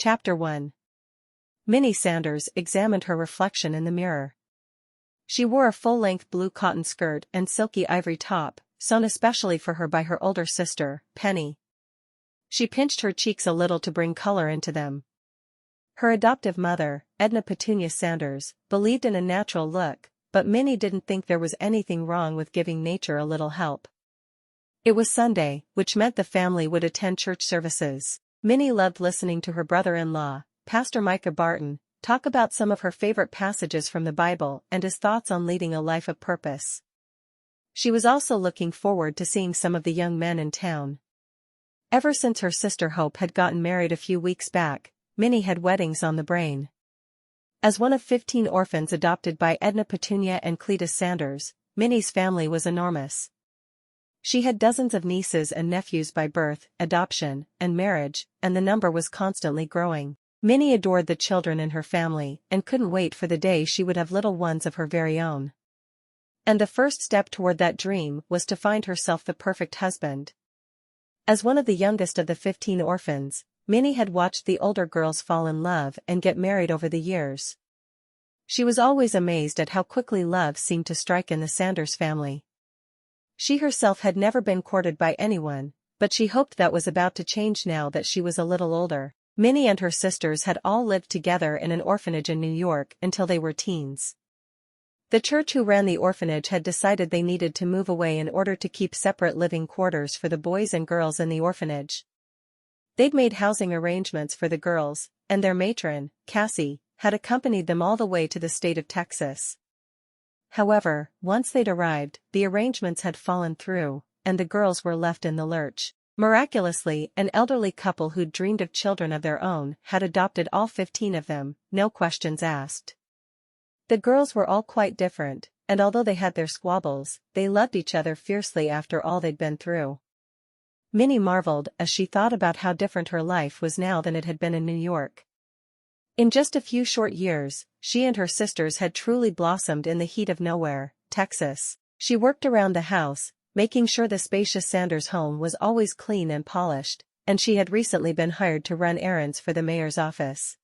Chapter 1. Minnie Sanders examined her reflection in the mirror. She wore a full-length blue cotton skirt and silky ivory top, sewn especially for her by her older sister, Penny. She pinched her cheeks a little to bring color into them. Her adoptive mother, Edna Petunia Sanders, believed in a natural look, but Minnie didn't think there was anything wrong with giving nature a little help. It was Sunday, which meant the family would attend church services. Minnie loved listening to her brother-in-law, Pastor Micah Barton, talk about some of her favorite passages from the Bible and his thoughts on leading a life of purpose. She was also looking forward to seeing some of the young men in town. Ever since her sister Hope had gotten married a few weeks back, Minnie had weddings on the brain. As one of 15 orphans adopted by Edna Petunia and Cletus Sanders, Minnie's family was enormous. She had dozens of nieces and nephews by birth, adoption, and marriage, and the number was constantly growing. Minnie adored the children in her family and couldn't wait for the day she would have little ones of her very own. And the first step toward that dream was to find herself the perfect husband. As one of the youngest of the 15 orphans, Minnie had watched the older girls fall in love and get married over the years. She was always amazed at how quickly love seemed to strike in the Sanders family. She herself had never been courted by anyone, but she hoped that was about to change now that she was a little older. Minnie and her sisters had all lived together in an orphanage in New York until they were teens. The church who ran the orphanage had decided they needed to move away in order to keep separate living quarters for the boys and girls in the orphanage. They'd made housing arrangements for the girls, and their matron, Cassie, had accompanied them all the way to the state of Texas. However, once they'd arrived, the arrangements had fallen through, and the girls were left in the lurch. Miraculously, an elderly couple who'd dreamed of children of their own had adopted all 15 of them, no questions asked. The girls were all quite different, and although they had their squabbles, they loved each other fiercely after all they'd been through. Minnie marveled as she thought about how different her life was now than it had been in New York. In just a few short years, she and her sisters had truly blossomed in the heat of nowhere, Texas. She worked around the house, making sure the spacious Sanders home was always clean and polished, and she had recently been hired to run errands for the mayor's office.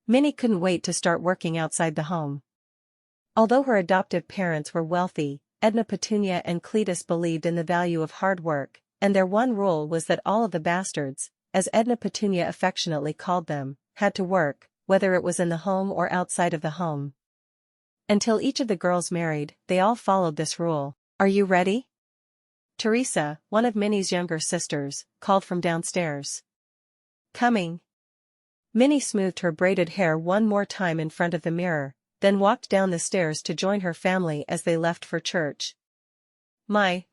Minnie couldn't wait to start working outside the home. Although her adoptive parents were wealthy, Edna Petunia and Cletus believed in the value of hard work, and their one rule was that all of the bastards, as Edna Petunia affectionately called them, had to work, whether it was in the home or outside of the home. Until each of the girls married, they all followed this rule. "Are you ready?" Teresa, one of Minnie's younger sisters, called from downstairs. "Coming." Minnie smoothed her braided hair one more time in front of the mirror, then walked down the stairs to join her family as they left for church. My,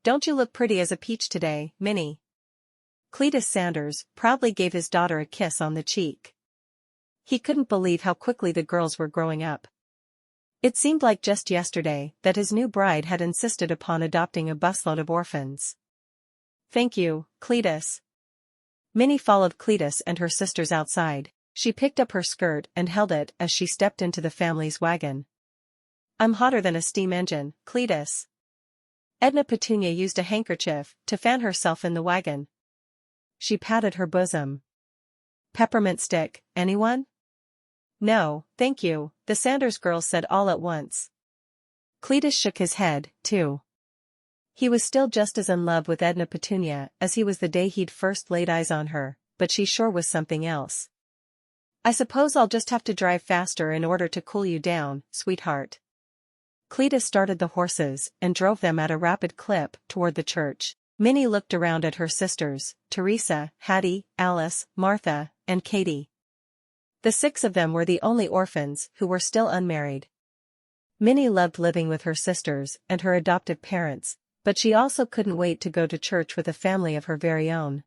don't you look pretty as a peach today, Minnie?" Cletus Sanders proudly gave his daughter a kiss on the cheek. He couldn't believe how quickly the girls were growing up. It seemed like just yesterday that his new bride had insisted upon adopting a busload of orphans. "Thank you, Cletus." Minnie followed Cletus and her sisters outside. She picked up her skirt and held it as she stepped into the family's wagon. "I'm hotter than a steam engine, Cletus." Edna Petunia used a handkerchief to fan herself in the wagon. She patted her bosom. "Peppermint stick, anyone?" "No, thank you," the Sanders girls said all at once. Cletus shook his head, too. He was still just as in love with Edna Petunia as he was the day he'd first laid eyes on her, but she sure was something else. "I suppose I'll just have to drive faster in order to cool you down, sweetheart." Cletus started the horses and drove them at a rapid clip toward the church. Minnie looked around at her sisters, Teresa, Hattie, Alice, Martha, and Katie. The 6 of them were the only orphans who were still unmarried. Minnie loved living with her sisters and her adoptive parents, but she also couldn't wait to go to church with a family of her very own.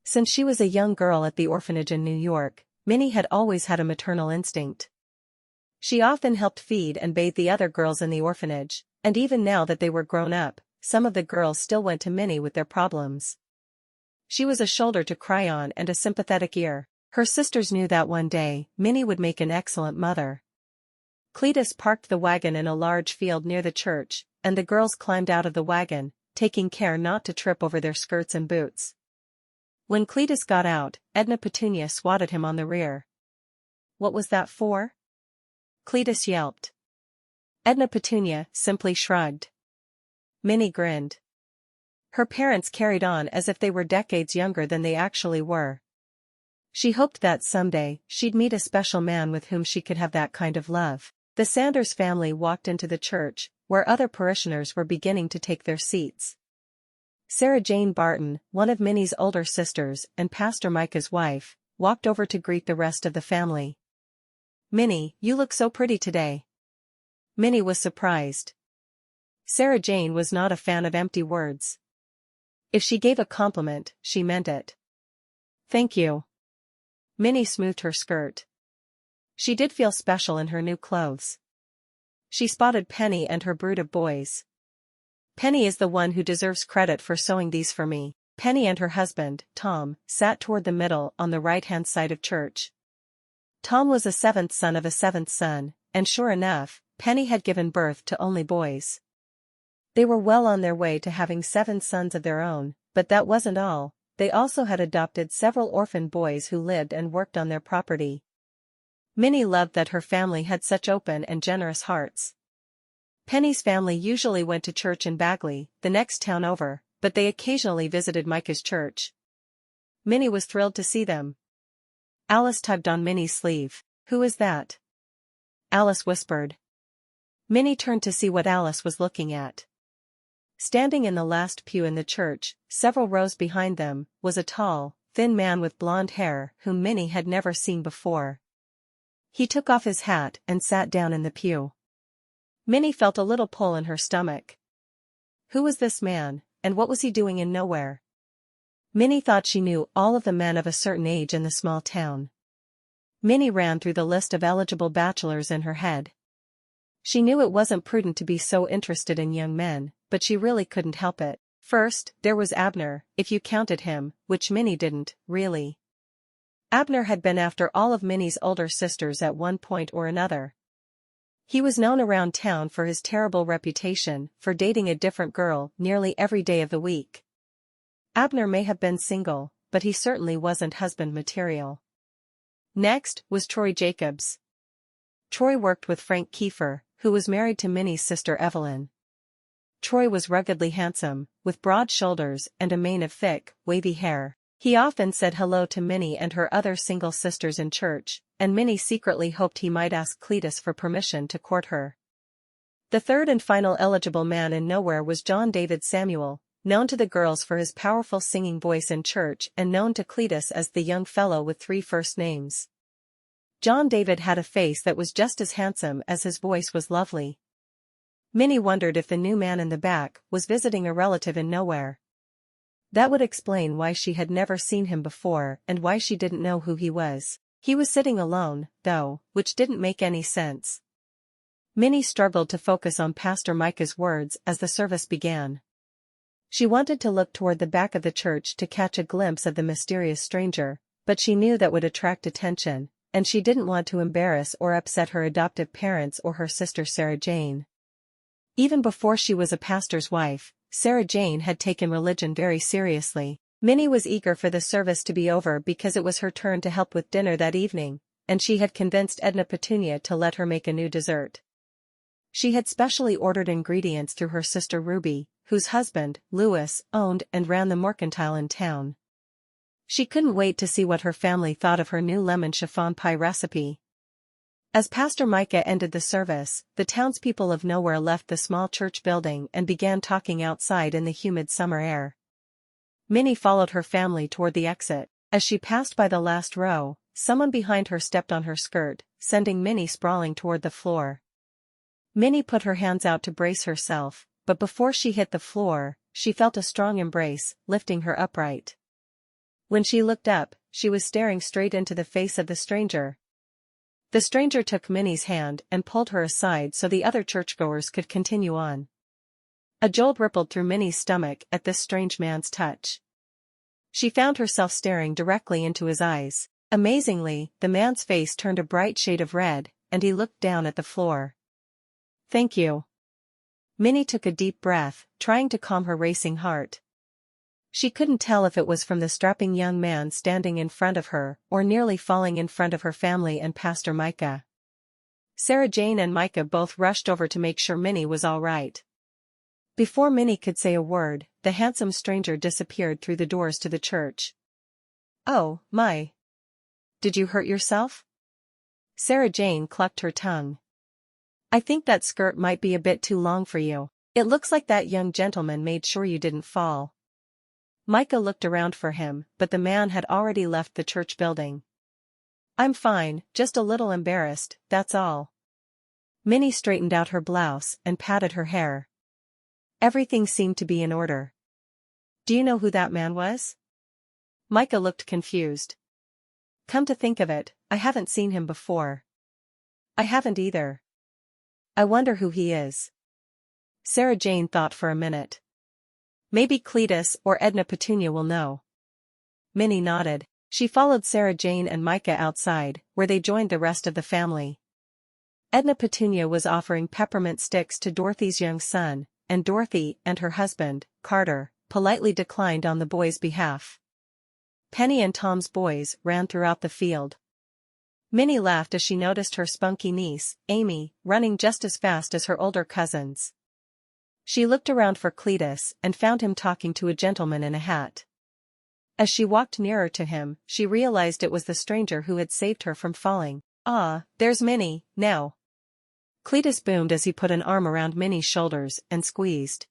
Since she was a young girl at the orphanage in New York, Minnie had always had a maternal instinct. She often helped feed and bathe the other girls in the orphanage, and even now that they were grown up, some of the girls still went to Minnie with their problems. She was a shoulder to cry on and a sympathetic ear. Her sisters knew that one day, Minnie would make an excellent mother. Cletus parked the wagon in a large field near the church, and the girls climbed out of the wagon, taking care not to trip over their skirts and boots. When Cletus got out, Edna Petunia swatted him on the rear. "What was that for?" Cletus yelped. Edna Petunia simply shrugged. Minnie grinned. Her parents carried on as if they were decades younger than they actually were. She hoped that someday she'd meet a special man with whom she could have that kind of love. The Sanders family walked into the church, where other parishioners were beginning to take their seats. Sarah Jane Barton, one of Minnie's older sisters and Pastor Micah's wife, walked over to greet the rest of the family. "Minnie, you look so pretty today." Minnie was surprised. Sarah Jane was not a fan of empty words. If she gave a compliment, she meant it. "Thank you." Minnie smoothed her skirt. She did feel special in her new clothes. She spotted Penny and her brood of boys. "Penny is the one who deserves credit for sewing these for me." Penny and her husband, Tom, sat toward the middle on the right-hand side of church. Tom was a seventh son of a seventh son, and sure enough, Penny had given birth to only boys. They were well on their way to having 7 sons of their own, but that wasn't all. They also had adopted several orphan boys who lived and worked on their property. Minnie loved that her family had such open and generous hearts. Penny's family usually went to church in Bagley, the next town over, but they occasionally visited Micah's church. Minnie was thrilled to see them. Alice tugged on Minnie's sleeve. "Who is that?" Alice whispered. Minnie turned to see what Alice was looking at. Standing in the last pew in the church, several rows behind them, was a tall, thin man with blonde hair whom Minnie had never seen before. He took off his hat and sat down in the pew. Minnie felt a little pull in her stomach. Who was this man, and what was he doing in nowhere? Minnie thought she knew all of the men of a certain age in the small town. Minnie ran through the list of eligible bachelors in her head. She knew it wasn't prudent to be so interested in young men, but she really couldn't help it. First, there was Abner, if you counted him, which Minnie didn't, really. Abner had been after all of Minnie's older sisters at one point or another. He was known around town for his terrible reputation for dating a different girl nearly every day of the week. Abner may have been single, but he certainly wasn't husband material. Next was Troy Jacobs. Troy worked with Frank Kiefer, who was married to Minnie's sister Evelyn. Troy was ruggedly handsome, with broad shoulders and a mane of thick, wavy hair. He often said hello to Minnie and her other single sisters in church, and Minnie secretly hoped he might ask Cletus for permission to court her. The third and final eligible man in nowhere was John David Samuel, known to the girls for his powerful singing voice in church and known to Cletus as the young fellow with 3 first names. John David had a face that was just as handsome as his voice was lovely. Minnie wondered if the new man in the back was visiting a relative in nowhere. That would explain why she had never seen him before and why she didn't know who he was. He was sitting alone, though, which didn't make any sense. Minnie struggled to focus on Pastor Micah's words as the service began. She wanted to look toward the back of the church to catch a glimpse of the mysterious stranger, but she knew that would attract attention, and she didn't want to embarrass or upset her adoptive parents or her sister Sarah Jane. Even before she was a pastor's wife, Sarah Jane had taken religion very seriously. Minnie was eager for the service to be over because it was her turn to help with dinner that evening, and she had convinced Edna Petunia to let her make a new dessert. She had specially ordered ingredients through her sister Ruby, whose husband, Louis, owned and ran the mercantile in town. She couldn't wait to see what her family thought of her new lemon chiffon pie recipe. As Pastor Micah ended the service, the townspeople of nowhere left the small church building and began talking outside in the humid summer air. Minnie followed her family toward the exit. As she passed by the last row, someone behind her stepped on her skirt, sending Minnie sprawling toward the floor. Minnie put her hands out to brace herself, but before she hit the floor, she felt a strong embrace, lifting her upright. When she looked up, she was staring straight into the face of the stranger. The stranger took Minnie's hand and pulled her aside so the other churchgoers could continue on. A jolt rippled through Minnie's stomach at this strange man's touch. She found herself staring directly into his eyes. Amazingly, the man's face turned a bright shade of red, and he looked down at the floor. "Thank you." Minnie took a deep breath, trying to calm her racing heart. She couldn't tell if it was from the strapping young man standing in front of her or nearly falling in front of her family and Pastor Micah. Sarah Jane and Micah both rushed over to make sure Minnie was all right. Before Minnie could say a word, the handsome stranger disappeared through the doors to the church. "Oh, my. Did you hurt yourself?" Sarah Jane clucked her tongue. "I think that skirt might be a bit too long for you. It looks like that young gentleman made sure you didn't fall." Micah looked around for him, but the man had already left the church building. "I'm fine, just a little embarrassed, that's all." Minnie straightened out her blouse and patted her hair. Everything seemed to be in order. "Do you know who that man was?" Micah looked confused. "Come to think of it, I haven't seen him before." "I haven't either. I wonder who he is." Sarah Jane thought for a minute. "Maybe Cletus or Edna Petunia will know." Minnie nodded. She followed Sarah Jane and Micah outside, where they joined the rest of the family. Edna Petunia was offering peppermint sticks to Dorothy's young son, and Dorothy and her husband, Carter, politely declined on the boys' behalf. Penny and Tom's boys ran throughout the field. Minnie laughed as she noticed her spunky niece, Amy, running just as fast as her older cousins. She looked around for Cletus and found him talking to a gentleman in a hat. As she walked nearer to him, she realized it was the stranger who had saved her from falling. "Ah, there's Minnie, now." Cletus boomed as he put an arm around Minnie's shoulders and squeezed.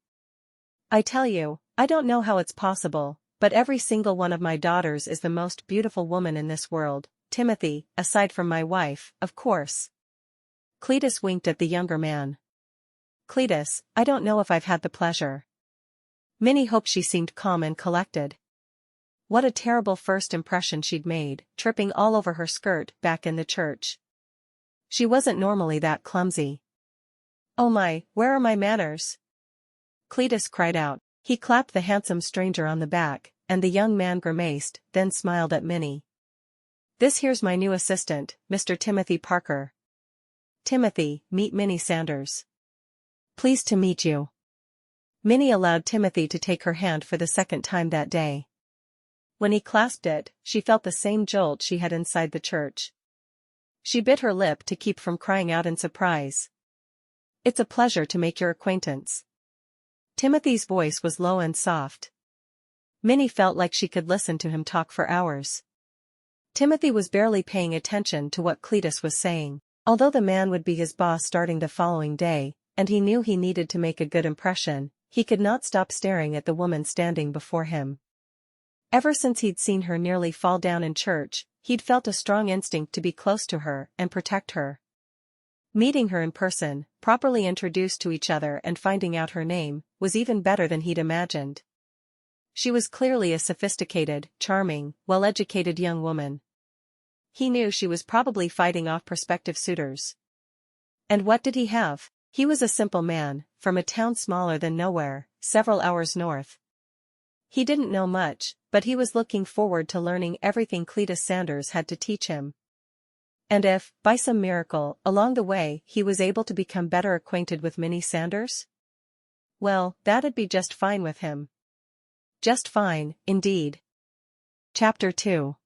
"I tell you, I don't know how it's possible, but every single one of my daughters is the most beautiful woman in this world, Timothy, aside from my wife, of course." Cletus winked at the younger man. "Cletus, I don't know if I've had the pleasure." Minnie hoped she seemed calm and collected. What a terrible first impression she'd made, tripping all over her skirt back in the church. She wasn't normally that clumsy. "Oh my, where are my manners?" Cletus cried out. He clapped the handsome stranger on the back, and the young man grimaced, then smiled at Minnie. "This here's my new assistant, Mr. Timothy Parker. Timothy, meet Minnie Sanders." "Pleased to meet you." Minnie allowed Timothy to take her hand for the second time that day. When he clasped it, she felt the same jolt she had inside the church. She bit her lip to keep from crying out in surprise. "It's a pleasure to make your acquaintance." Timothy's voice was low and soft. Minnie felt like she could listen to him talk for hours. Timothy was barely paying attention to what Cletus was saying. Although the man would be his boss starting the following day, and he knew he needed to make a good impression, he could not stop staring at the woman standing before him. Ever since he'd seen her nearly fall down in church, he'd felt a strong instinct to be close to her and protect her. Meeting her in person, properly introduced to each other and finding out her name, was even better than he'd imagined. She was clearly a sophisticated, charming, well-educated young woman. He knew she was probably fighting off prospective suitors. And what did he have? He was a simple man, from a town smaller than Nowhere, several hours north. He didn't know much, but he was looking forward to learning everything Cletus Sanders had to teach him. And if, by some miracle, along the way he was able to become better acquainted with Minnie Sanders? Well, that'd be just fine with him. Just fine, indeed. Chapter 2.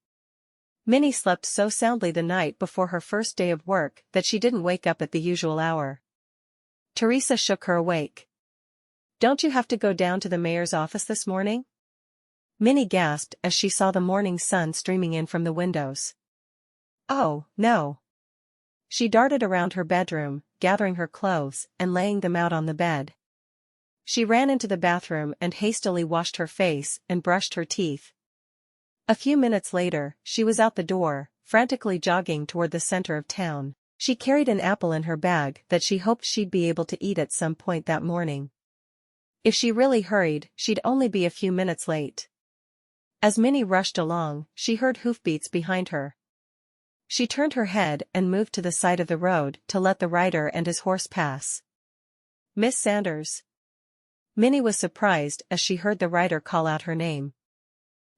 Minnie slept so soundly the night before her first day of work that she didn't wake up at the usual hour. Teresa shook her awake. "Don't you have to go down to the mayor's office this morning?" Minnie gasped as she saw the morning sun streaming in from the windows. "Oh, no." She darted around her bedroom, gathering her clothes and laying them out on the bed. She ran into the bathroom and hastily washed her face and brushed her teeth. A few minutes later, she was out the door, frantically jogging toward the center of town. She carried an apple in her bag that she hoped she'd be able to eat at some point that morning. If she really hurried, she'd only be a few minutes late. As Minnie rushed along, she heard hoofbeats behind her. She turned her head and moved to the side of the road to let the rider and his horse pass. "Miss Sanders." Minnie was surprised as she heard the rider call out her name.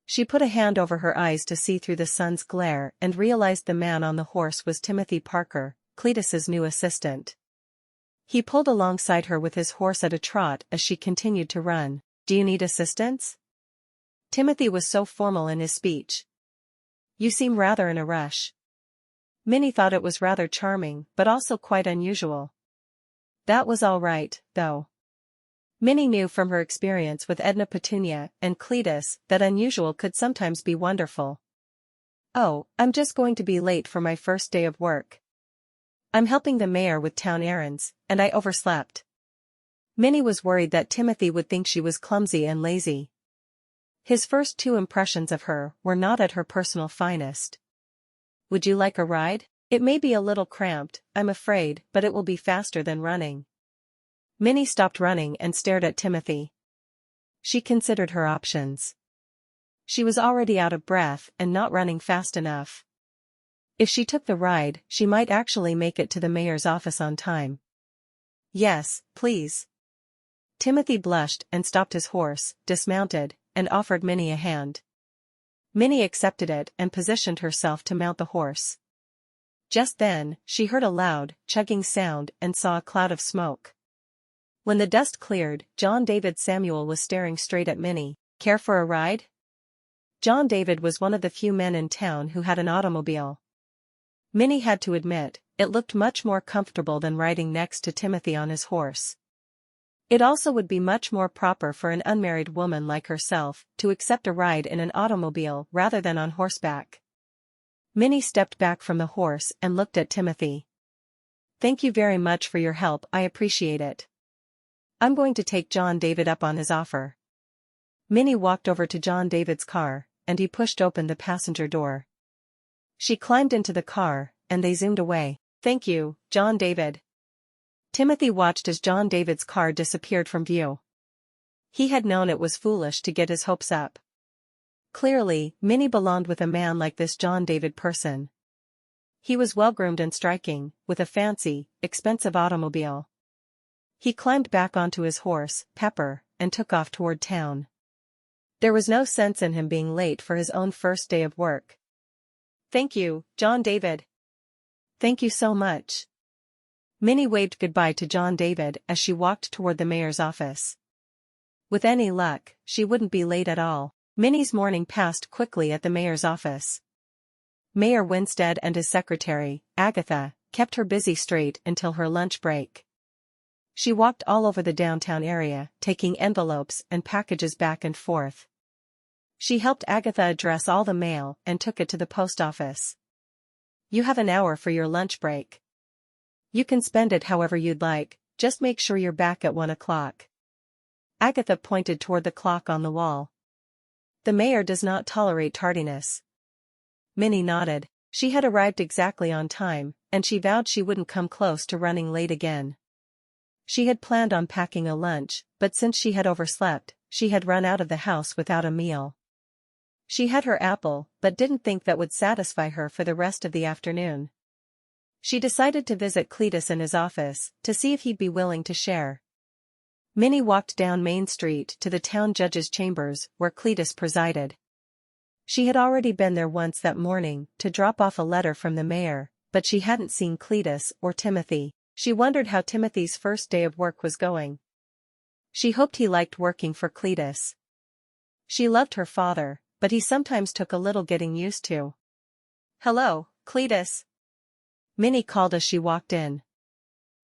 She put a hand over her eyes to see through the sun's glare and realized the man on the horse was Timothy Parker, Cletus's new assistant. He pulled alongside her with his horse at a trot as she continued to run. "Do you need assistance?" Timothy was so formal in his speech. You seem rather in a rush. Minnie thought it was rather charming but also quite unusual. That was all right, though. Minnie knew from her experience with Edna Petunia and Cletus that unusual could sometimes be wonderful. Oh, I'm just going to be late for my first day of work. I'm helping the mayor with town errands, and I overslept. Minnie was worried that Timothy would think she was clumsy and lazy. His first 2 impressions of her were not at her personal finest. Would you like a ride? It may be a little cramped, I'm afraid, but it will be faster than running. Minnie stopped running and stared at Timothy. She considered her options. She was already out of breath and not running fast enough. If she took the ride, she might actually make it to the mayor's office on time. Yes, please. Timothy blushed and stopped his horse, dismounted, and offered Minnie a hand. Minnie accepted it and positioned herself to mount the horse. Just then, she heard a loud, chugging sound and saw a cloud of smoke. When the dust cleared, John David Samuel was staring straight at Minnie. Care for a ride? John David was one of the few men in town who had an automobile. Minnie had to admit, it looked much more comfortable than riding next to Timothy on his horse. It also would be much more proper for an unmarried woman like herself to accept a ride in an automobile rather than on horseback. Minnie stepped back from the horse and looked at Timothy. Thank you very much for your help, I appreciate it. I'm going to take John David up on his offer. Minnie walked over to John David's car, and he pushed open the passenger door. She climbed into the car, and they zoomed away. Thank you, John David. Timothy watched as John David's car disappeared from view. He had known it was foolish to get his hopes up. Clearly, Minnie belonged with a man like this John David person. He was well-groomed and striking, with a fancy, expensive automobile. He climbed back onto his horse, Pepper, and took off toward town. There was no sense in him being late for his own first day of work. Thank you, John David. Thank you so much. Minnie waved goodbye to John David as she walked toward the mayor's office. With any luck, she wouldn't be late at all. Minnie's morning passed quickly at the mayor's office. Mayor Winstead and his secretary, Agatha, kept her busy straight until her lunch break. She walked all over the downtown area, taking envelopes and packages back and forth. She helped Agatha address all the mail and took it to the post office. You have an hour for your lunch break. You can spend it however you'd like, just make sure you're back at 1 o'clock. Agatha pointed toward the clock on the wall. The mayor does not tolerate tardiness. Minnie nodded. She had arrived exactly on time, and she vowed she wouldn't come close to running late again. She had planned on packing a lunch, but since she had overslept, she had run out of the house without a meal. She had her apple, but didn't think that would satisfy her for the rest of the afternoon. She decided to visit Cletus in his office, to see if he'd be willing to share. Minnie walked down Main Street to the town judge's chambers, where Cletus presided. She had already been there once that morning, to drop off a letter from the mayor, but she hadn't seen Cletus or Timothy. She wondered how Timothy's first day of work was going. She hoped he liked working for Cletus. She loved her father, but he sometimes took a little getting used to. Hello, Cletus. Minnie called as she walked in.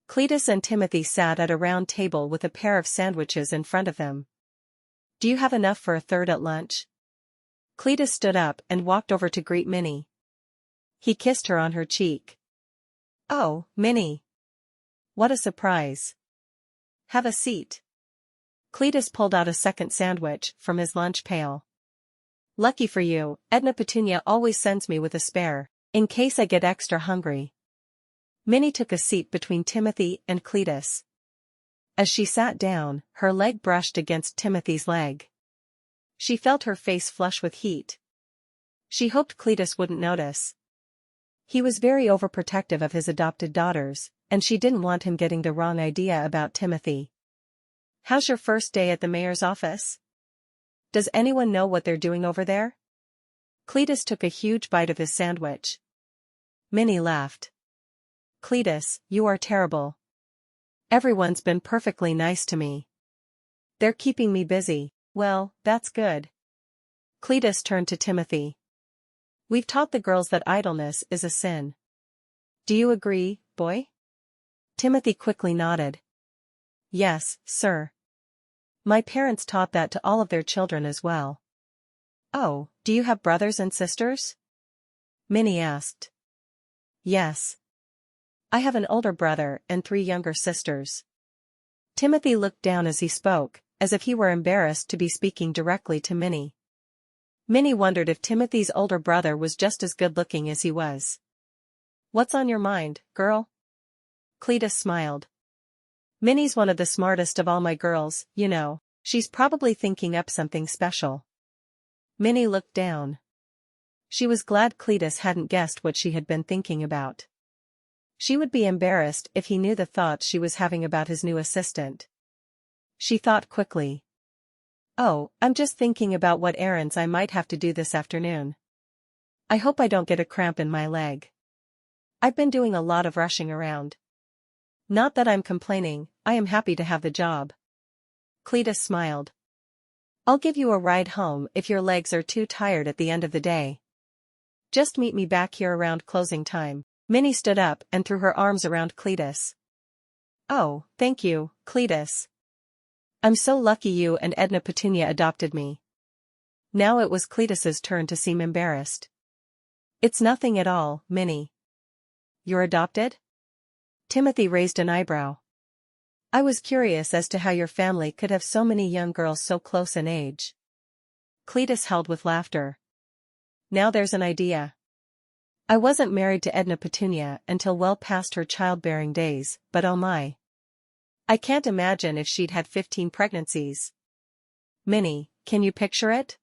Cletus and Timothy sat at a round table with a pair of sandwiches in front of them. Do you have enough for a third at lunch? Cletus stood up and walked over to greet Minnie. He kissed her on her cheek. Oh, Minnie. What a surprise. Have a seat. Cletus pulled out a second sandwich from his lunch pail. Lucky for you, Edna Petunia always sends me with a spare, in case I get extra hungry. Minnie took a seat between Timothy and Cletus. As she sat down, her leg brushed against Timothy's leg. She felt her face flush with heat. She hoped Cletus wouldn't notice. He was very overprotective of his adopted daughters, and she didn't want him getting the wrong idea about Timothy. How's your first day at the mayor's office? Does anyone know what they're doing over there? Cletus took a huge bite of his sandwich. Minnie laughed. Cletus, you are terrible. Everyone's been perfectly nice to me. They're keeping me busy. Well, that's good. Cletus turned to Timothy. We've taught the girls that idleness is a sin. Do you agree, boy? Timothy quickly nodded. Yes, sir. My parents taught that to all of their children as well. Oh, do you have brothers and sisters? Minnie asked. Yes. I have an older brother and 3 younger sisters. Timothy looked down as he spoke, as if he were embarrassed to be speaking directly to Minnie. Minnie wondered if Timothy's older brother was just as good-looking as he was. What's on your mind, girl? Cletus smiled. Minnie's one of the smartest of all my girls, you know. She's probably thinking up something special. Minnie looked down. She was glad Cletus hadn't guessed what she had been thinking about. She would be embarrassed if he knew the thoughts she was having about his new assistant. She thought quickly. Oh, I'm just thinking about what errands I might have to do this afternoon. I hope I don't get a cramp in my leg. I've been doing a lot of rushing around. Not that I'm complaining, I am happy to have the job. Cletus smiled. I'll give you a ride home if your legs are too tired at the end of the day. Just meet me back here around closing time. Minnie stood up and threw her arms around Cletus. Oh, thank you, Cletus. I'm so lucky you and Edna Petunia adopted me. Now it was Cletus's turn to seem embarrassed. It's nothing at all, Minnie. You're adopted? Timothy raised an eyebrow. I was curious as to how your family could have so many young girls so close in age. Cletus howled with laughter. Now there's an idea. I wasn't married to Edna Petunia until well past her childbearing days, but oh my. I can't imagine if she'd had 15 pregnancies. Minnie, can you picture it?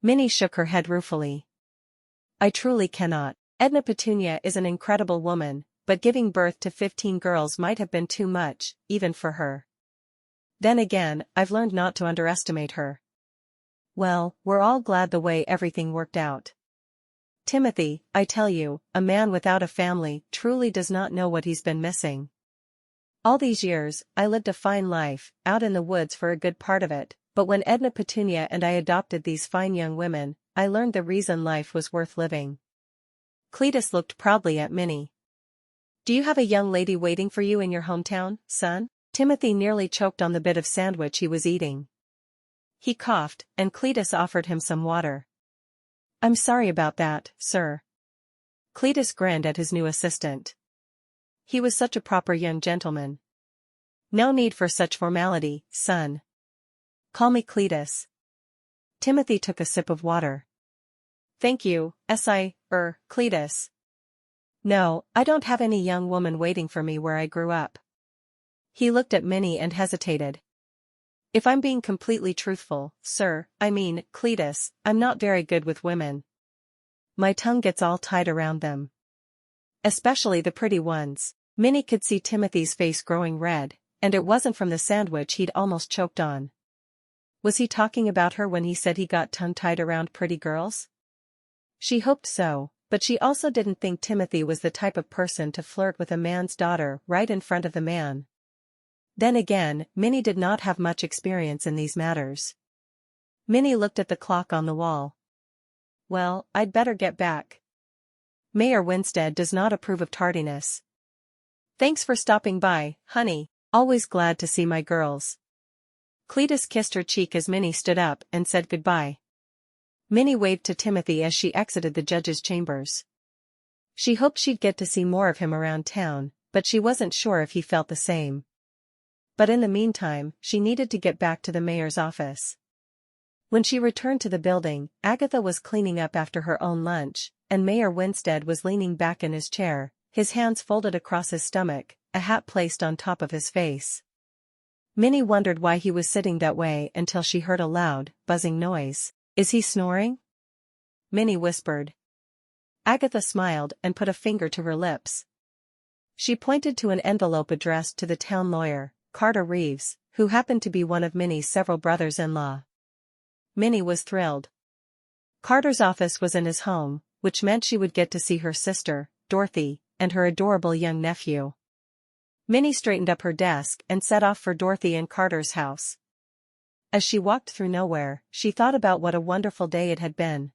Minnie shook her head ruefully. I truly cannot. Edna Petunia is an incredible woman, but giving birth to 15 girls might have been too much, even for her. Then again, I've learned not to underestimate her. Well, we're all glad the way everything worked out. Timothy, I tell you, a man without a family truly does not know what he's been missing. All these years, I lived a fine life, out in the woods for a good part of it, but when Edna Petunia and I adopted these fine young women, I learned the reason life was worth living. Cletus looked proudly at Minnie. Do you have a young lady waiting for you in your hometown, son? Timothy nearly choked on the bit of sandwich he was eating. He coughed, and Cletus offered him some water. I'm sorry about that, sir. Cletus grinned at his new assistant. He was such a proper young gentleman. No need for such formality, son. Call me Cletus. Timothy took a sip of water. Thank you, Cletus. No, I don't have any young woman waiting for me where I grew up. He looked at Minnie and hesitated. If I'm being completely truthful, sir, Cletus, I'm not very good with women. My tongue gets all tied around them. Especially the pretty ones. Minnie could see Timothy's face growing red, and it wasn't from the sandwich he'd almost choked on. Was he talking about her when he said he got tongue-tied around pretty girls? She hoped so, but she also didn't think Timothy was the type of person to flirt with a man's daughter right in front of the man. Then again, Minnie did not have much experience in these matters. Minnie looked at the clock on the wall. Well, I'd better get back. Mayor Winstead does not approve of tardiness. Thanks for stopping by, honey, always glad to see my girls. Cletus kissed her cheek as Minnie stood up and said goodbye. Minnie waved to Timothy as she exited the judge's chambers. She hoped she'd get to see more of him around town, but she wasn't sure if he felt the same. But in the meantime, she needed to get back to the mayor's office. When she returned to the building, Agatha was cleaning up after her own lunch, and Mayor Winstead was leaning back in his chair, his hands folded across his stomach, a hat placed on top of his face. Minnie wondered why he was sitting that way until she heard a loud, buzzing noise. Is he snoring? Minnie whispered. Agatha smiled and put a finger to her lips. She pointed to an envelope addressed to the town lawyer, Carter Reeves, who happened to be one of Minnie's several brothers-in-law. Minnie was thrilled. Carter's office was in his home, which meant she would get to see her sister, Dorothy, and her adorable young nephew. Minnie straightened up her desk and set off for Dorothy and Carter's house. As she walked through nowhere, she thought about what a wonderful day it had been.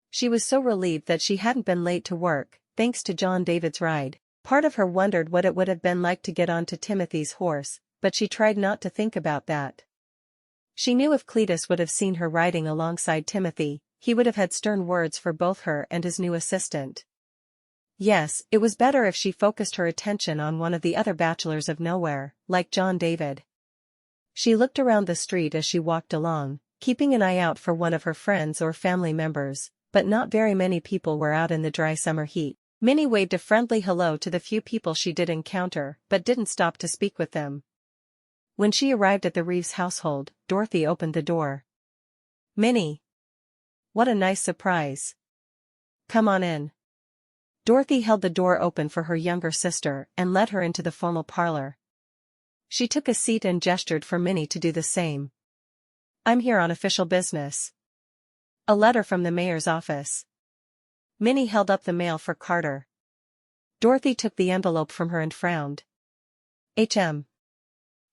She was so relieved that she hadn't been late to work, thanks to John David's ride. Part of her wondered what it would have been like to get onto Timothy's horse, but she tried not to think about that. She knew if Cletus would have seen her riding alongside Timothy, he would have had stern words for both her and his new assistant. Yes, it was better if she focused her attention on one of the other bachelors of nowhere, like John David. She looked around the street as she walked along, keeping an eye out for one of her friends or family members, but not very many people were out in the dry summer heat. Minnie waved a friendly hello to the few people she did encounter, but didn't stop to speak with them. When she arrived at the Reeves household, Dorothy opened the door. "Minnie. What a nice surprise. Come on in." Dorothy held the door open for her younger sister and led her into the formal parlor. She took a seat and gestured for Minnie to do the same. "I'm here on official business. A letter from the mayor's office." Minnie held up the mail for Carter. Dorothy took the envelope from her and frowned.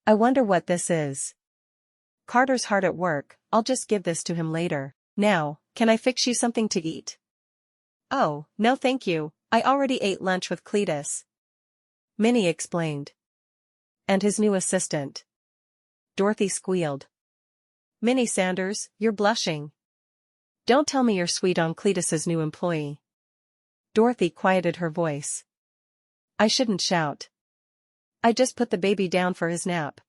I wonder what this is. Carter's hard at work, I'll just give this to him later. Now, can I fix you something to eat?" "Oh, no thank you, I already ate lunch with Cletus," Minnie explained. "And his new assistant." Dorothy squealed. "Minnie Sanders, you're blushing. Don't tell me you're sweet on Cletus's new employee." Dorothy quieted her voice. "I shouldn't shout. I just put the baby down for his nap."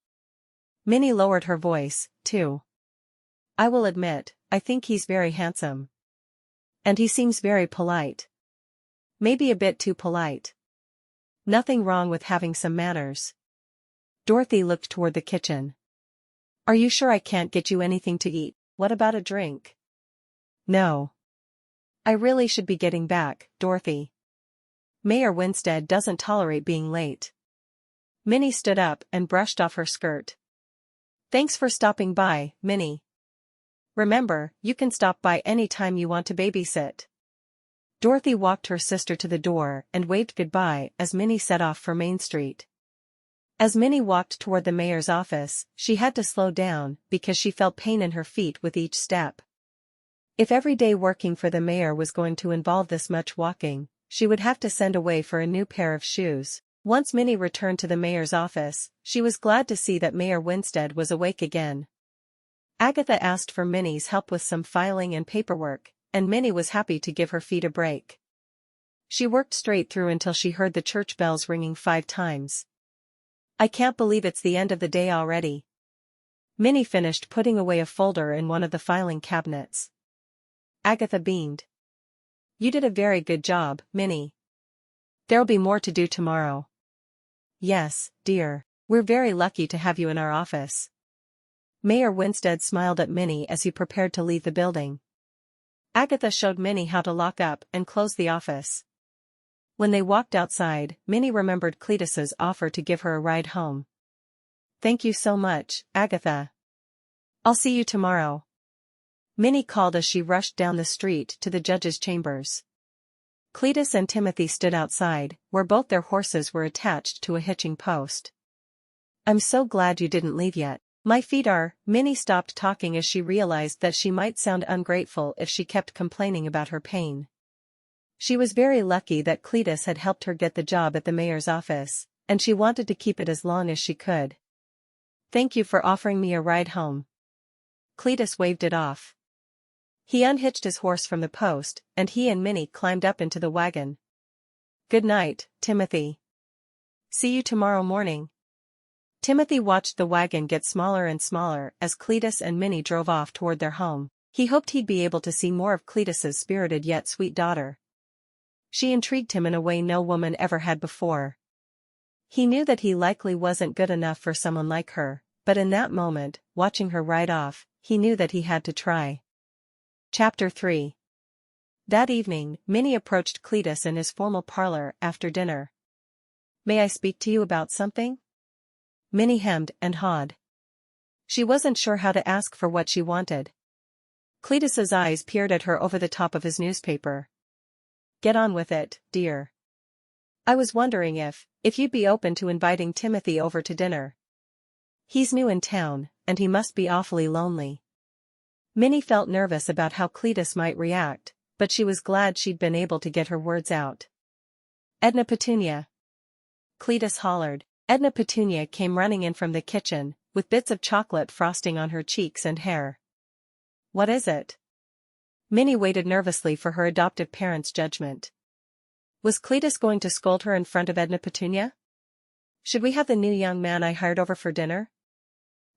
Minnie lowered her voice, too. "I will admit, I think he's very handsome. And he seems very polite. Maybe a bit too polite. Nothing wrong with having some manners." Dorothy looked toward the kitchen. "Are you sure I can't get you anything to eat? What about a drink?" "No. I really should be getting back, Dorothy. Mayor Winstead doesn't tolerate being late." Minnie stood up and brushed off her skirt. "Thanks for stopping by, Minnie. Remember, you can stop by any time you want to babysit." Dorothy walked her sister to the door and waved goodbye as Minnie set off for Main Street. As Minnie walked toward the mayor's office, she had to slow down because she felt pain in her feet with each step. If every day working for the mayor was going to involve this much walking, she would have to send away for a new pair of shoes. Once Minnie returned to the mayor's office, she was glad to see that Mayor Winstead was awake again. Agatha asked for Minnie's help with some filing and paperwork, and Minnie was happy to give her feet a break. She worked straight through until she heard the church bells ringing 5 times. "I can't believe it's the end of the day already." Minnie finished putting away a folder in one of the filing cabinets. Agatha beamed. "You did a very good job, Minnie. There'll be more to do tomorrow." "Yes, dear, we're very lucky to have you in our office." Mayor Winstead smiled at Minnie as he prepared to leave the building. Agatha showed Minnie how to lock up and close the office. When they walked outside, Minnie remembered Cletus's offer to give her a ride home. "Thank you so much, Agatha. I'll see you tomorrow," Minnie called as she rushed down the street to the judge's chambers. Cletus and Timothy stood outside, where both their horses were attached to a hitching post. "I'm so glad you didn't leave yet. My feet are..." Minnie stopped talking as she realized that she might sound ungrateful if she kept complaining about her pain. She was very lucky that Cletus had helped her get the job at the mayor's office, and she wanted to keep it as long as she could. "Thank you for offering me a ride home." Cletus waved it off. He unhitched his horse from the post, and he and Minnie climbed up into the wagon. "Good night, Timothy. See you tomorrow morning." Timothy watched the wagon get smaller and smaller as Cletus and Minnie drove off toward their home. He hoped he'd be able to see more of Cletus's spirited yet sweet daughter. She intrigued him in a way no woman ever had before. He knew that he likely wasn't good enough for someone like her, but in that moment, watching her ride off, he knew that he had to try. Chapter 3. That evening, Minnie approached Cletus in his formal parlor after dinner. "May I speak to you about something?" Minnie hemmed and hawed. She wasn't sure how to ask for what she wanted. Cletus's eyes peered at her over the top of his newspaper. "Get on with it, dear. I was wondering if you'd be open to inviting Timothy over to dinner. He's new in town, and he must be awfully lonely. Minnie felt nervous about how Cletus might react, but she was glad she'd been able to get her words out. "Edna Petunia!" Cletus hollered. Edna Petunia came running in from the kitchen, with bits of chocolate frosting on her cheeks and hair. "What is it?" Minnie waited nervously for her adoptive parents' judgment. Was Cletus going to scold her in front of Edna Petunia? "Should we have the new young man I hired over for dinner?"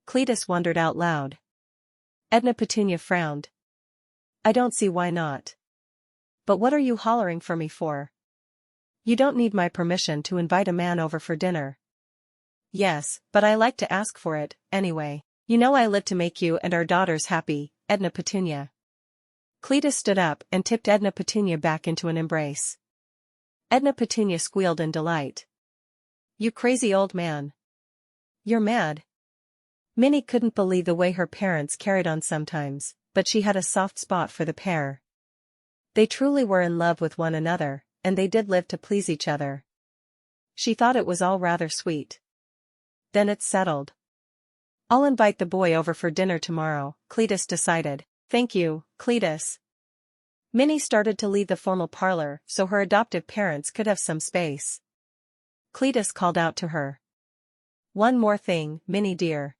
Cletus wondered out loud. Edna Petunia frowned. "I don't see why not. But what are you hollering for me for? You don't need my permission to invite a man over for dinner." "Yes, but I like to ask for it, anyway. You know I live to make you and our daughters happy, Edna Petunia." Cletus stood up and tipped Edna Petunia back into an embrace. Edna Petunia squealed in delight. "You crazy old man. You're mad." Minnie couldn't believe the way her parents carried on sometimes, but she had a soft spot for the pair. They truly were in love with one another, and they did live to please each other. She thought it was all rather sweet. "Then it's settled. I'll invite the boy over for dinner tomorrow," Cletus decided. "Thank you, Cletus." Minnie started to leave the formal parlor so her adoptive parents could have some space. Cletus called out to her. "One more thing, Minnie dear."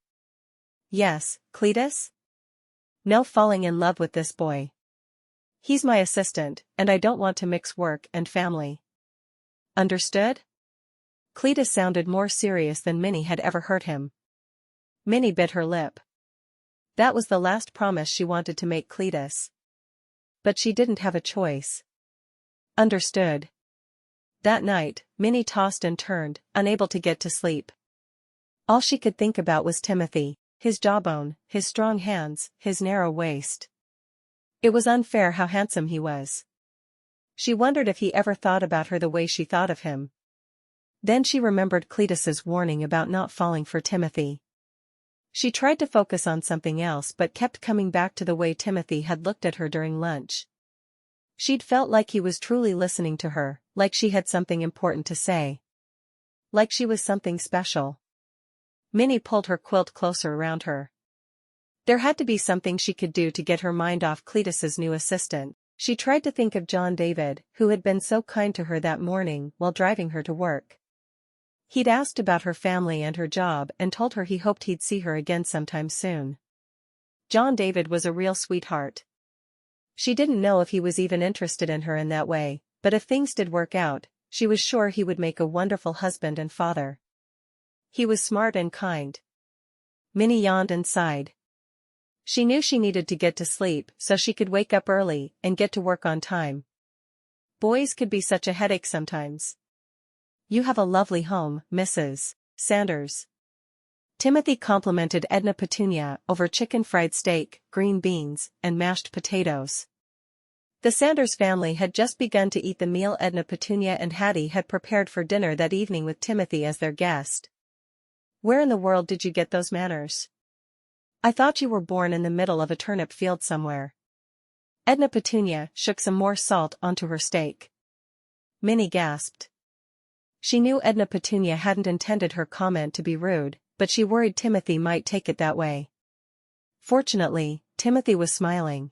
"Yes, Cletus?" "No falling in love with this boy. He's my assistant, and I don't want to mix work and family. Understood?" Cletus sounded more serious than Minnie had ever heard him. Minnie bit her lip. That was the last promise she wanted to make Cletus. But she didn't have a choice. Understood. That night, Minnie tossed and turned, unable to get to sleep. All she could think about was Timothy, his jawbone, his strong hands, his narrow waist. It was unfair how handsome he was. She wondered if he ever thought about her the way she thought of him. Then she remembered Cletus's warning about not falling for Timothy. She tried to focus on something else but kept coming back to the way Timothy had looked at her during lunch. She'd felt like he was truly listening to her, like she had something important to say. Like she was something special. Minnie pulled her quilt closer around her. There had to be something she could do to get her mind off Cletus's new assistant. She tried to think of John David, who had been so kind to her that morning while driving her to work. He'd asked about her family and her job and told her he hoped he'd see her again sometime soon. John David was a real sweetheart. She didn't know if he was even interested in her in that way, but if things did work out, she was sure he would make a wonderful husband and father. He was smart and kind. Minnie yawned and sighed. She knew she needed to get to sleep so she could wake up early and get to work on time. Boys could be such a headache sometimes. "You have a lovely home, Mrs. Sanders." Timothy complimented Edna Petunia over chicken fried steak, green beans, and mashed potatoes. The Sanders family had just begun to eat the meal Edna Petunia and Hattie had prepared for dinner that evening with Timothy as their guest. "Where in the world did you get those manners? I thought you were born in the middle of a turnip field somewhere." Edna Petunia shook some more salt onto her steak. Minnie gasped. She knew Edna Petunia hadn't intended her comment to be rude, but she worried Timothy might take it that way. Fortunately, Timothy was smiling.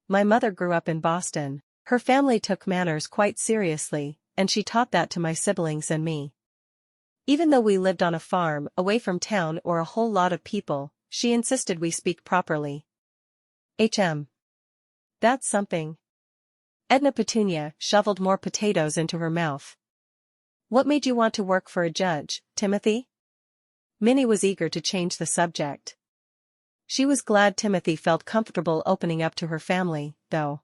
"My mother grew up in Boston. Her family took manners quite seriously, and she taught that to my siblings and me. Even though we lived on a farm away from town or a whole lot of people, she insisted we speak properly." That's something." Edna Petunia shoveled more potatoes into her mouth. "What made you want to work for a judge, Timothy?" Minnie was eager to change the subject. She was glad Timothy felt comfortable opening up to her family, though.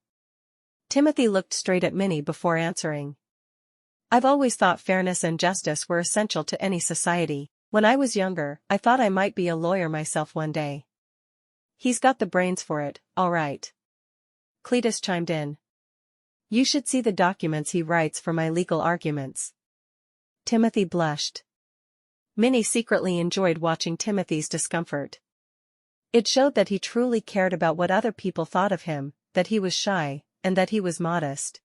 Timothy looked straight at Minnie before answering. "I've always thought fairness and justice were essential to any society. When I was younger, I thought I might be a lawyer myself one day." "He's got the brains for it, all right." Cletus chimed in. "You should see the documents he writes for my legal arguments." Timothy blushed. Minnie secretly enjoyed watching Timothy's discomfort. It showed that he truly cared about what other people thought of him, that he was shy, and that he was modest.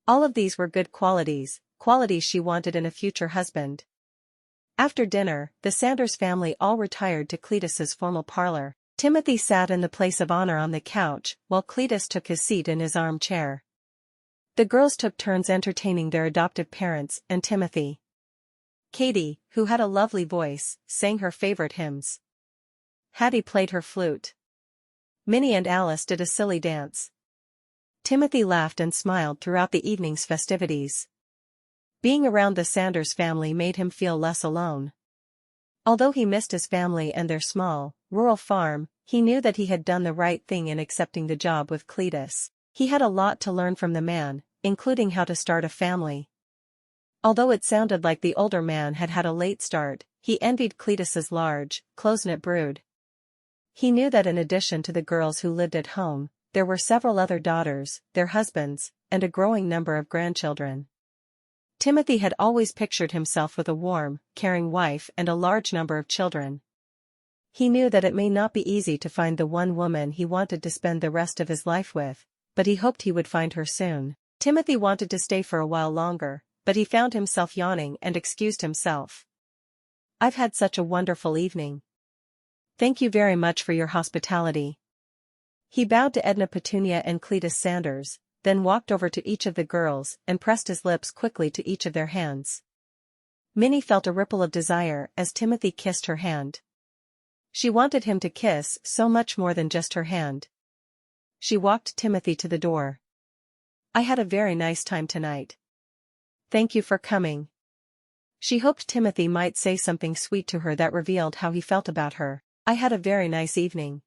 All of these were good qualities, qualities she wanted in a future husband. After dinner, the Sanders family all retired to Cletus's formal parlor. Timothy sat in the place of honor on the couch, while Cletus took his seat in his armchair. The girls took turns entertaining their adoptive parents and Timothy. Katie, who had a lovely voice, sang her favorite hymns. Hattie played her flute. Minnie and Alice did a silly dance. Timothy laughed and smiled throughout the evening's festivities. Being around the Sanders family made him feel less alone. Although he missed his family and their small, rural farm, he knew that he had done the right thing in accepting the job with Cletus. He had a lot to learn from the man, including how to start a family. Although it sounded like the older man had had a late start, he envied Cletus's large, close-knit brood. He knew that in addition to the girls who lived at home, there were several other daughters, their husbands, and a growing number of grandchildren. Timothy had always pictured himself with a warm, caring wife and a large number of children. He knew that it may not be easy to find the one woman he wanted to spend the rest of his life with, but he hoped he would find her soon. Timothy wanted to stay for a while longer, but he found himself yawning and excused himself. "I've had such a wonderful evening. Thank you very much for your hospitality." He bowed to Edna Petunia and Cletus Sanders, then walked over to each of the girls and pressed his lips quickly to each of their hands. Minnie felt a ripple of desire as Timothy kissed her hand. She wanted him to kiss so much more than just her hand. She walked Timothy to the door. "I had a very nice time tonight. Thank you for coming." She hoped Timothy might say something sweet to her that revealed how he felt about her. "I had a very nice evening."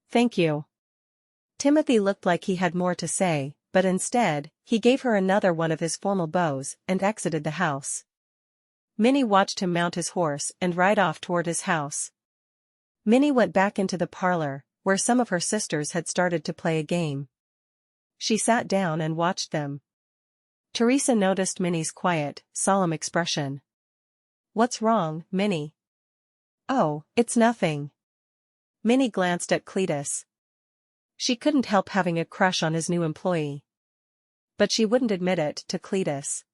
"Thank you." Timothy looked like he had more to say, but instead, he gave her another one of his formal bows and exited the house. Minnie watched him mount his horse and ride off toward his house. Minnie went back into the parlor, where some of her sisters had started to play a game. She sat down and watched them. Teresa noticed Minnie's quiet, solemn expression. "What's wrong, Minnie?" "Oh, it's nothing." Minnie glanced at Cletus. She couldn't help having a crush on his new employee. But she wouldn't admit it to Cletus.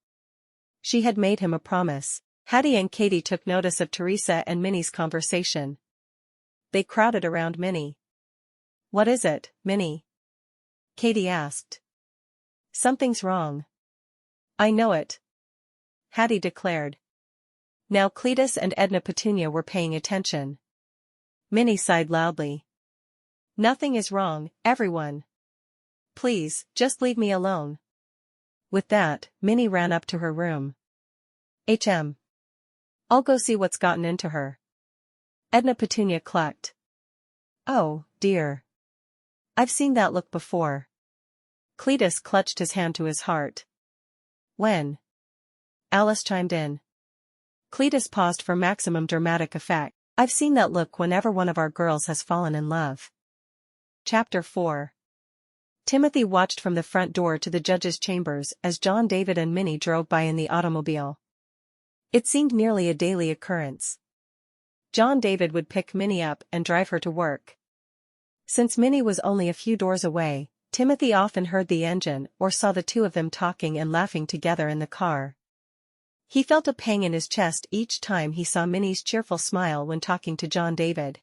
She had made him a promise. Hattie and Katie took notice of Teresa and Minnie's conversation. They crowded around Minnie. "What is it, Minnie?" Katie asked. "Something's wrong." "I know it," Hattie declared. Now Cletus and Edna Petunia were paying attention. Minnie sighed loudly. "Nothing is wrong, everyone. Please, just leave me alone." With that, Minnie ran up to her room. I'll go see what's gotten into her." Edna Petunia clucked. "Oh, dear. I've seen that look before." Cletus clutched his hand to his heart. "When?" Alice chimed in. Cletus paused for maximum dramatic effect. "I've seen that look whenever one of our girls has fallen in love." Chapter 4. Timothy watched from the front door to the judge's chambers as John David and Minnie drove by in the automobile. It seemed nearly a daily occurrence. John David would pick Minnie up and drive her to work. Since Minnie was only a few doors away, Timothy often heard the engine or saw the two of them talking and laughing together in the car. He felt a pang in his chest each time he saw Minnie's cheerful smile when talking to John David.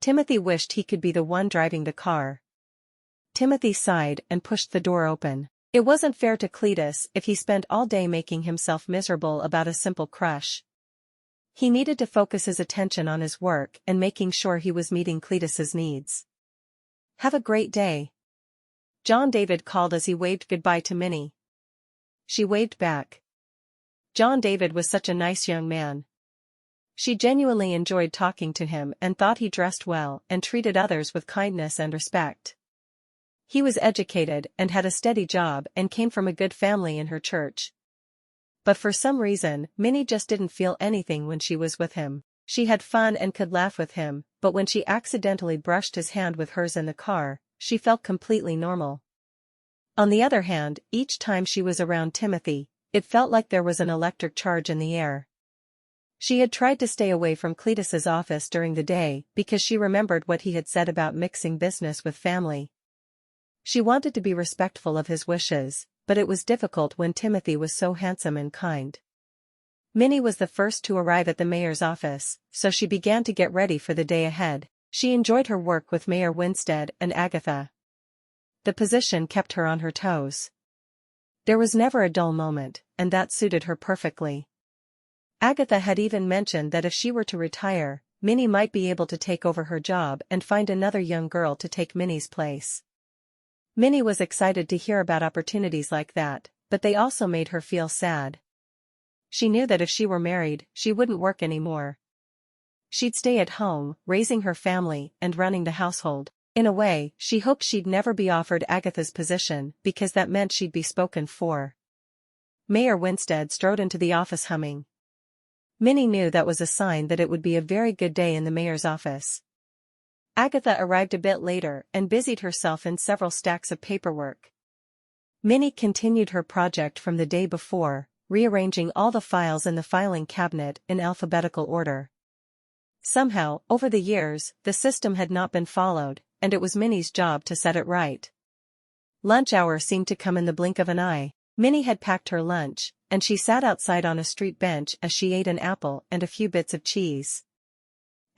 Timothy wished he could be the one driving the car. Timothy sighed and pushed the door open. It wasn't fair to Cletus if he spent all day making himself miserable about a simple crush. He needed to focus his attention on his work and making sure he was meeting Cletus's needs. "Have a great day," John David called as he waved goodbye to Minnie. She waved back. John David was such a nice young man. She genuinely enjoyed talking to him and thought he dressed well and treated others with kindness and respect. He was educated and had a steady job and came from a good family in her church. But for some reason, Minnie just didn't feel anything when she was with him. She had fun and could laugh with him, but when she accidentally brushed his hand with hers in the car, she felt completely normal. On the other hand, each time she was around Timothy, it felt like there was an electric charge in the air. She had tried to stay away from Cletus's office during the day because she remembered what he had said about mixing business with family. She wanted to be respectful of his wishes, but it was difficult when Timothy was so handsome and kind. Minnie was the first to arrive at the mayor's office, so she began to get ready for the day ahead. She enjoyed her work with Mayor Winstead and Agatha. The position kept her on her toes. There was never a dull moment, and that suited her perfectly. Agatha had even mentioned that if she were to retire, Minnie might be able to take over her job and find another young girl to take Minnie's place. Minnie was excited to hear about opportunities like that, but they also made her feel sad. She knew that if she were married, she wouldn't work anymore. She'd stay at home, raising her family and running the household. In a way, she hoped she'd never be offered Agatha's position because that meant she'd be spoken for. Mayor Winstead strode into the office humming. Minnie knew that was a sign that it would be a very good day in the mayor's office. Agatha arrived a bit later and busied herself in several stacks of paperwork. Minnie continued her project from the day before, rearranging all the files in the filing cabinet in alphabetical order. Somehow, over the years, the system had not been followed, and it was Minnie's job to set it right. Lunch hour seemed to come in the blink of an eye. Minnie had packed her lunch, and she sat outside on a street bench as she ate an apple and a few bits of cheese.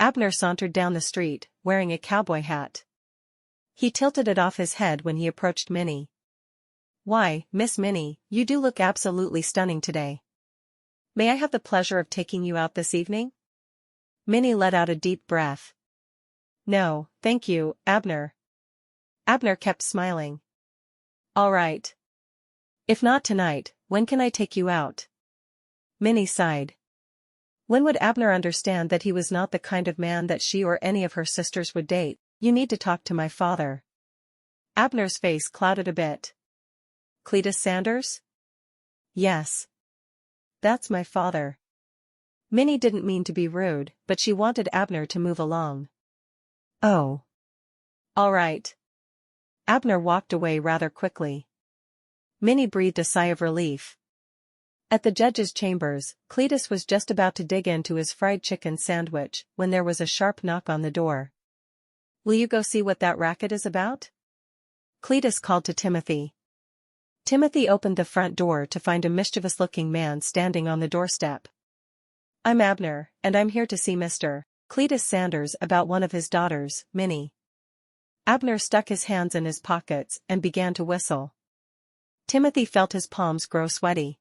Abner sauntered down the street, wearing a cowboy hat. He tilted it off his head when he approached Minnie. "Why, Miss Minnie, you do look absolutely stunning today. May I have the pleasure of taking you out this evening?" Minnie let out a deep breath. "No, thank you, Abner." Abner kept smiling. "All right. If not tonight, when can I take you out?" Minnie sighed. When would Abner understand that he was not the kind of man that she or any of her sisters would date? "You need to talk to my father." Abner's face clouded a bit. "Cletus Sanders?" "Yes. That's my father." Minnie didn't mean to be rude, but she wanted Abner to move along. "Oh. All right." Abner walked away rather quickly. Minnie breathed a sigh of relief. At the judge's chambers, Cletus was just about to dig into his fried chicken sandwich when there was a sharp knock on the door. "Will you go see what that racket is about?" Cletus called to Timothy. Timothy opened the front door to find a mischievous-looking man standing on the doorstep. "I'm Abner, and I'm here to see Mr. Cletus Sanders about one of his daughters, Minnie." Abner stuck his hands in his pockets and began to whistle. Timothy felt his palms grow sweaty.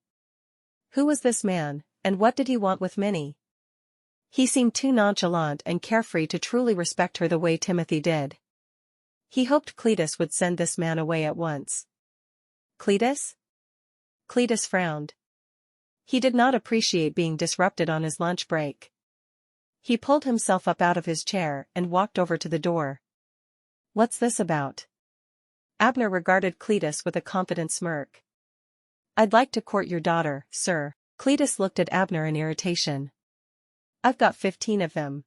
Who was this man, and what did he want with Minnie? He seemed too nonchalant and carefree to truly respect her the way Timothy did. He hoped Cletus would send this man away at once. "Cletus?" Cletus frowned. He did not appreciate being disrupted on his lunch break. He pulled himself up out of his chair and walked over to the door. "What's this about?" Abner regarded Cletus with a confident smirk. "I'd like to court your daughter, sir." Cletus looked at Abner in irritation. "I've got 15 of them."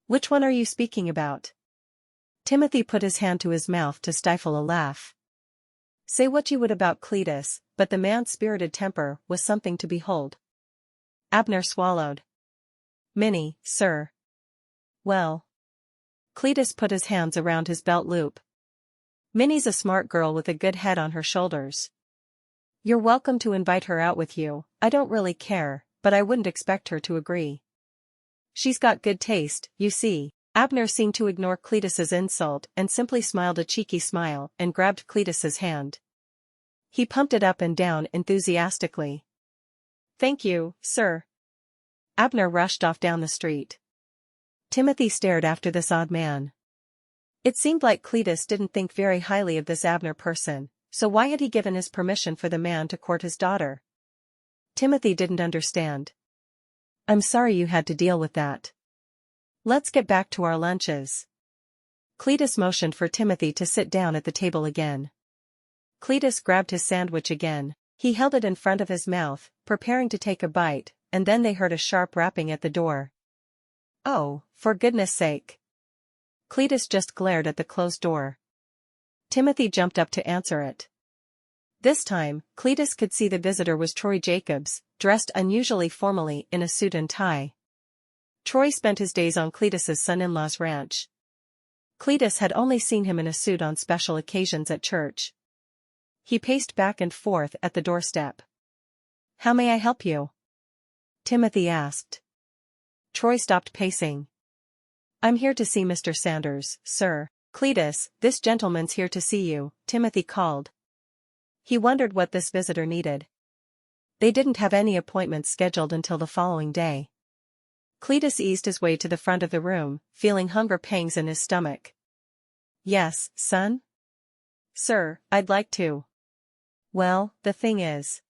"Which one are you speaking about?" Timothy put his hand to his mouth to stifle a laugh. Say what you would about Cletus, but the man's spirited temper was something to behold. Abner swallowed. "Minnie, sir." "Well." Cletus put his hands around his belt loop. "Minnie's a smart girl with a good head on her shoulders. You're welcome to invite her out with you. I don't really care, but I wouldn't expect her to agree. She's got good taste, you see." Abner seemed to ignore Cletus's insult and simply smiled a cheeky smile and grabbed Cletus's hand. He pumped it up and down enthusiastically. "Thank you, sir." Abner rushed off down the street. Timothy stared after this odd man. It seemed like Cletus didn't think very highly of this Abner person, so why had he given his permission for the man to court his daughter? Timothy didn't understand. "I'm sorry you had to deal with that. Let's get back to our lunches." Cletus motioned for Timothy to sit down at the table again. Cletus grabbed his sandwich again. He held it in front of his mouth, preparing to take a bite, and then they heard a sharp rapping at the door. "Oh, for goodness sake." Cletus just glared at the closed door. Timothy jumped up to answer it. This time, Cletus could see the visitor was Troy Jacobs, dressed unusually formally in a suit and tie. Troy spent his days on Cletus's son-in-law's ranch. Cletus had only seen him in a suit on special occasions at church. He paced back and forth at the doorstep. "How may I help you?" Timothy asked. Troy stopped pacing. I'm here to see Mr. Sanders, sir. Cletus, this gentleman's here to see you, Timothy called. He wondered what this visitor needed. They didn't have any appointments scheduled until the following day. Cletus eased his way to the front of the room, feeling hunger pangs in his stomach. Yes, son? Sir, I'd like to. Well, the thing is.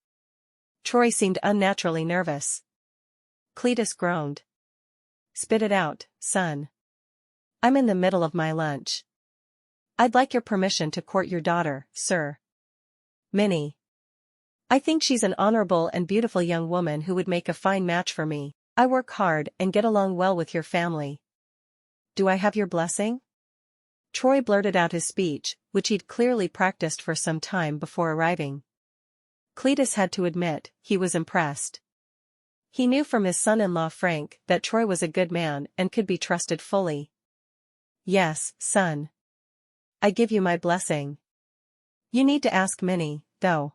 Troy seemed unnaturally nervous. Cletus groaned. Spit it out, son. I'm in the middle of my lunch. I'd like your permission to court your daughter, sir. Minnie. I think she's an honorable and beautiful young woman who would make a fine match for me. I work hard and get along well with your family. Do I have your blessing? Troy blurted out his speech, which he'd clearly practiced for some time before arriving. Cletus had to admit, he was impressed. He knew from his son-in-law Frank that Troy was a good man and could be trusted fully. Yes, son. I give you my blessing. You need to ask Minnie, though.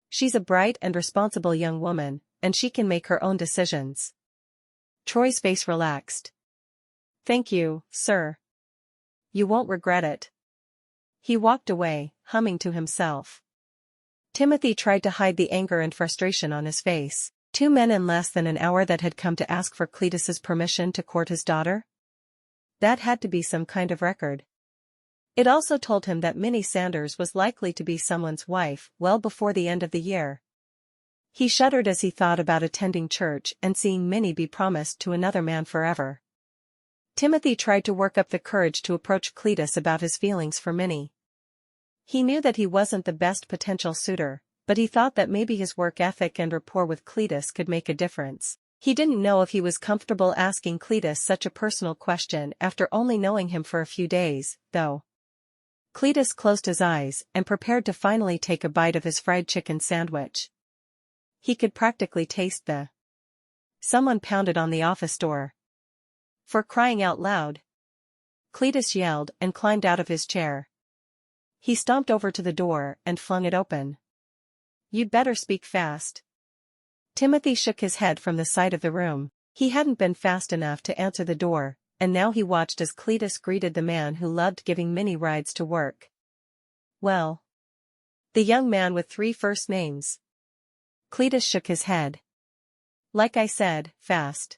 She's a bright and responsible young woman, and she can make her own decisions. Troy's face relaxed. Thank you, sir. You won't regret it. He walked away, humming to himself. Timothy tried to hide the anger and frustration on his face. 2 men in less than an hour that had come to ask for Cletus's permission to court his daughter? That had to be some kind of record. It also told him that Minnie Sanders was likely to be someone's wife well before the end of the year. He shuddered as he thought about attending church and seeing Minnie be promised to another man forever. Timothy tried to work up the courage to approach Cletus about his feelings for Minnie. He knew that he wasn't the best potential suitor, but he thought that maybe his work ethic and rapport with Cletus could make a difference. He didn't know if he was comfortable asking Cletus such a personal question after only knowing him for a few days, though. Cletus closed his eyes and prepared to finally take a bite of his fried chicken sandwich. He could practically taste the. Someone pounded on the office door. For crying out loud! Cletus yelled and climbed out of his chair. He stomped over to the door and flung it open. You'd better speak fast. Timothy shook his head from the side of the room. He hadn't been fast enough to answer the door, and now he watched as Cletus greeted the man who loved giving Minnie rides to work. Well. The young man with 3 first names. Cletus shook his head. Like I said, fast.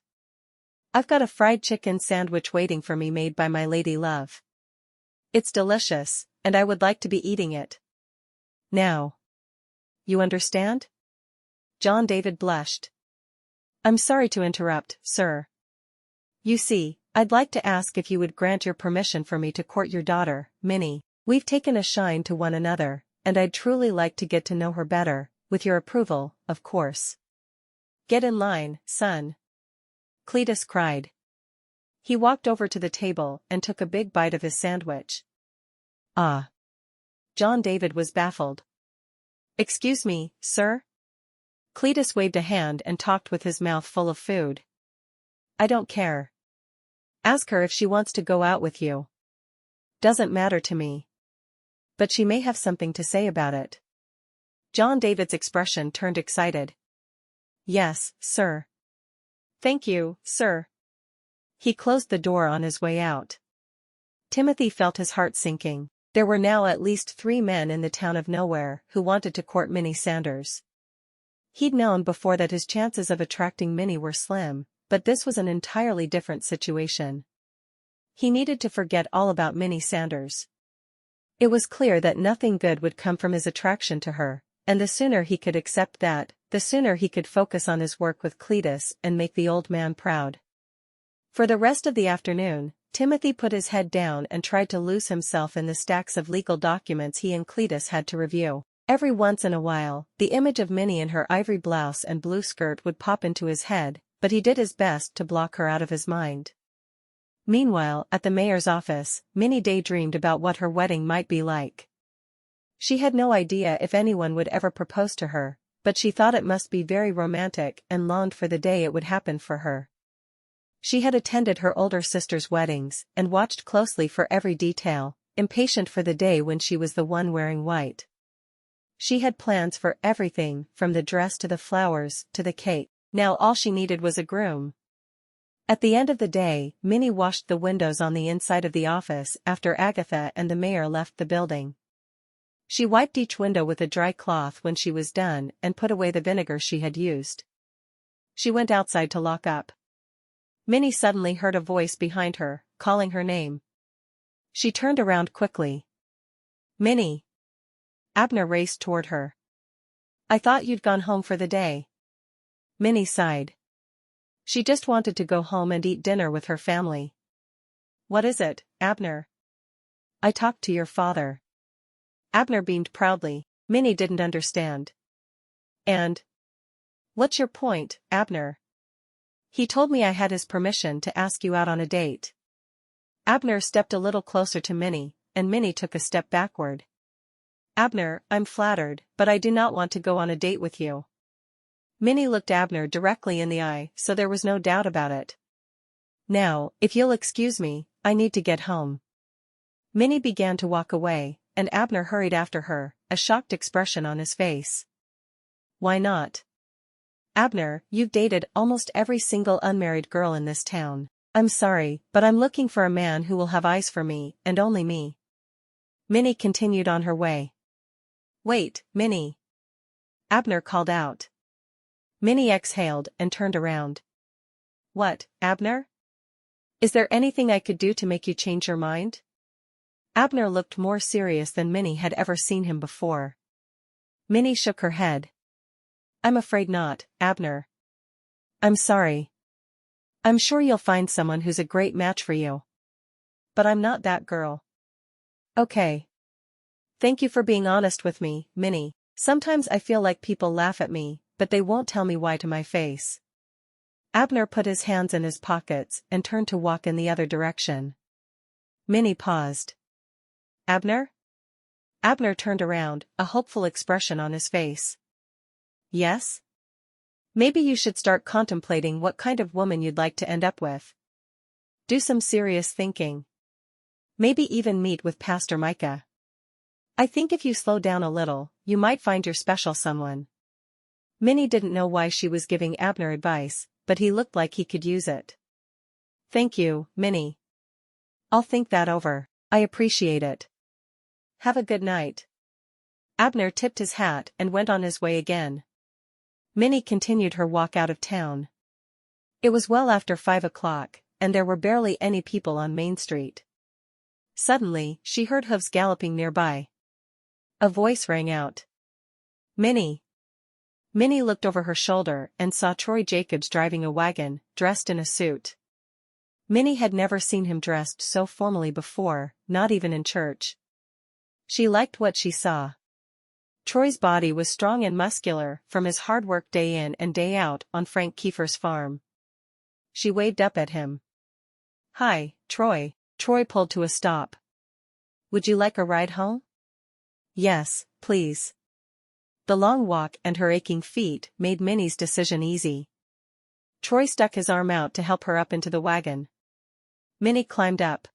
I've got a fried chicken sandwich waiting for me made by my lady love. It's delicious, and I would like to be eating it. Now. You understand? John David blushed. I'm sorry to interrupt, sir. You see, I'd like to ask if you would grant your permission for me to court your daughter, Minnie. We've taken a shine to one another, and I'd truly like to get to know her better, with your approval, of course. Get in line, son. Cletus cried. He walked over to the table and took a big bite of his sandwich. Ah. John David was baffled. Excuse me, sir? Cletus waved a hand and talked with his mouth full of food. I don't care. Ask her if she wants to go out with you. Doesn't matter to me. But she may have something to say about it. John David's expression turned excited. Yes, sir. Thank you, sir. He closed the door on his way out. Timothy felt his heart sinking. There were now at least 3 men in the town of nowhere who wanted to court Minnie Sanders. He'd known before that his chances of attracting Minnie were slim, but this was an entirely different situation. He needed to forget all about Minnie Sanders. It was clear that nothing good would come from his attraction to her, and the sooner he could accept that, the sooner he could focus on his work with Cletus and make the old man proud. For the rest of the afternoon, Timothy put his head down and tried to lose himself in the stacks of legal documents he and Cletus had to review. Every once in a while, the image of Minnie in her ivory blouse and blue skirt would pop into his head, but he did his best to block her out of his mind. Meanwhile, at the mayor's office, Minnie daydreamed about what her wedding might be like. She had no idea if anyone would ever propose to her, but she thought it must be very romantic and longed for the day it would happen for her. She had attended her older sister's weddings and watched closely for every detail, impatient for the day when she was the one wearing white. She had plans for everything, from the dress to the flowers to the cake. Now all she needed was a groom. At the end of the day, Minnie washed the windows on the inside of the office after Agatha and the mayor left the building. She wiped each window with a dry cloth when she was done and put away the vinegar she had used. She went outside to lock up. Minnie suddenly heard a voice behind her, calling her name. She turned around quickly. Minnie. Abner raced toward her. I thought you'd gone home for the day. Minnie sighed. She just wanted to go home and eat dinner with her family. What is it, Abner? I talked to your father. Abner beamed proudly. Minnie didn't understand. And? What's your point, Abner? He told me I had his permission to ask you out on a date. Abner stepped a little closer to Minnie, and Minnie took a step backward. Abner, I'm flattered, but I do not want to go on a date with you. Minnie looked Abner directly in the eye, so there was no doubt about it. Now, if you'll excuse me, I need to get home. Minnie began to walk away, and Abner hurried after her, a shocked expression on his face. Why not? Abner, you've dated almost every single unmarried girl in this town. I'm sorry, but I'm looking for a man who will have eyes for me, and only me. Minnie continued on her way. Wait, Minnie. Abner called out. Minnie exhaled and turned around. What, Abner? Is there anything I could do to make you change your mind? Abner looked more serious than Minnie had ever seen him before. Minnie shook her head. I'm afraid not, Abner. I'm sorry. I'm sure you'll find someone who's a great match for you. But I'm not that girl. Okay. Thank you for being honest with me, Minnie. Sometimes I feel like people laugh at me, but they won't tell me why to my face. Abner put his hands in his pockets and turned to walk in the other direction. Minnie paused. Abner? Abner turned around, a hopeful expression on his face. Yes? Maybe you should start contemplating what kind of woman you'd like to end up with. Do some serious thinking. Maybe even meet with Pastor Micah. I think if you slow down a little, you might find your special someone. Minnie didn't know why she was giving Abner advice, but he looked like he could use it. Thank you, Minnie. I'll think that over. I appreciate it. Have a good night. Abner tipped his hat and went on his way again. Minnie continued her walk out of town. It was well after 5 o'clock, and there were barely any people on Main Street. Suddenly, she heard hooves galloping nearby. A voice rang out. Minnie. Minnie looked over her shoulder and saw Troy Jacobs driving a wagon, dressed in a suit. Minnie had never seen him dressed so formally before, not even in church. She liked what she saw. Troy's body was strong and muscular from his hard work day in and day out on Frank Kiefer's farm. She waved up at him. Hi, Troy. Troy pulled to a stop. Would you like a ride home? Yes, please. The long walk and her aching feet made Minnie's decision easy. Troy stuck his arm out to help her up into the wagon. Minnie climbed up.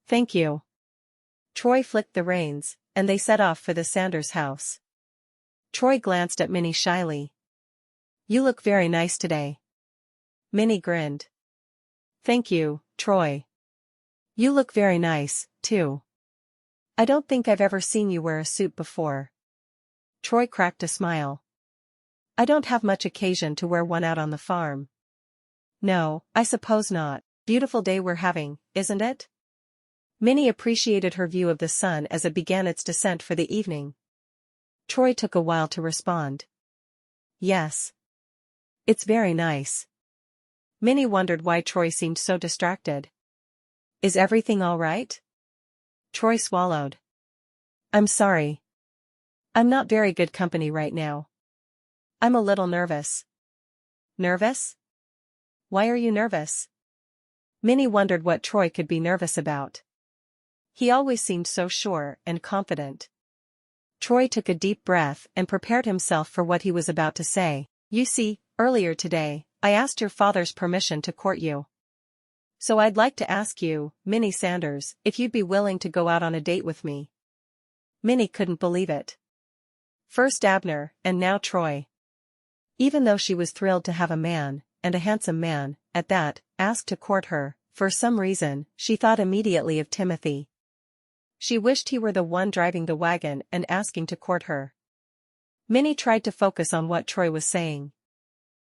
Thank you. Troy flicked the reins, and they set off for the Sanders house. Troy glanced at Minnie shyly. You look very nice today. Minnie grinned. Thank you, Troy. You look very nice, too. I don't think I've ever seen you wear a suit before. Troy cracked a smile. I don't have much occasion to wear one out on the farm. No, I suppose not. Beautiful day we're having, isn't it? Minnie appreciated her view of the sun as it began its descent for the evening. Troy took a while to respond. Yes. It's very nice. Minnie wondered why Troy seemed so distracted. Is everything all right? Troy swallowed. I'm sorry. I'm not very good company right now. I'm a little nervous. Nervous? Why are you nervous? Minnie wondered what Troy could be nervous about. He always seemed so sure and confident. Troy took a deep breath and prepared himself for what he was about to say. You see, earlier today, I asked your father's permission to court you. So I'd like to ask you, Minnie Sanders, if you'd be willing to go out on a date with me. Minnie couldn't believe it. First Abner, and now Troy. Even though she was thrilled to have a man, and a handsome man, at that, asked to court her, for some reason, she thought immediately of Timothy. She wished he were the one driving the wagon and asking to court her. Minnie tried to focus on what Troy was saying.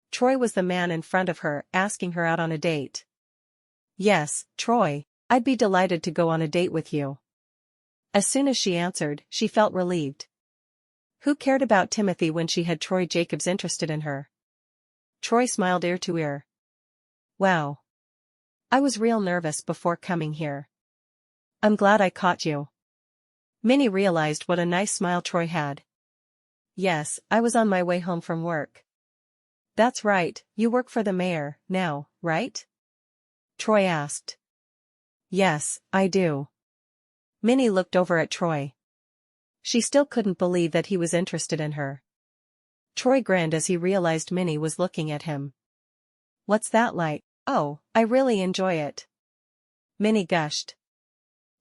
Troy was the man in front of her, asking her out on a date. Yes, Troy, I'd be delighted to go on a date with you. As soon as she answered, she felt relieved. Who cared about Timothy when she had Troy Jacobs interested in her? Troy smiled ear to ear. Wow. I was real nervous before coming here. I'm glad I caught you. Minnie realized what a nice smile Troy had. Yes, I was on my way home from work. That's right, you work for the mayor, now, right? Troy asked. Yes, I do. Minnie looked over at Troy. She still couldn't believe that he was interested in her. Troy grinned as he realized Minnie was looking at him. What's that like? Oh, I really enjoy it. Minnie gushed.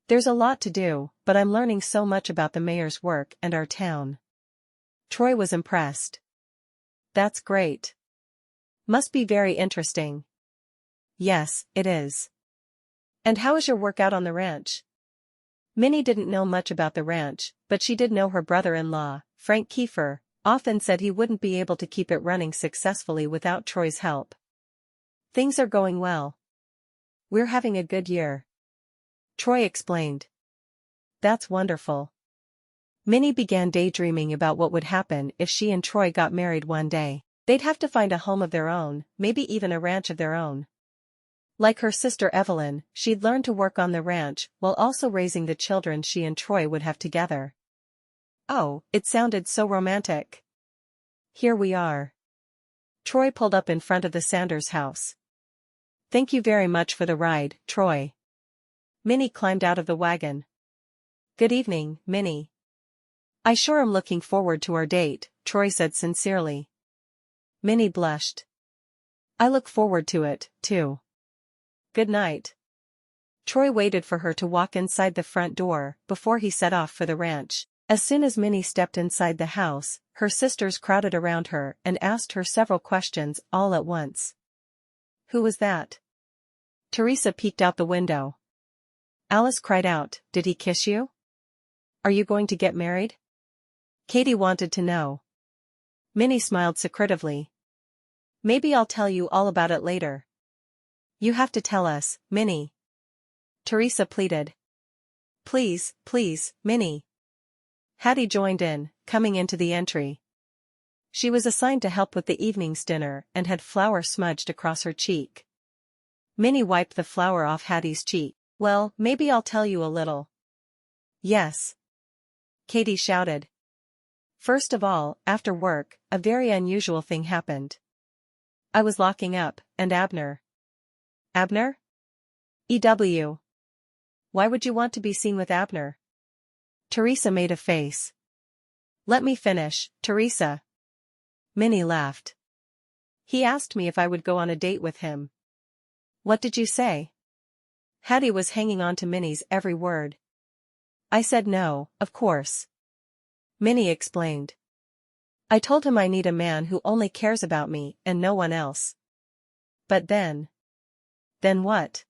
There's a lot to do, but I'm learning so much about the mayor's work and our town. Troy was impressed. That's great. Must be very interesting. Yes, it is. And how is your work out on the ranch? Minnie didn't know much about the ranch, but she did know her brother-in-law, Frank Kiefer, often said he wouldn't be able to keep it running successfully without Troy's help. Things are going well. We're having a good year. Troy explained. That's wonderful. Minnie began daydreaming about what would happen if she and Troy got married one day. They'd have to find a home of their own, maybe even a ranch of their own. Like her sister Evelyn, she'd learn to work on the ranch while also raising the children she and Troy would have together. Oh, it sounded so romantic. Here we are. Troy pulled up in front of the Sanders house. Thank you very much for the ride, Troy. Minnie climbed out of the wagon. Good evening, Minnie. I sure am looking forward to our date, Troy said sincerely. Minnie blushed. I look forward to it, too. Good night. Troy waited for her to walk inside the front door before he set off for the ranch. As soon as Minnie stepped inside the house, her sisters crowded around her and asked her several questions all at once. Who was that? Teresa peeked out the window. Alice cried out, Did he kiss you? Are you going to get married? Katie wanted to know. Minnie smiled secretively. Maybe I'll tell you all about it later. You have to tell us, Minnie. Teresa pleaded. Please, please, Minnie. Hattie joined in, coming into the entry. She was assigned to help with the evening's dinner and had flour smudged across her cheek. Minnie wiped the flour off Hattie's cheek. Well, maybe I'll tell you a little. Yes. Katie shouted. First of all, after work, a very unusual thing happened. I was locking up, and Abner. Abner? EW. Why would you want to be seen with Abner? Teresa made a face. Let me finish, Teresa. Minnie laughed. He asked me if I would go on a date with him. What did you say? Hattie was hanging on to Minnie's every word. I said no, of course. Minnie explained. I told him I need a man who only cares about me and no one else. But then. Then what?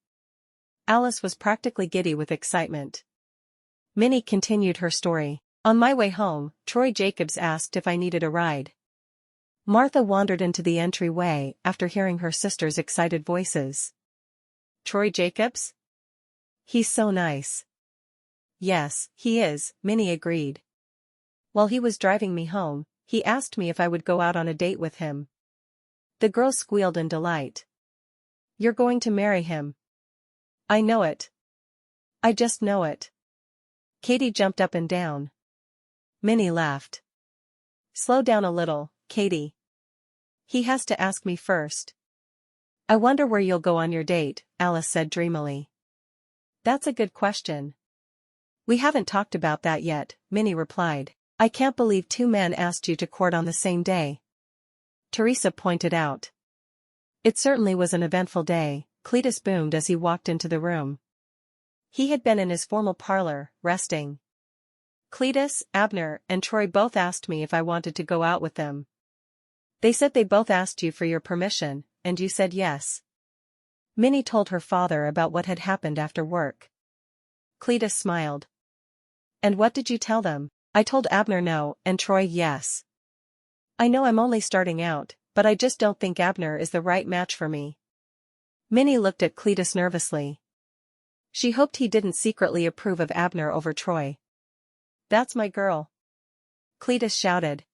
Alice was practically giddy with excitement. Minnie continued her story. On my way home, Troy Jacobs asked if I needed a ride. Martha wandered into the entryway after hearing her sister's excited voices. Troy Jacobs? He's so nice. Yes, he is, Minnie agreed. While he was driving me home, he asked me if I would go out on a date with him. The girl squealed in delight. You're going to marry him. I know it. I just know it. Katie jumped up and down. Minnie laughed. Slow down a little, Katie. He has to ask me first. I wonder where you'll go on your date, Alice said dreamily. That's a good question. We haven't talked about that yet, Minnie replied. I can't believe two men asked you to court on the same day. Teresa pointed out. It certainly was an eventful day, Cletus boomed as he walked into the room. He had been in his formal parlor, resting. Cletus, Abner, and Troy both asked me if I wanted to go out with them. They said they both asked you for your permission, and you said yes. Minnie told her father about what had happened after work. Cletus smiled. And what did you tell them? I told Abner no, and Troy yes. I know I'm only starting out, but I just don't think Abner is the right match for me. Minnie looked at Cletus nervously. She hoped he didn't secretly approve of Abner over Troy. That's my girl. Cletus shouted.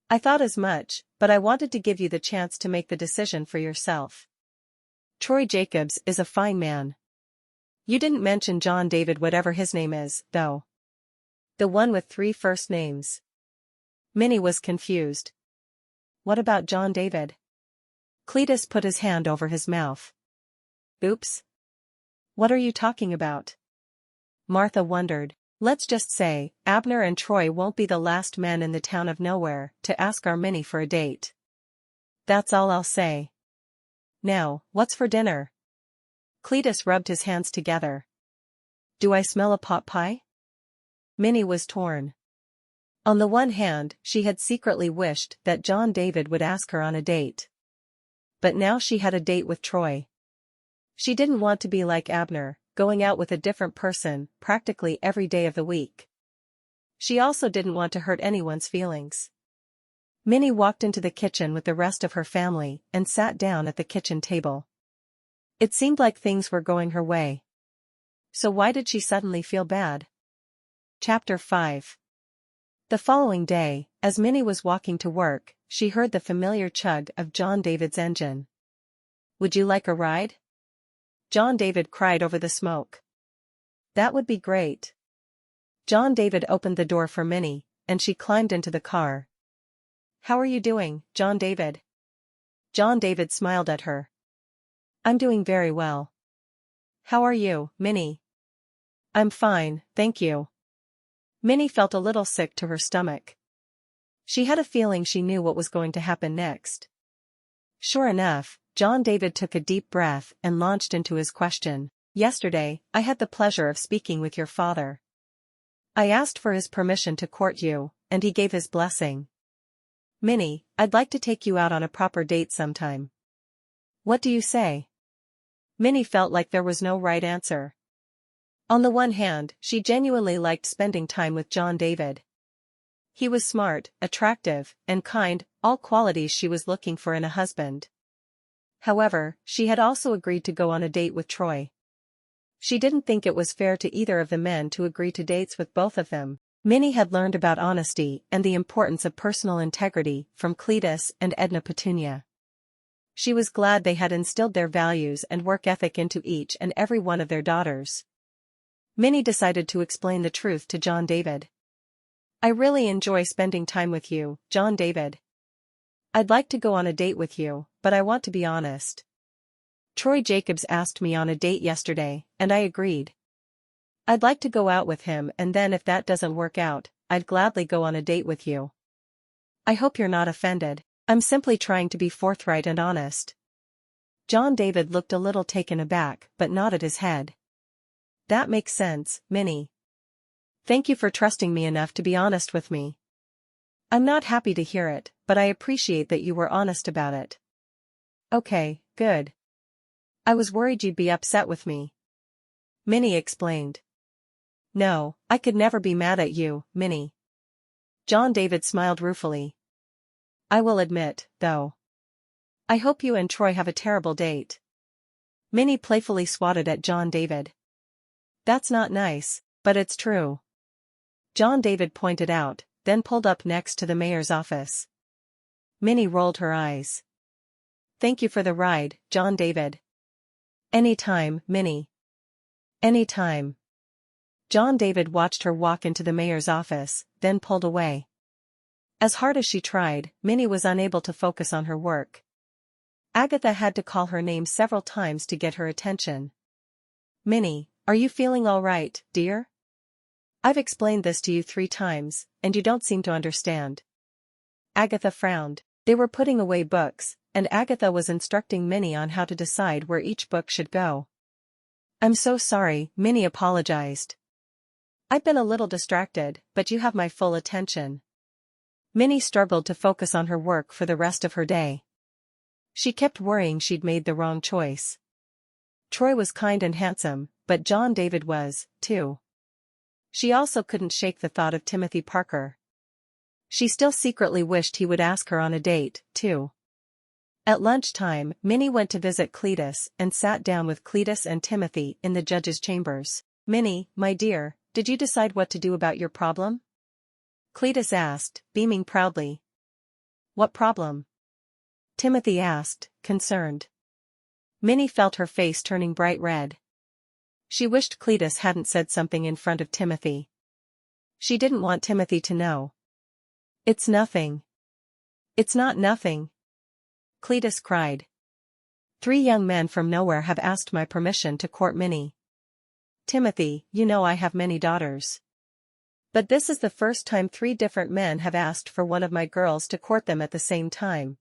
I thought as much, but I wanted to give you the chance to make the decision for yourself. Troy Jacobs is a fine man. You didn't mention John David whatever his name is, though. The one with 3 first names. Minnie was confused. What about John David? Cletus put his hand over his mouth. Oops. What are you talking about? Martha wondered. Let's just say, Abner and Troy won't be the last men in the town of nowhere to ask our Minnie for a date. That's all I'll say. Now, what's for dinner? Cletus rubbed his hands together. Do I smell a pot pie? Minnie was torn. On the one hand, she had secretly wished that John David would ask her on a date. But now she had a date with Troy. She didn't want to be like Abner, going out with a different person practically every day of the week. She also didn't want to hurt anyone's feelings. Minnie walked into the kitchen with the rest of her family and sat down at the kitchen table. It seemed like things were going her way. So why did she suddenly feel bad? Chapter 5. The following day, as Minnie was walking to work, she heard the familiar chug of John David's engine. Would you like a ride? John David cried over the smoke. That would be great. John David opened the door for Minnie, and she climbed into the car. How are you doing, John David? John David smiled at her. I'm doing very well. How are you, Minnie? I'm fine, thank you. Minnie felt a little sick to her stomach. She had a feeling she knew what was going to happen next. Sure enough, John David took a deep breath and launched into his question. Yesterday, I had the pleasure of speaking with your father. I asked for his permission to court you, and he gave his blessing. Minnie, I'd like to take you out on a proper date sometime. What do you say? Minnie felt like there was no right answer. On the one hand, she genuinely liked spending time with John David. He was smart, attractive, and kind, all qualities she was looking for in a husband. However, she had also agreed to go on a date with Troy. She didn't think it was fair to either of the men to agree to dates with both of them. Minnie had learned about honesty and the importance of personal integrity from Cletus and Edna Petunia. She was glad they had instilled their values and work ethic into each and every one of their daughters. Minnie decided to explain the truth to John David. I really enjoy spending time with you, John David. I'd like to go on a date with you, but I want to be honest. Troy Jacobs asked me on a date yesterday, and I agreed. I'd like to go out with him, and then if that doesn't work out, I'd gladly go on a date with you. I hope you're not offended. I'm simply trying to be forthright and honest. John David looked a little taken aback but nodded his head. That makes sense, Minnie. Thank you for trusting me enough to be honest with me. I'm not happy to hear it, but I appreciate that you were honest about it. Okay, good. I was worried you'd be upset with me. Minnie explained. No, I could never be mad at you, Minnie. John David smiled ruefully. I will admit, though. I hope you and Troy have a terrible date. Minnie playfully swatted at John David. That's not nice, but it's true. John David pointed out, then pulled up next to the mayor's office. Minnie rolled her eyes. Thank you for the ride, John David. Any time, Minnie. Any time. John David watched her walk into the mayor's office, then pulled away. As hard as she tried, Minnie was unable to focus on her work. Agatha had to call her name several times to get her attention. Minnie, are you feeling all right, dear? I've explained this to you 3 times, and you don't seem to understand. Agatha frowned. They were putting away books, and Agatha was instructing Minnie on how to decide where each book should go. I'm so sorry, Minnie apologized. I've been a little distracted, but you have my full attention. Minnie struggled to focus on her work for the rest of her day. She kept worrying she'd made the wrong choice. Troy was kind and handsome, but John David was, too. She also couldn't shake the thought of Timothy Parker. She still secretly wished he would ask her on a date, too. At lunchtime, Minnie went to visit Cletus and sat down with Cletus and Timothy in the judge's chambers. "Minnie, my dear, did you decide what to do about your problem?" Cletus asked, beaming proudly. "What problem?" Timothy asked, concerned. Minnie felt her face turning bright red. She wished Cletus hadn't said something in front of Timothy. She didn't want Timothy to know. "It's nothing." "It's not nothing," Cletus cried. "3 young men from nowhere have asked my permission to court Minnie. Timothy, you know I have many daughters. But this is the first time 3 different men have asked for one of my girls to court them at the same time."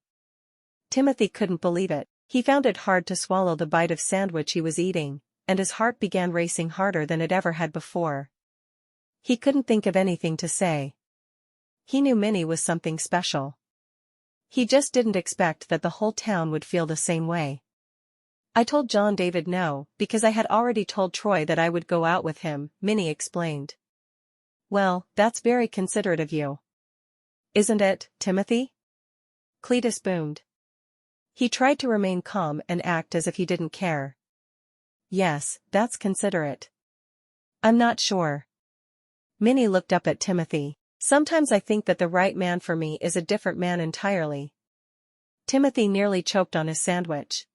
Timothy couldn't believe it. He found it hard to swallow the bite of sandwich he was eating, and his heart began racing harder than it ever had before. He couldn't think of anything to say. He knew Minnie was something special. He just didn't expect that the whole town would feel the same way. "I told John David no, because I had already told Troy that I would go out with him," Minnie explained. "Well, that's very considerate of you. Isn't it, Timothy?" Cletus boomed. He tried to remain calm and act as if he didn't care. "Yes, that's considerate. I'm not sure." Minnie looked up at Timothy. "Sometimes I think that the right man for me is a different man entirely." Timothy nearly choked on his sandwich.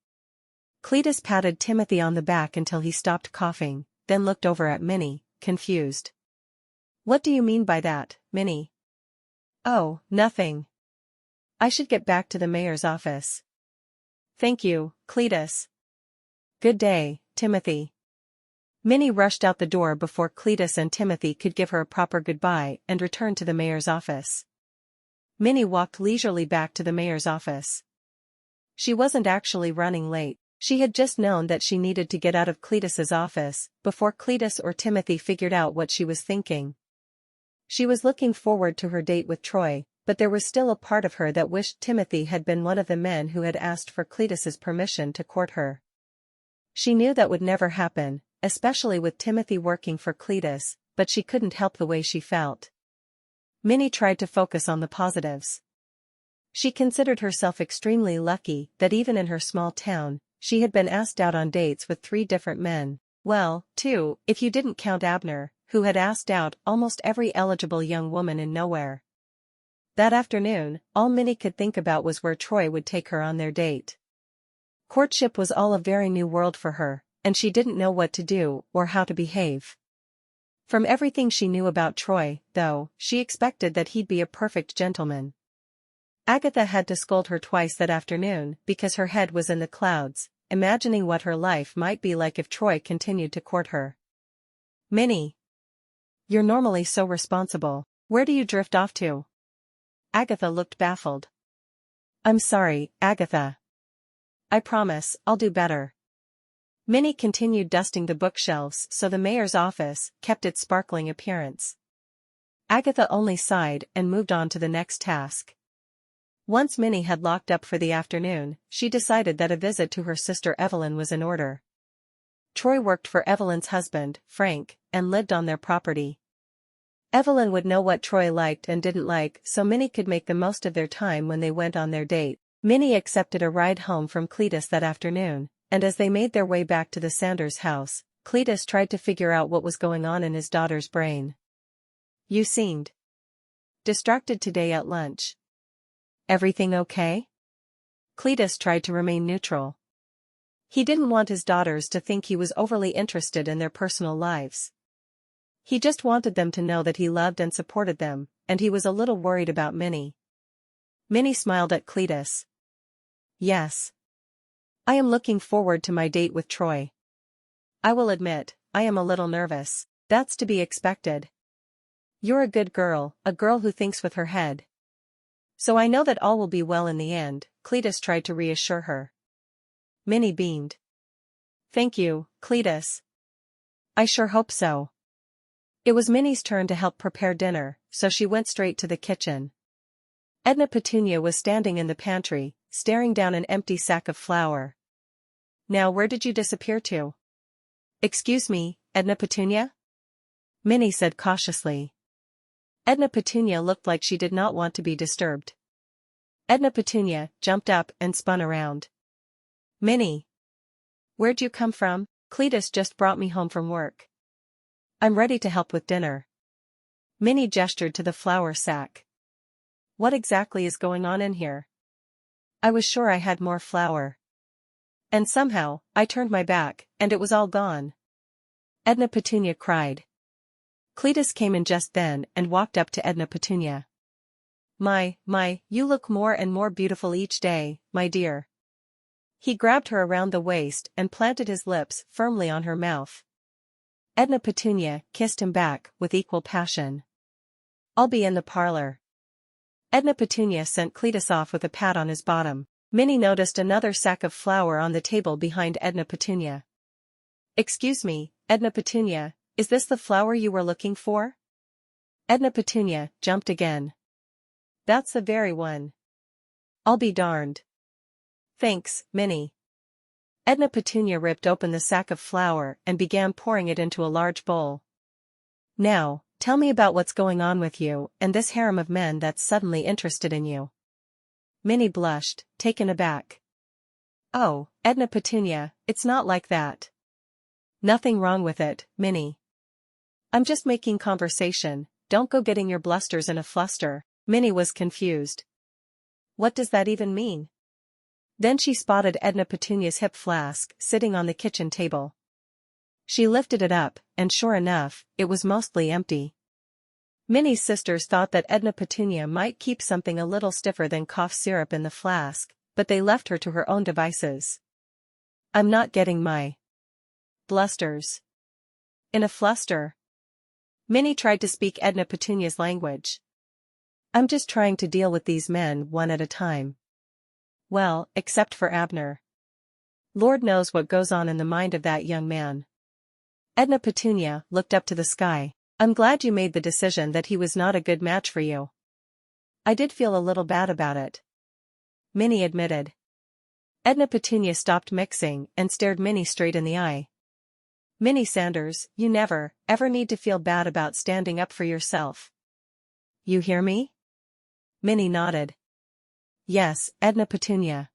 Cletus patted Timothy on the back until he stopped coughing, then looked over at Minnie, confused. "What do you mean by that, Minnie?" "Oh, nothing. I should get back to the mayor's office." "Thank you, Cletus." "Good day, Timothy." Minnie rushed out the door before Cletus and Timothy could give her a proper goodbye and returned to the mayor's office. Minnie walked leisurely back to the mayor's office. She wasn't actually running late. She had just known that she needed to get out of Cletus's office before Cletus or Timothy figured out what she was thinking. She was looking forward to her date with Troy, but there was still a part of her that wished Timothy had been one of the men who had asked for Cletus's permission to court her. She knew that would never happen, especially with Timothy working for Cletus, but she couldn't help the way she felt. Minnie tried to focus on the positives. She considered herself extremely lucky that even in her small town, she had been asked out on dates with 3 different men. Well, 2, if you didn't count Abner, who had asked out almost every eligible young woman in Nowhere. That afternoon, all Minnie could think about was where Troy would take her on their date. Courtship was all a very new world for her, and she didn't know what to do or how to behave. From everything she knew about Troy, though, she expected that he'd be a perfect gentleman. Agatha had to scold her twice that afternoon because her head was in the clouds, imagining what her life might be like if Troy continued to court her. "Minnie. You're normally so responsible. Where do you drift off to?" Agatha looked baffled. "I'm sorry, Agatha. I promise, I'll do better." Minnie continued dusting the bookshelves so the mayor's office kept its sparkling appearance. Agatha only sighed and moved on to the next task. Once Minnie had locked up for the afternoon, she decided that a visit to her sister Evelyn was in order. Troy worked for Evelyn's husband, Frank, and lived on their property. Evelyn would know what Troy liked and didn't like, so Minnie could make the most of their time when they went on their date. Minnie accepted a ride home from Cletus that afternoon, and as they made their way back to the Sanders house, Cletus tried to figure out what was going on in his daughter's brain. "You seemed distracted today at lunch. Everything okay?" Cletus tried to remain neutral. He didn't want his daughters to think he was overly interested in their personal lives. He just wanted them to know that he loved and supported them, and he was a little worried about Minnie. Minnie smiled at Cletus. "Yes. I am looking forward to my date with Troy. I will admit, I am a little nervous. That's to be expected. You're a good girl, a girl who thinks with her head. So I know that all will be well in the end," Cletus tried to reassure her. Minnie beamed. "Thank you, Cletus. I sure hope so." It was Minnie's turn to help prepare dinner, so she went straight to the kitchen. Edna Petunia was standing in the pantry, staring down an empty sack of flour. Now where did you disappear to? Excuse me, Edna Petunia? Minnie said cautiously. Edna Petunia looked like she did not want to be disturbed. Edna Petunia jumped up and spun around. Minnie! Where'd you come from? Cletus just brought me home from work. I'm ready to help with dinner. Minnie gestured to the flour sack. What exactly is going on in here? I was sure I had more flour. And somehow, I turned my back, and it was all gone. Edna Petunia cried. Cletus came in just then and walked up to Edna Petunia. My, you look more and more beautiful each day, my dear. He grabbed her around the waist and planted his lips firmly on her mouth. Edna Petunia kissed him back with equal passion. I'll be in the parlor. Edna Petunia sent Cletus off with a pat on his bottom. Minnie noticed another sack of flour on the table behind Edna Petunia. Excuse me, Edna Petunia, is this the flour you were looking for? Edna Petunia jumped again. That's the very one. I'll be darned. Thanks, Minnie. Edna Petunia ripped open the sack of flour and began pouring it into a large bowl. Now, tell me about what's going on with you and this harem of men that's suddenly interested in you. Minnie blushed, taken aback. Oh, Edna Petunia, it's not like that. Nothing wrong with it, Minnie. I'm just making conversation, don't go getting your blusters in a fluster. Minnie was confused. What does that even mean? Then she spotted Edna Petunia's hip flask sitting on the kitchen table. She lifted it up, and sure enough, it was mostly empty. Minnie's sisters thought that Edna Petunia might keep something a little stiffer than cough syrup in the flask, but they left her to her own devices. I'm not getting my blusters in a fluster. Minnie tried to speak Edna Petunia's language. I'm just trying to deal with these men one at a time. Well, except for Abner. Lord knows what goes on in the mind of that young man. Edna Petunia looked up to the sky. I'm glad you made the decision that he was not a good match for you. I did feel a little bad about it. Minnie admitted. Edna Petunia stopped mixing and stared Minnie straight in the eye. Minnie Sanders, you never, ever need to feel bad about standing up for yourself. You hear me? Minnie nodded. Yes, Edna Petunia.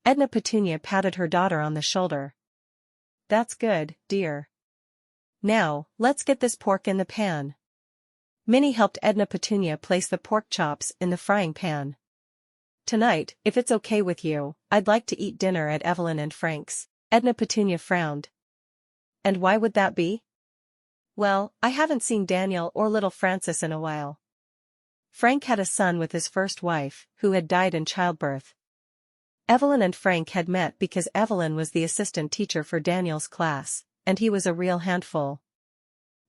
Edna Petunia patted her daughter on the shoulder. That's good, dear. Now, let's get this pork in the pan. Minnie helped Edna Petunia place the pork chops in the frying pan. Tonight, if it's okay with you, I'd like to eat dinner at Evelyn and Frank's. Edna Petunia frowned. And why would that be? Well, I haven't seen Daniel or little Francis in a while. Frank had a son with his first wife, who had died in childbirth. Evelyn and Frank had met because Evelyn was the assistant teacher for Daniel's class, and he was a real handful.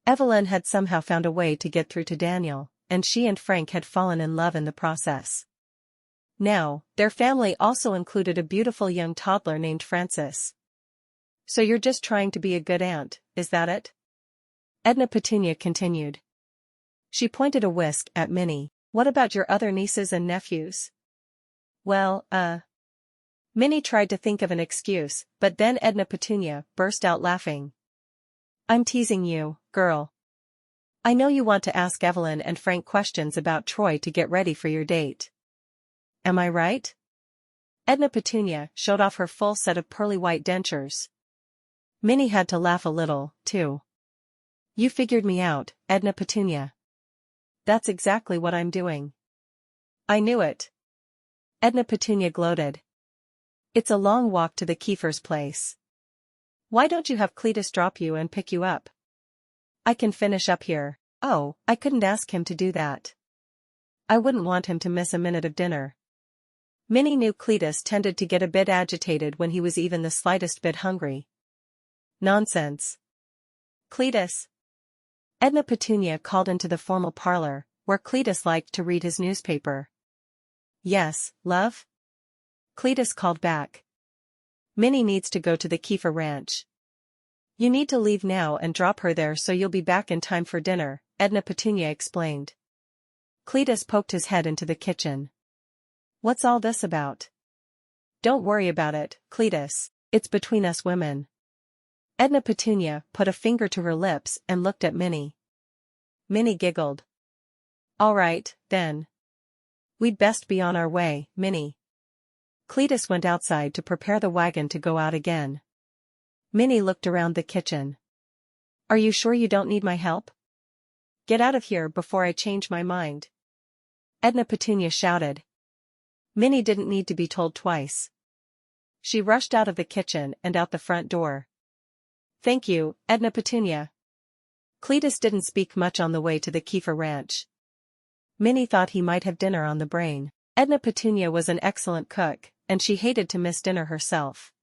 Evelyn had somehow found a way to get through to Daniel, and she and Frank had fallen in love in the process. Now, their family also included a beautiful young toddler named Francis. So you're just trying to be a good aunt, is that it? Edna Petunia continued. She pointed a whisk at Minnie. What about your other nieces and nephews? Well, Minnie tried to think of an excuse, but then Edna Petunia burst out laughing. I'm teasing you, girl. I know you want to ask Evelyn and Frank questions about Troy to get ready for your date. Am I right? Edna Petunia showed off her full set of pearly white dentures. Minnie had to laugh a little, too. You figured me out, Edna Petunia. That's exactly what I'm doing. I knew it. Edna Petunia gloated. It's a long walk to the Kiefer's place. Why don't you have Cletus drop you and pick you up? I can finish up here. Oh, I couldn't ask him to do that. I wouldn't want him to miss a minute of dinner. Minnie knew Cletus tended to get a bit agitated when he was even the slightest bit hungry. Nonsense. Cletus. Edna Petunia called into the formal parlor, where Cletus liked to read his newspaper. Yes, love? Cletus called back. Minnie needs to go to the Kiefer ranch. You need to leave now and drop her there so you'll be back in time for dinner, Edna Petunia explained. Cletus poked his head into the kitchen. What's all this about? Don't worry about it, Cletus, it's between us women. Edna Petunia put a finger to her lips and looked at Minnie. Minnie giggled. All right, then. We'd best be on our way, Minnie. Cletus went outside to prepare the wagon to go out again. Minnie looked around the kitchen. Are you sure you don't need my help? Get out of here before I change my mind. Edna Petunia shouted. Minnie didn't need to be told twice. She rushed out of the kitchen and out the front door. Thank you, Edna Petunia. Cletus didn't speak much on the way to the Kiefer ranch. Minnie thought he might have dinner on the brain. Edna Petunia was an excellent cook, and she hated to miss dinner herself.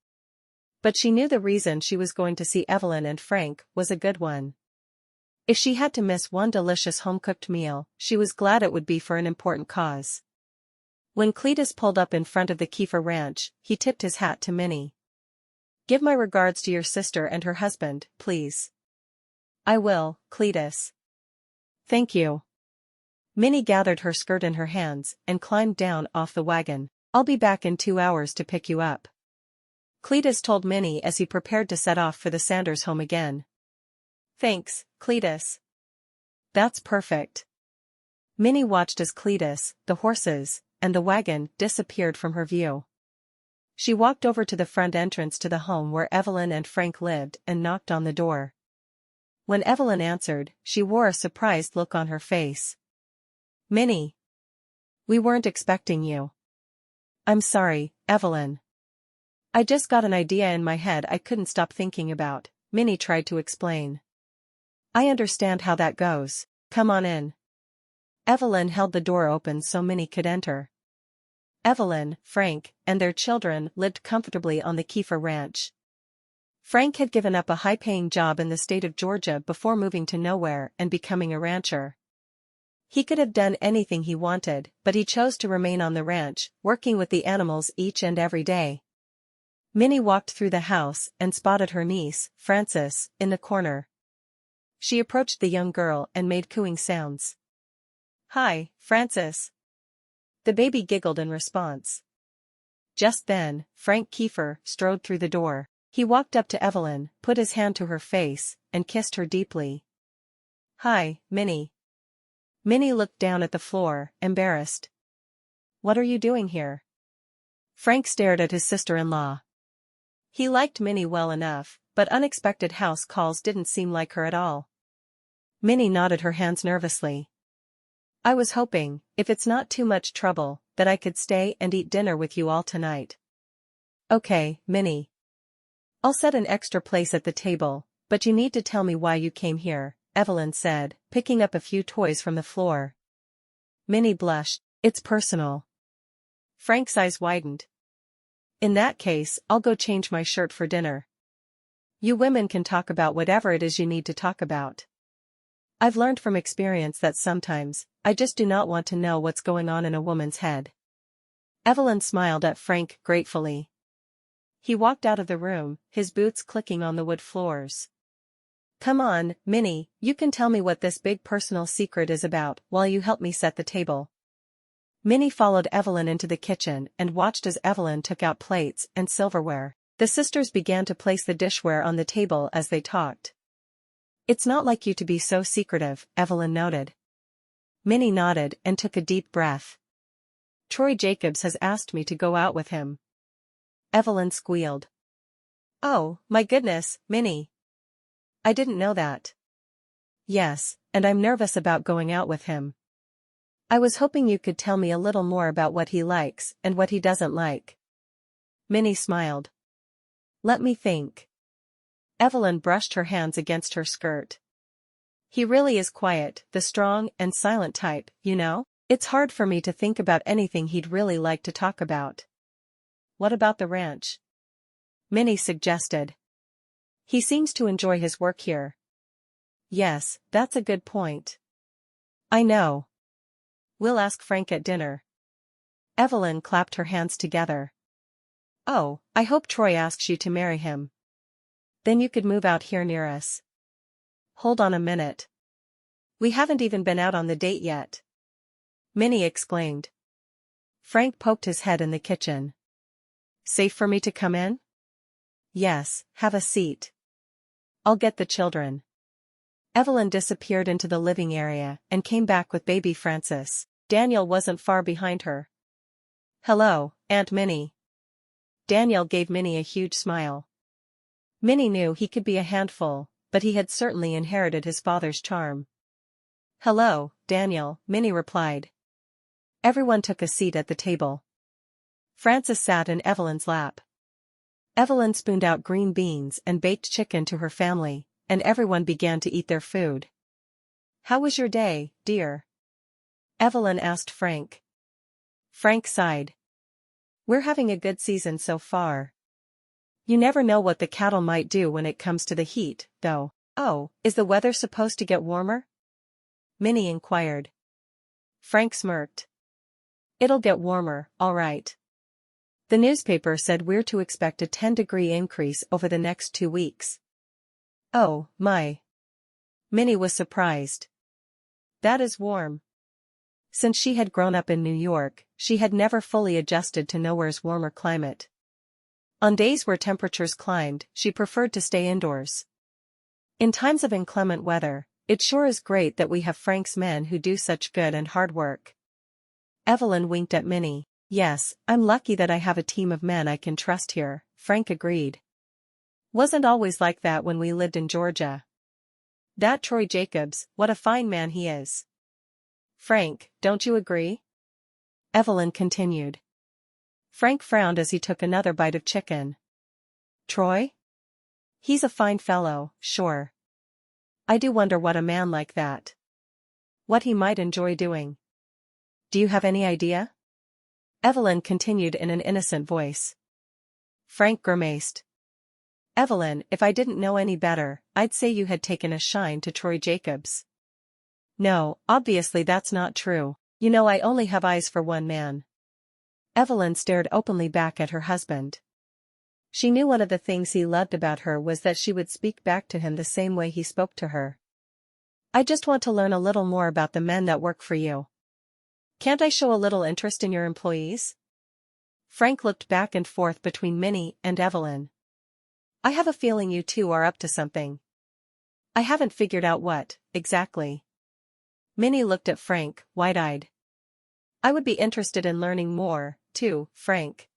But she knew the reason she was going to see Evelyn and Frank was a good one. If she had to miss one delicious home-cooked meal, she was glad it would be for an important cause. When Cletus pulled up in front of the Kiefer ranch, he tipped his hat to Minnie. Give my regards to your sister and her husband, please. I will, Cletus. Thank you. Minnie gathered her skirt in her hands and climbed down off the wagon. I'll be back in 2 hours to pick you up. Cletus told Minnie as he prepared to set off for the Sanders home again. Thanks, Cletus. That's perfect. Minnie watched as Cletus, the horses, and the wagon disappeared from her view. She walked over to the front entrance to the home where Evelyn and Frank lived and knocked on the door. When Evelyn answered, she wore a surprised look on her face. Minnie. We weren't expecting you. I'm sorry, Evelyn. I just got an idea in my head I couldn't stop thinking about, Minnie tried to explain. I understand how that goes. Come on in. Evelyn held the door open so Minnie could enter. Evelyn, Frank, and their children lived comfortably on the Kiefer ranch. Frank had given up a high-paying job in the state of Georgia before moving to nowhere and becoming a rancher. He could have done anything he wanted, but he chose to remain on the ranch, working with the animals each and every day. Minnie walked through the house and spotted her niece, Frances, in the corner. She approached the young girl and made cooing sounds. Hi, Frances. The baby giggled in response. Just then, Frank Kiefer strode through the door. He walked up to Evelyn, put his hand to her face, and kissed her deeply. Hi, Minnie. Minnie looked down at the floor, embarrassed. What are you doing here? Frank stared at his sister-in-law. He liked Minnie well enough, but unexpected house calls didn't seem like her at all. Minnie nodded her hands nervously. I was hoping, if it's not too much trouble, that I could stay and eat dinner with you all tonight. Okay, Minnie. I'll set an extra place at the table, but you need to tell me why you came here, Evelyn said, picking up a few toys from the floor. Minnie blushed. It's personal. Frank's eyes widened. In that case, I'll go change my shirt for dinner. You women can talk about whatever it is you need to talk about. I've learned from experience that sometimes, I just do not want to know what's going on in a woman's head. Evelyn smiled at Frank gratefully. He walked out of the room, his boots clicking on the wood floors. Come on, Minnie, you can tell me what this big personal secret is about while you help me set the table. Minnie followed Evelyn into the kitchen and watched as Evelyn took out plates and silverware. The sisters began to place the dishware on the table as they talked. It's not like you to be so secretive, Evelyn noted. Minnie nodded and took a deep breath. Troy Jacobs has asked me to go out with him. Evelyn squealed. Oh, my goodness, Minnie. I didn't know that. Yes, and I'm nervous about going out with him. I was hoping you could tell me a little more about what he likes and what he doesn't like. Minnie smiled. Let me think. Evelyn brushed her hands against her skirt. He really is quiet, the strong and silent type, you know? It's hard for me to think about anything he'd really like to talk about. What about the ranch? Minnie suggested. He seems to enjoy his work here. Yes, that's a good point. I know. We'll ask Frank at dinner. Evelyn clapped her hands together. Oh, I hope Troy asks you to marry him. Then you could move out here near us. Hold on a minute. We haven't even been out on the date yet. Minnie exclaimed. Frank poked his head in the kitchen. Safe for me to come in? Yes, have a seat. I'll get the children. Evelyn disappeared into the living area and came back with baby Francis. Daniel wasn't far behind her. Hello, Aunt Minnie. Daniel gave Minnie a huge smile. Minnie knew he could be a handful, but he had certainly inherited his father's charm. Hello, Daniel, Minnie replied. Everyone took a seat at the table. Francis sat in Evelyn's lap. Evelyn spooned out green beans and baked chicken to her family, and everyone began to eat their food. How was your day, dear? Evelyn asked Frank. Frank sighed. We're having a good season so far. You never know what the cattle might do when it comes to the heat, though. Oh, is the weather supposed to get warmer? Minnie inquired. Frank smirked. It'll get warmer, all right. The newspaper said we're to expect a 10-degree increase over the next 2 weeks. Oh, my. Minnie was surprised. That is warm. Since she had grown up in New York, she had never fully adjusted to nowhere's warmer climate. On days where temperatures climbed, she preferred to stay indoors. In times of inclement weather, it sure is great that we have Frank's men who do such good and hard work. Evelyn winked at Minnie. Yes, I'm lucky that I have a team of men I can trust here, Frank agreed. Wasn't always like that when we lived in Georgia. That Troy Jacobs, what a fine man he is. Frank, don't you agree? Evelyn continued. Frank frowned as he took another bite of chicken. Troy? He's a fine fellow, sure. I do wonder what a man like that. What he might enjoy doing. Do you have any idea? Evelyn continued in an innocent voice. Frank grimaced. Evelyn, if I didn't know any better, I'd say you had taken a shine to Troy Jacobs. No, obviously that's not true. You know I only have eyes for one man. Evelyn stared openly back at her husband. She knew one of the things he loved about her was that she would speak back to him the same way he spoke to her. I just want to learn a little more about the men that work for you. Can't I show a little interest in your employees? Frank looked back and forth between Minnie and Evelyn. I have a feeling you two are up to something. I haven't figured out what, exactly. Minnie looked at Frank, wide-eyed. I would be interested in learning more, too, Frank.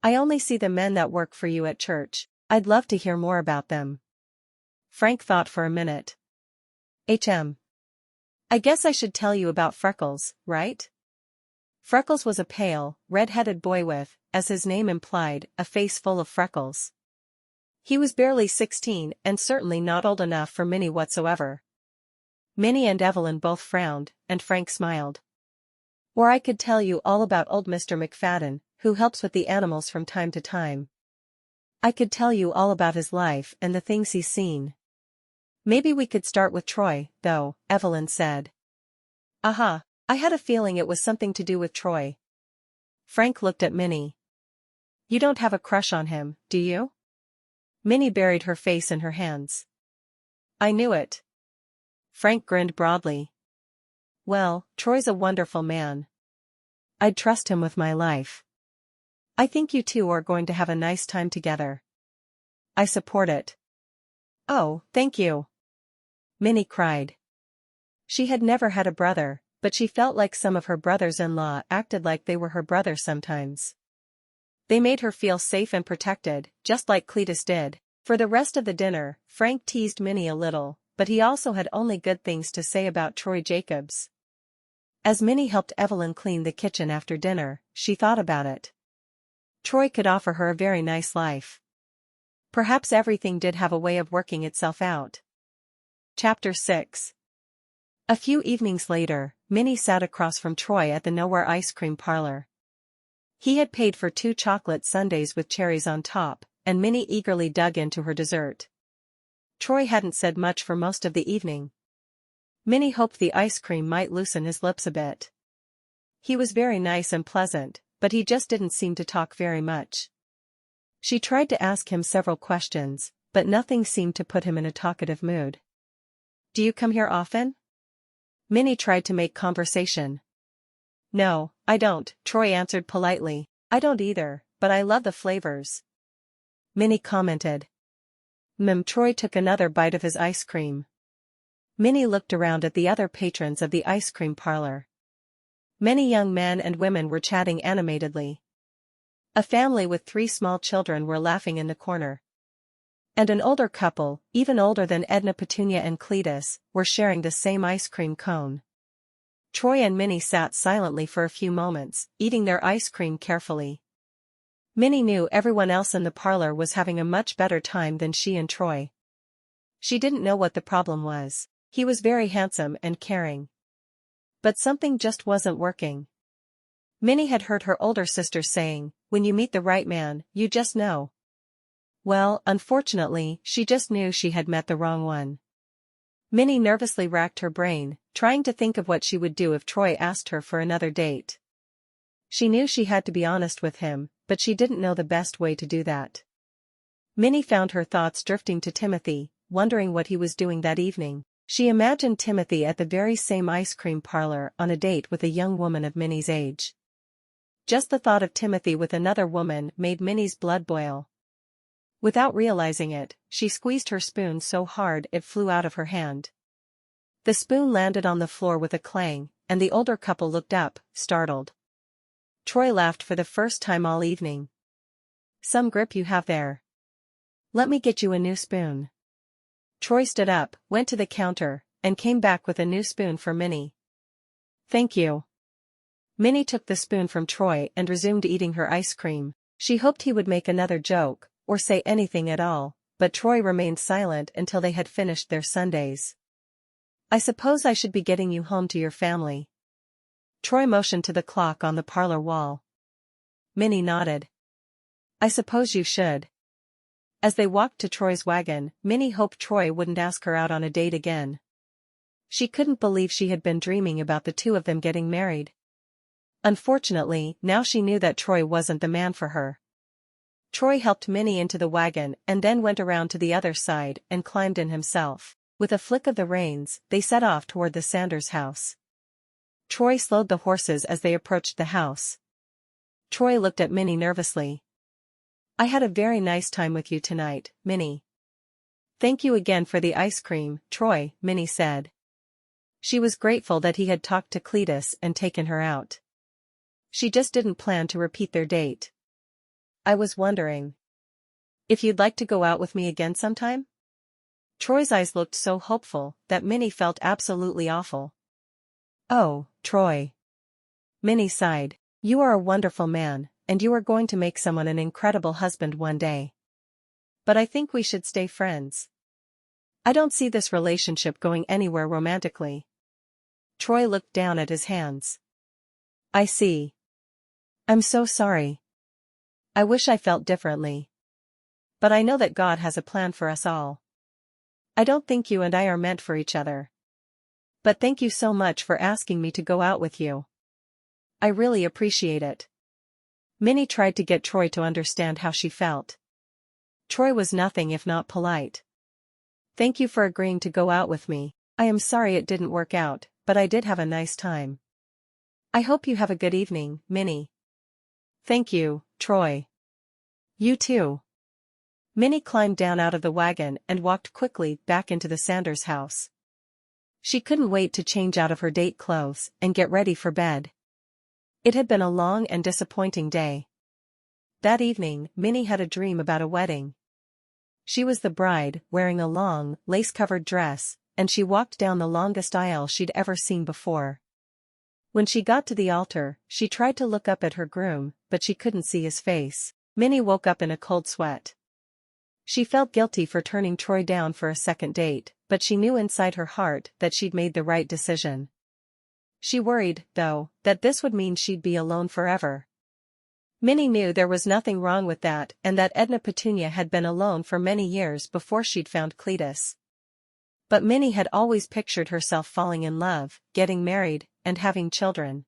I only see the men that work for you at church. I'd love to hear more about them. Frank thought for a minute. I guess I should tell you about Freckles, right? Freckles was a pale, red-headed boy with, as his name implied, a face full of freckles. He was barely 16 and certainly not old enough for Minnie whatsoever. Minnie and Evelyn both frowned, and Frank smiled. Or I could tell you all about old Mr. McFadden, who helps with the animals from time to time. I could tell you all about his life and the things he's seen. Maybe we could start with Troy, though, Evelyn said. Aha, I had a feeling it was something to do with Troy. Frank looked at Minnie. You don't have a crush on him, do you? Minnie buried her face in her hands. I knew it. Frank grinned broadly. Well, Troy's a wonderful man. I'd trust him with my life. I think you two are going to have a nice time together. I support it. Oh, thank you. Minnie cried. She had never had a brother, but she felt like some of her brothers-in-law acted like they were her brothers sometimes. They made her feel safe and protected, just like Cletus did. For the rest of the dinner, Frank teased Minnie a little, but he also had only good things to say about Troy Jacobs. As Minnie helped Evelyn clean the kitchen after dinner, she thought about it. Troy could offer her a very nice life. Perhaps everything did have a way of working itself out. Chapter 6. A few evenings later, Minnie sat across from Troy at the Nowhere ice cream parlor. He had paid for 2 chocolate sundaes with cherries on top, and Minnie eagerly dug into her dessert. Troy hadn't said much for most of the evening. Minnie hoped the ice cream might loosen his lips a bit. He was very nice and pleasant, but he just didn't seem to talk very much. She tried to ask him several questions, but nothing seemed to put him in a talkative mood. Do you come here often? Minnie tried to make conversation. No, I don't, Troy answered politely. I don't either, but I love the flavors. Minnie commented. Troy took another bite of his ice cream. Minnie looked around at the other patrons of the ice cream parlor. Many young men and women were chatting animatedly. A family with 3 small children were laughing in the corner. And an older couple, even older than Edna Petunia and Cletus, were sharing the same ice cream cone. Troy and Minnie sat silently for a few moments, eating their ice cream carefully. Minnie knew everyone else in the parlor was having a much better time than she and Troy. She didn't know what the problem was. He was very handsome and caring. But something just wasn't working. Minnie had heard her older sister saying, when you meet the right man, you just know. Well, unfortunately, she just knew she had met the wrong one. Minnie nervously racked her brain, trying to think of what she would do if Troy asked her for another date. She knew she had to be honest with him, but she didn't know the best way to do that. Minnie found her thoughts drifting to Timothy, wondering what he was doing that evening. She imagined Timothy at the very same ice cream parlor on a date with a young woman of Minnie's age. Just the thought of Timothy with another woman made Minnie's blood boil. Without realizing it, she squeezed her spoon so hard it flew out of her hand. The spoon landed on the floor with a clang, and the older couple looked up, startled. Troy laughed for the first time all evening. Some grip you have there. Let me get you a new spoon. Troy stood up, went to the counter, and came back with a new spoon for Minnie. Thank you. Minnie took the spoon from Troy and resumed eating her ice cream. She hoped he would make another joke, or say anything at all, but Troy remained silent until they had finished their sundaes. I suppose I should be getting you home to your family. Troy motioned to the clock on the parlor wall. Minnie nodded. I suppose you should. As they walked to Troy's wagon, Minnie hoped Troy wouldn't ask her out on a date again. She couldn't believe she had been dreaming about the two of them getting married. Unfortunately, now she knew that Troy wasn't the man for her. Troy helped Minnie into the wagon and then went around to the other side and climbed in himself. With a flick of the reins, they set off toward the Sanders house. Troy slowed the horses as they approached the house. Troy looked at Minnie nervously. I had a very nice time with you tonight, Minnie. Thank you again for the ice cream, Troy, Minnie said. She was grateful that he had talked to Cletus and taken her out. She just didn't plan to repeat their date. I was wondering if you'd like to go out with me again sometime? Troy's eyes looked so hopeful that Minnie felt absolutely awful. Oh, Troy. Minnie sighed. You are a wonderful man, and you are going to make someone an incredible husband one day. But I think we should stay friends. I don't see this relationship going anywhere romantically. Troy looked down at his hands. I see. I'm so sorry. I wish I felt differently. But I know that God has a plan for us all. I don't think you and I are meant for each other. But thank you so much for asking me to go out with you. I really appreciate it. Minnie tried to get Troy to understand how she felt. Troy was nothing if not polite. Thank you for agreeing to go out with me. I am sorry it didn't work out, but I did have a nice time. I hope you have a good evening, Minnie. Thank you, Troy. You too. Minnie climbed down out of the wagon and walked quickly back into the Sanders house. She couldn't wait to change out of her date clothes and get ready for bed. It had been a long and disappointing day. That evening, Minnie had a dream about a wedding. She was the bride, wearing a long, lace-covered dress, and she walked down the longest aisle she'd ever seen before. When she got to the altar, she tried to look up at her groom, but she couldn't see his face. Minnie woke up in a cold sweat. She felt guilty for turning Troy down for a second date, but she knew inside her heart that she'd made the right decision. She worried, though, that this would mean she'd be alone forever. Minnie knew there was nothing wrong with that and that Edna Petunia had been alone for many years before she'd found Cletus. But Minnie had always pictured herself falling in love, getting married, and having children.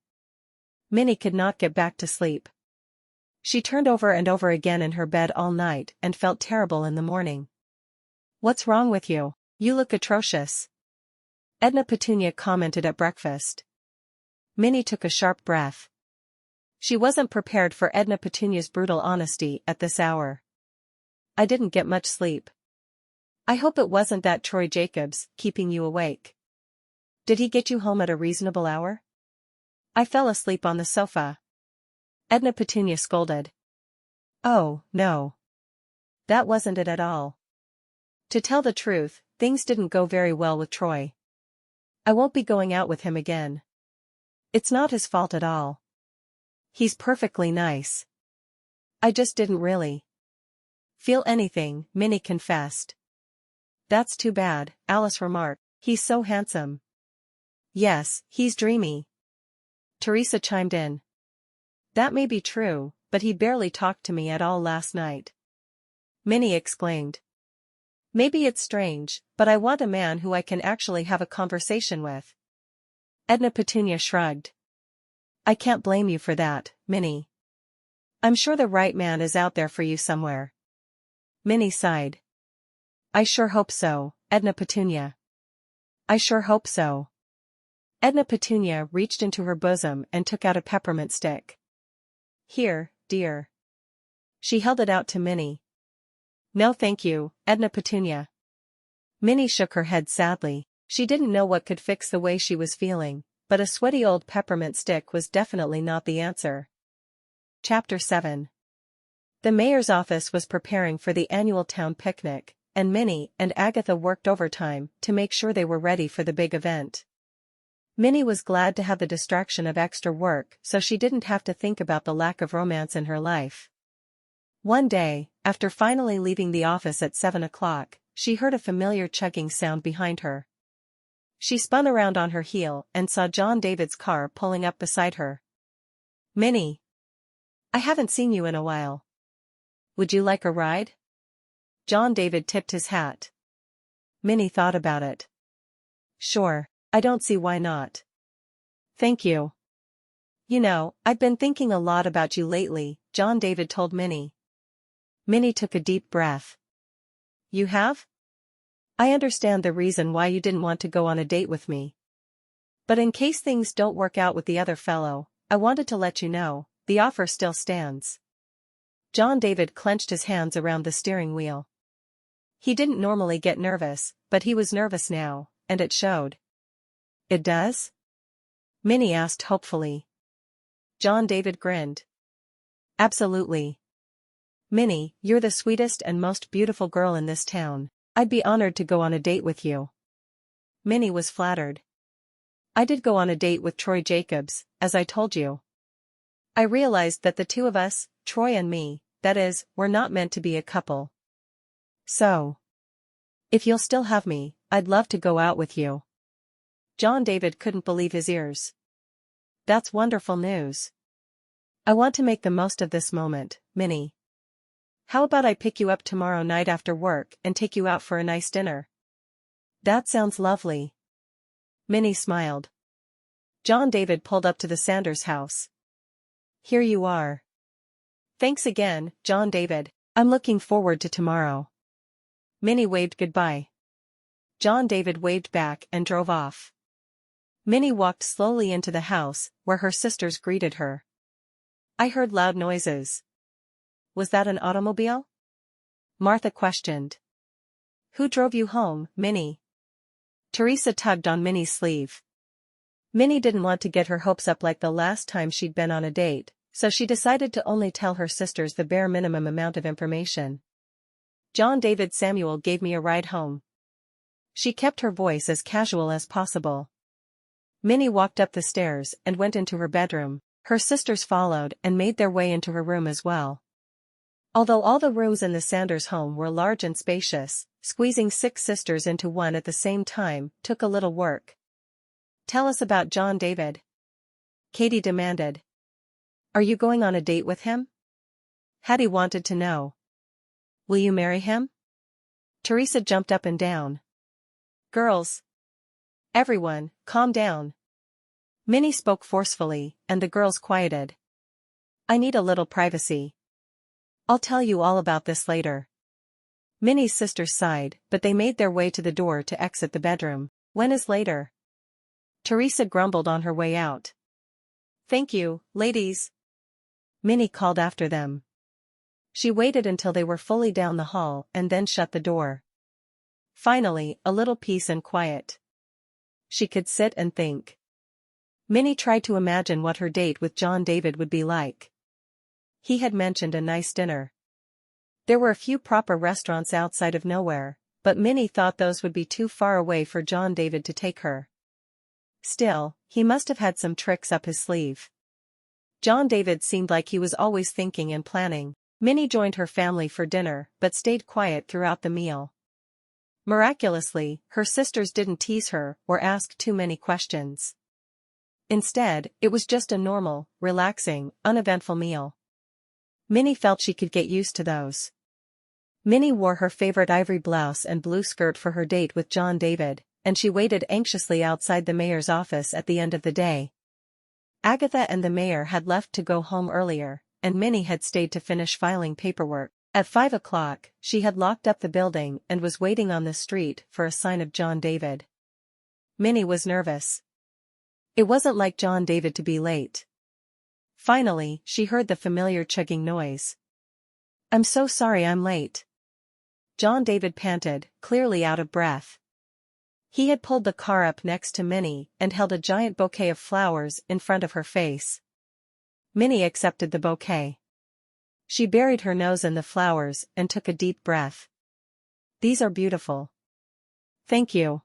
Minnie could not get back to sleep. She turned over and over again in her bed all night and felt terrible in the morning. What's wrong with you? You look atrocious. Edna Petunia commented at breakfast. Minnie took a sharp breath. She wasn't prepared for Edna Petunia's brutal honesty at this hour. I didn't get much sleep. I hope it wasn't that Troy Jacobs keeping you awake. Did he get you home at a reasonable hour? I fell asleep on the sofa. Edna Petunia scolded. Oh, no. That wasn't it at all. To tell the truth, things didn't go very well with Troy. I won't be going out with him again. It's not his fault at all. He's perfectly nice. I just didn't really feel anything, Minnie confessed. That's too bad, Alice remarked. He's so handsome. Yes, he's dreamy. Teresa chimed in. That may be true, but he barely talked to me at all last night. Minnie exclaimed. Maybe it's strange, but I want a man who I can actually have a conversation with. Edna Petunia shrugged. I can't blame you for that, Minnie. I'm sure the right man is out there for you somewhere. Minnie sighed. I sure hope so, Edna Petunia. I sure hope so. Edna Petunia reached into her bosom and took out a peppermint stick. Here, dear. She held it out to Minnie. No thank you, Edna Petunia. Minnie shook her head sadly. She didn't know what could fix the way she was feeling, but a sweaty old peppermint stick was definitely not the answer. Chapter 7. The mayor's office was preparing for the annual town picnic, and Minnie and Agatha worked overtime to make sure they were ready for the big event. Minnie was glad to have the distraction of extra work so she didn't have to think about the lack of romance in her life. One day, after finally leaving the office at 7 o'clock, she heard a familiar chugging sound behind her. She spun around on her heel and saw John David's car pulling up beside her. Minnie. I haven't seen you in a while. Would you like a ride? John David tipped his hat. Minnie thought about it. Sure, I don't see why not. Thank you. You know, I've been thinking a lot about you lately, John David told Minnie. Minnie took a deep breath. You have? I understand the reason why you didn't want to go on a date with me. But in case things don't work out with the other fellow, I wanted to let you know, the offer still stands. John David clenched his hands around the steering wheel. He didn't normally get nervous, but he was nervous now, and it showed. It does? Minnie asked hopefully. John David grinned. Absolutely. Minnie, you're the sweetest and most beautiful girl in this town. I'd be honored to go on a date with you. Minnie was flattered. I did go on a date with Troy Jacobs, as I told you. I realized that the two of us, Troy and me, that is, were not meant to be a couple. So, if you'll still have me, I'd love to go out with you. John David couldn't believe his ears. That's wonderful news. I want to make the most of this moment, Minnie. How about I pick you up tomorrow night after work and take you out for a nice dinner? That sounds lovely. Minnie smiled. John David pulled up to the Sanders house. Here you are. Thanks again, John David. I'm looking forward to tomorrow. Minnie waved goodbye. John David waved back and drove off. Minnie walked slowly into the house, where her sisters greeted her. I heard loud noises. Was that an automobile? Martha questioned. Who drove you home, Minnie? Teresa tugged on Minnie's sleeve. Minnie didn't want to get her hopes up like the last time she'd been on a date, so she decided to only tell her sisters the bare minimum amount of information. John David Samuel gave me a ride home. She kept her voice as casual as possible. Minnie walked up the stairs and went into her bedroom. Her sisters followed and made their way into her room as well. Although all the rooms in the Sanders home were large and spacious, squeezing 6 sisters into one at the same time took a little work. Tell us about John David. Katie demanded. Are you going on a date with him? Hattie wanted to know. Will you marry him? Teresa jumped up and down. Girls. Everyone, calm down. Minnie spoke forcefully, and the girls quieted. I need a little privacy. I'll tell you all about this later. Minnie's sisters sighed, but they made their way to the door to exit the bedroom. When is later? Teresa grumbled on her way out. Thank you, ladies. Minnie called after them. She waited until they were fully down the hall and then shut the door. Finally, a little peace and quiet. She could sit and think. Minnie tried to imagine what her date with John David would be like. He had mentioned a nice dinner. There were a few proper restaurants outside of nowhere, but Minnie thought those would be too far away for John David to take her. Still, he must have had some tricks up his sleeve. John David seemed like he was always thinking and planning. Minnie joined her family for dinner but stayed quiet throughout the meal. Miraculously, her sisters didn't tease her or ask too many questions. Instead, it was just a normal, relaxing, uneventful meal. Minnie felt she could get used to those. Minnie wore her favorite ivory blouse and blue skirt for her date with John David, and she waited anxiously outside the mayor's office at the end of the day. Agatha and the mayor had left to go home earlier, and Minnie had stayed to finish filing paperwork. At 5 o'clock, she had locked up the building and was waiting on the street for a sign of John David. Minnie was nervous. It wasn't like John David to be late. Finally, she heard the familiar chugging noise. "I'm so sorry I'm late." John David panted, clearly out of breath. He had pulled the car up next to Minnie and held a giant bouquet of flowers in front of her face. Minnie accepted the bouquet. She buried her nose in the flowers and took a deep breath. "These are beautiful." "Thank you.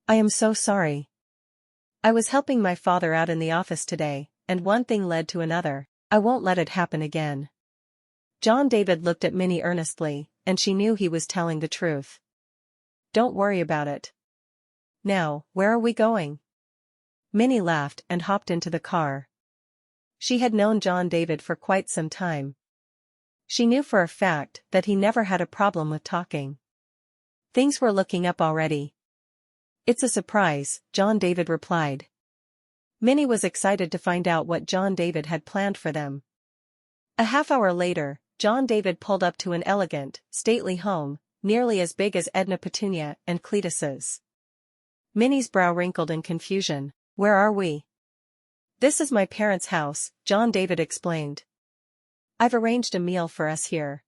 I am so sorry. I was helping my father out in the office today, and one thing led to another. I won't let it happen again." John David looked at Minnie earnestly, and she knew he was telling the truth. "Don't worry about it. Now, where are we going?" Minnie laughed and hopped into the car. She had known John David for quite some time. She knew for a fact that he never had a problem with talking. Things were looking up already. "It's a surprise," John David replied. Minnie was excited to find out what John David had planned for them. A half-hour later, John David pulled up to an elegant, stately home, nearly as big as Edna Petunia and Cletus's. Minnie's brow wrinkled in confusion. "Where are we?" "This is my parents' house," John David explained. "I've arranged a meal for us here."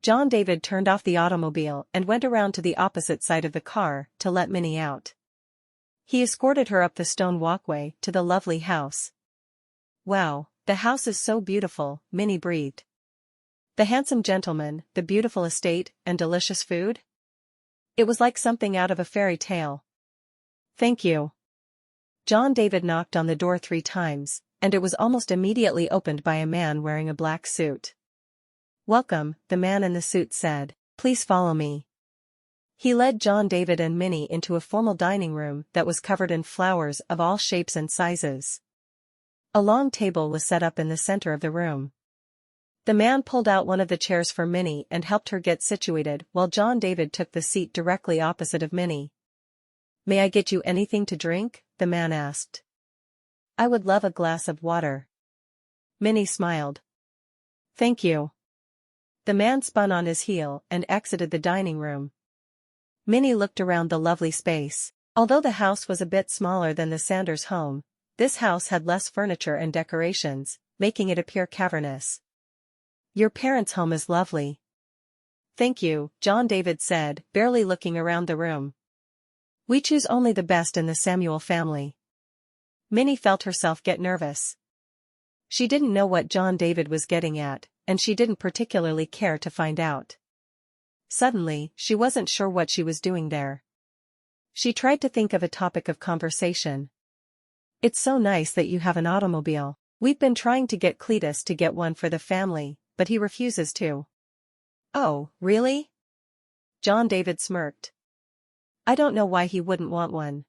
John David turned off the automobile and went around to the opposite side of the car to let Minnie out. He escorted her up the stone walkway to the lovely house. "Wow, the house is so beautiful," Minnie breathed. "The handsome gentleman, the beautiful estate, and delicious food?" It was like something out of a fairy tale. "Thank you." John David knocked on the door 3 times, and it was almost immediately opened by a man wearing a black suit. "Welcome," the man in the suit said. "Please follow me." He led John David and Minnie into a formal dining room that was covered in flowers of all shapes and sizes. A long table was set up in the center of the room. The man pulled out one of the chairs for Minnie and helped her get situated while John David took the seat directly opposite of Minnie. "May I get you anything to drink?" the man asked. "I would love a glass of water." Minnie smiled. "Thank you." The man spun on his heel and exited the dining room. Minnie looked around the lovely space. Although the house was a bit smaller than the Sanders home, this house had less furniture and decorations, making it appear cavernous. "Your parents' home is lovely." "Thank you," John David said, barely looking around the room. "We choose only the best in the Samuel family." Minnie felt herself get nervous. She didn't know what John David was getting at, and she didn't particularly care to find out. Suddenly, she wasn't sure what she was doing there. She tried to think of a topic of conversation. "It's so nice that you have an automobile. We've been trying to get Cletus to get one for the family, but he refuses to." "Oh, really?" John David smirked. "I don't know why he wouldn't want one.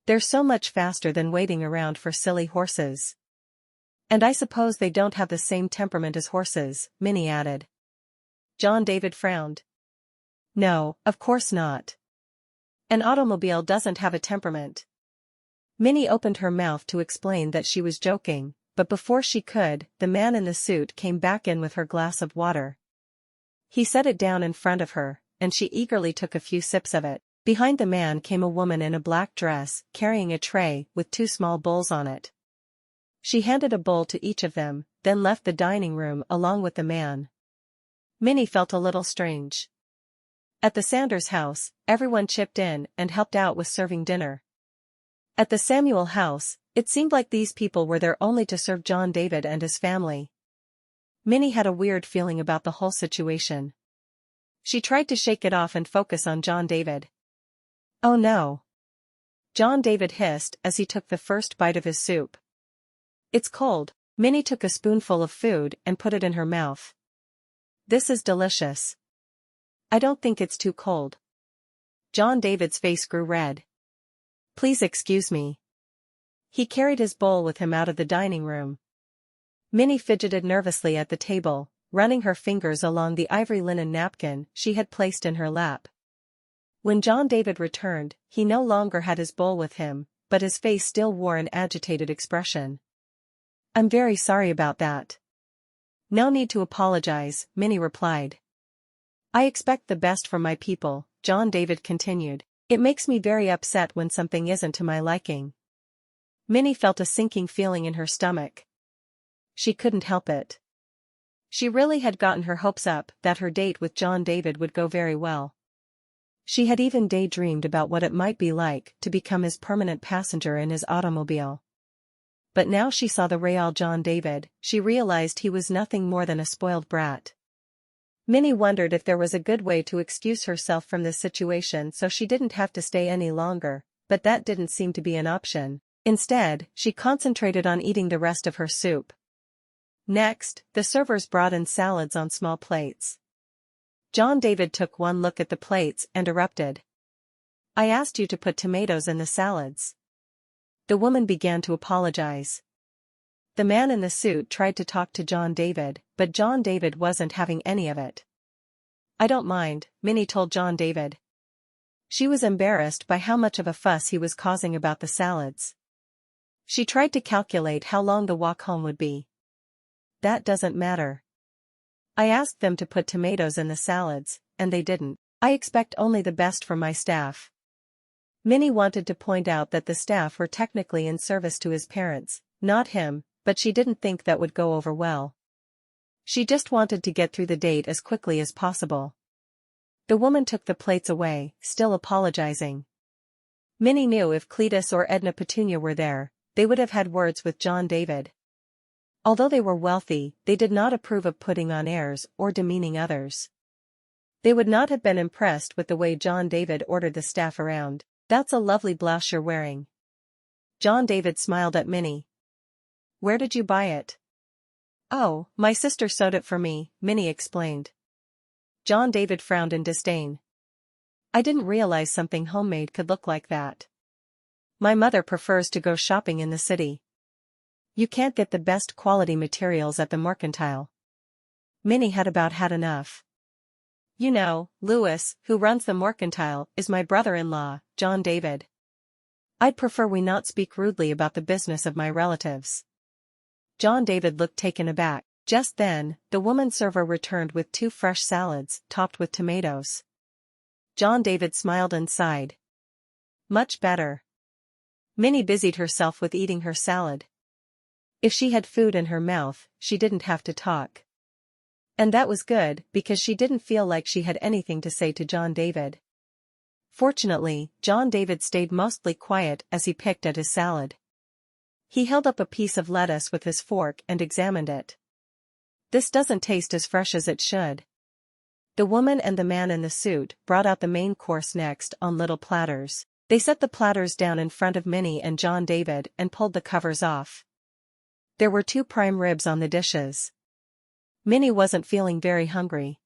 They're so much faster than waiting around for silly horses. And I suppose they don't have the same temperament as horses," Minnie added. John David frowned. "No, of course not. An automobile doesn't have a temperament." Minnie opened her mouth to explain that she was joking, but before she could, the man in the suit came back in with her glass of water. He set it down in front of her, and she eagerly took a few sips of it. Behind the man came a woman in a black dress, carrying a tray with 2 small bowls on it. She handed a bowl to each of them, then left the dining room along with the man. Minnie felt a little strange. At the Sanders house, everyone chipped in and helped out with serving dinner. At the Samuel house, it seemed like these people were there only to serve John David and his family. Minnie had a weird feeling about the whole situation. She tried to shake it off and focus on John David. "Oh no." John David hissed as he took the first bite of his soup. "It's cold." Minnie took a spoonful of food and put it in her mouth. "This is delicious." "I don't think it's too cold." John David's face grew red. "Please excuse me." He carried his bowl with him out of the dining room. Minnie fidgeted nervously at the table, running her fingers along the ivory linen napkin she had placed in her lap. When John David returned, he no longer had his bowl with him, but his face still wore an agitated expression. "I'm very sorry about that." "No need to apologize," Minnie replied. "I expect the best from my people," John David continued. "It makes me very upset when something isn't to my liking." Minnie felt a sinking feeling in her stomach. She couldn't help it. She really had gotten her hopes up that her date with John David would go very well. She had even daydreamed about what it might be like to become his permanent passenger in his automobile. But now she saw the real John David, she realized he was nothing more than a spoiled brat. Minnie wondered if there was a good way to excuse herself from this situation so she didn't have to stay any longer, but that didn't seem to be an option. Instead, she concentrated on eating the rest of her soup. Next, the servers brought in salads on small plates. John David took one look at the plates and erupted. "I asked you to put tomatoes in the salads." The woman began to apologize. The man in the suit tried to talk to John David, but John David wasn't having any of it. "I don't mind," Minnie told John David. She was embarrassed by how much of a fuss he was causing about the salads. She tried to calculate how long the walk home would be. "That doesn't matter. I asked them to put tomatoes in the salads, and they didn't. I expect only the best from my staff." Minnie wanted to point out that the staff were technically in service to his parents, not him, but she didn't think that would go over well. She just wanted to get through the date as quickly as possible. The woman took the plates away, still apologizing. Minnie knew if Cletus or Edna Petunia were there, they would have had words with John David. Although they were wealthy, they did not approve of putting on airs or demeaning others. They would not have been impressed with the way John David ordered the staff around. "That's a lovely blouse you're wearing." John David smiled at Minnie. "Where did you buy it?" "Oh, my sister sewed it for me," Minnie explained. John David frowned in disdain. "I didn't realize something homemade could look like that. My mother prefers to go shopping in the city. You can't get the best quality materials at the Mercantile." Minnie had about had enough. "You know, Louis, who runs the Mercantile, is my brother-in-law, John David. I'd prefer we not speak rudely about the business of my relatives." John David looked taken aback. Just then, the woman server returned with 2 fresh salads, topped with tomatoes. John David smiled and sighed. "Much better." Minnie busied herself with eating her salad. If she had food in her mouth, she didn't have to talk. And that was good, because she didn't feel like she had anything to say to John David. Fortunately, John David stayed mostly quiet as he picked at his salad. He held up a piece of lettuce with his fork and examined it. "This doesn't taste as fresh as it should." The woman and the man in the suit brought out the main course next on little platters. They set the platters down in front of Minnie and John David and pulled the covers off. There were 2 prime ribs on the dishes. Minnie wasn't feeling very hungry.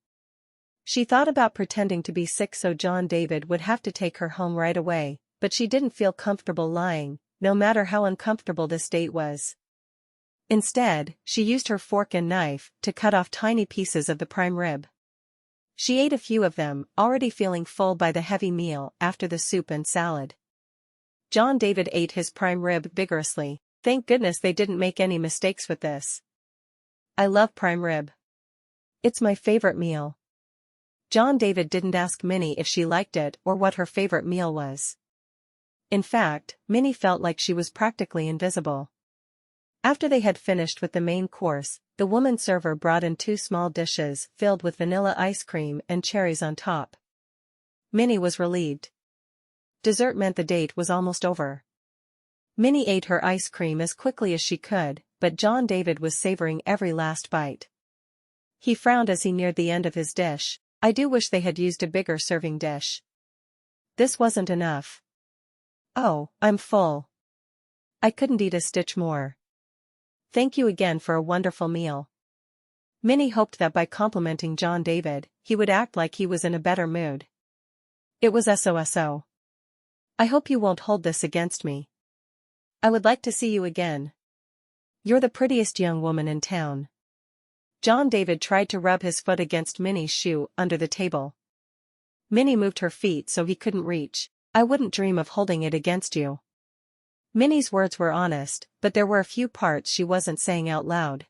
She thought about pretending to be sick so John David would have to take her home right away, but she didn't feel comfortable lying, no matter how uncomfortable this date was. Instead, she used her fork and knife to cut off tiny pieces of the prime rib. She ate a few of them, already feeling full by the heavy meal after the soup and salad. John David ate his prime rib vigorously. "Thank goodness they didn't make any mistakes with this. I love prime rib. It's my favorite meal." John David didn't ask Minnie if she liked it or what her favorite meal was. In fact, Minnie felt like she was practically invisible. After they had finished with the main course, the woman server brought in 2 small dishes filled with vanilla ice cream and cherries on top. Minnie was relieved. Dessert meant the date was almost over. Minnie ate her ice cream as quickly as she could, but John David was savoring every last bite. He frowned as he neared the end of his dish. I do wish they had used a bigger serving dish. This wasn't enough. Oh, I'm full. I couldn't eat a stitch more. Thank you again for a wonderful meal. Minnie hoped that by complimenting John David, he would act like he was in a better mood. It was SOSO. I hope you won't hold this against me. I would like to see you again. You're the prettiest young woman in town. John David tried to rub his foot against Minnie's shoe under the table. Minnie moved her feet so he couldn't reach. I wouldn't dream of holding it against you. Minnie's words were honest, but there were a few parts she wasn't saying out loud.